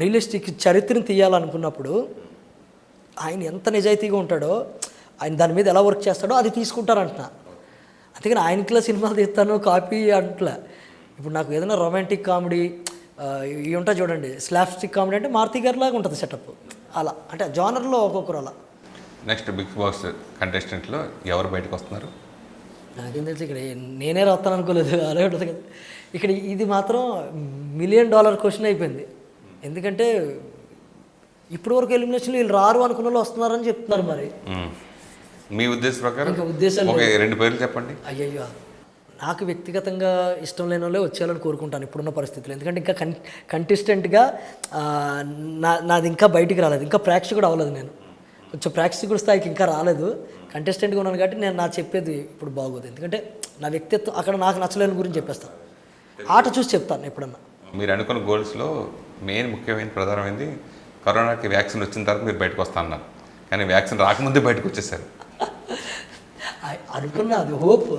B: రియలిస్టిక్ చరిత్రను తీయాలనుకున్నప్పుడు ఆయన ఎంత నిజాయితీగా ఉంటాడో, ఆయన దాని మీద ఎలా వర్క్ చేస్తాడో అది తీసుకుంటారంటున్నా. అందుకని ఆయనకిలా సినిమాలు తీస్తాను కాపీ అంటలే. ఇప్పుడు నాకు ఏదైనా రొమాంటిక్ కామెడీ ఇవి ఉంటాయి చూడండి, స్లాప్స్టిక్ కామెడీ అంటే మారుతి గారిలాగా ఉంటుంది సెటప్. అలా అంటే జోనర్లో ఒక్కొక్కరు అలా.
A: నెక్స్ట్ బిగ్ బాస్ కంటెస్టెంట్లో ఎవరు బయటకు వస్తున్నారు?
B: నాకేం తెలుసు ఇక్కడ నేనే రాస్తాను అనుకోలేదు అలా ఉంటుంది కదా. ఇక్కడ ఇది మాత్రం $1 మిలియన్ క్వశ్చన్ అయిపోయింది. ఎందుకంటే ఇప్పటి వరకు ఎలిమినేషన్లో వీళ్ళు రారు అనుకున్న వాళ్ళు వస్తున్నారని చెప్తున్నారు. మరి
A: మీ ఉద్దేశం ప్రకారం
B: ఇంకా ఉద్దేశాలు
A: ఒక 2 పేర్లు చెప్పండి.
B: అయ్యయ్యో, నాకు వ్యక్తిగతంగా ఇష్టం లేని వాళ్ళే వచ్చేయాలని కోరుకుంటాను ఇప్పుడున్న పరిస్థితులు. ఎందుకంటే ఇంకా కంటెస్టెంట్గా నాది ఇంకా బయటికి రాలేదు, ఇంకా ప్రేక్షకుడు అవ్వలేదు. నేను కొంచెం ప్రేక్షకుడు స్థాయికి ఇంకా రాలేదు, కంటెస్టెంట్గా ఉన్నాను కాబట్టి నేను చెప్పేది ఇప్పుడు బాగోదు. ఎందుకంటే నా వ్యక్తిత్వం అక్కడ నాకు నచ్చలేని గురించి చెప్పేస్తాను, ఆట చూసి చెప్తాను ఎప్పుడన్నా.
A: మీరు అనుకున్న గోల్స్లో మెయిన్ ముఖ్యమైన ప్రధానమైనది కరోనాకి వ్యాక్సిన్ వచ్చిన తర్వాత మీరు బయటకు వస్తా అన్నారు, కానీ వ్యాక్సిన్ రాకముందే బయటకు వచ్చేసారు.
B: అనుకున్నా, అది హోప్.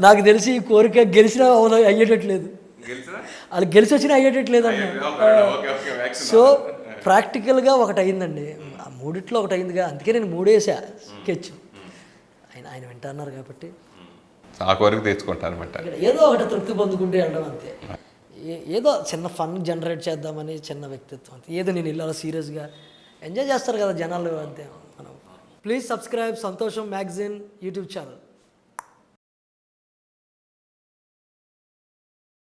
B: నాకు తెలిసి ఈ కోరిక గెలిచినా అయ్యేటట్లేదు, వాళ్ళు గెలిచి వచ్చినా అయ్యేటట్లేదు అన్న. సో ప్రాక్టికల్గా ఒకటి అయిందండి, ఆ మూడిట్లో ఒకటి అయిందిగా, అందుకే నేను 3 వేసా స్కెచ్. ఆయన వింటున్నారు కాబట్టి
A: ఆ కోరిక తెచ్చుకుంటారు అనమాట.
B: ఏదో ఒకటి తృప్తి పొందుకుంటే వెళ్ళడం అంతే. ఏదో చిన్న ఫన్ జనరేట్ చేద్దామని చిన్న వ్యక్తిత్వం అంతే. ఏదో నేను ఇలా సీరియస్గా ఎంజాయ్ చేస్తారు కదా జనాలు అంతే. మనం ప్లీజ్ సబ్స్క్రైబ్ సంతోషం మ్యాగజైన్ యూట్యూబ్ ఛానల్.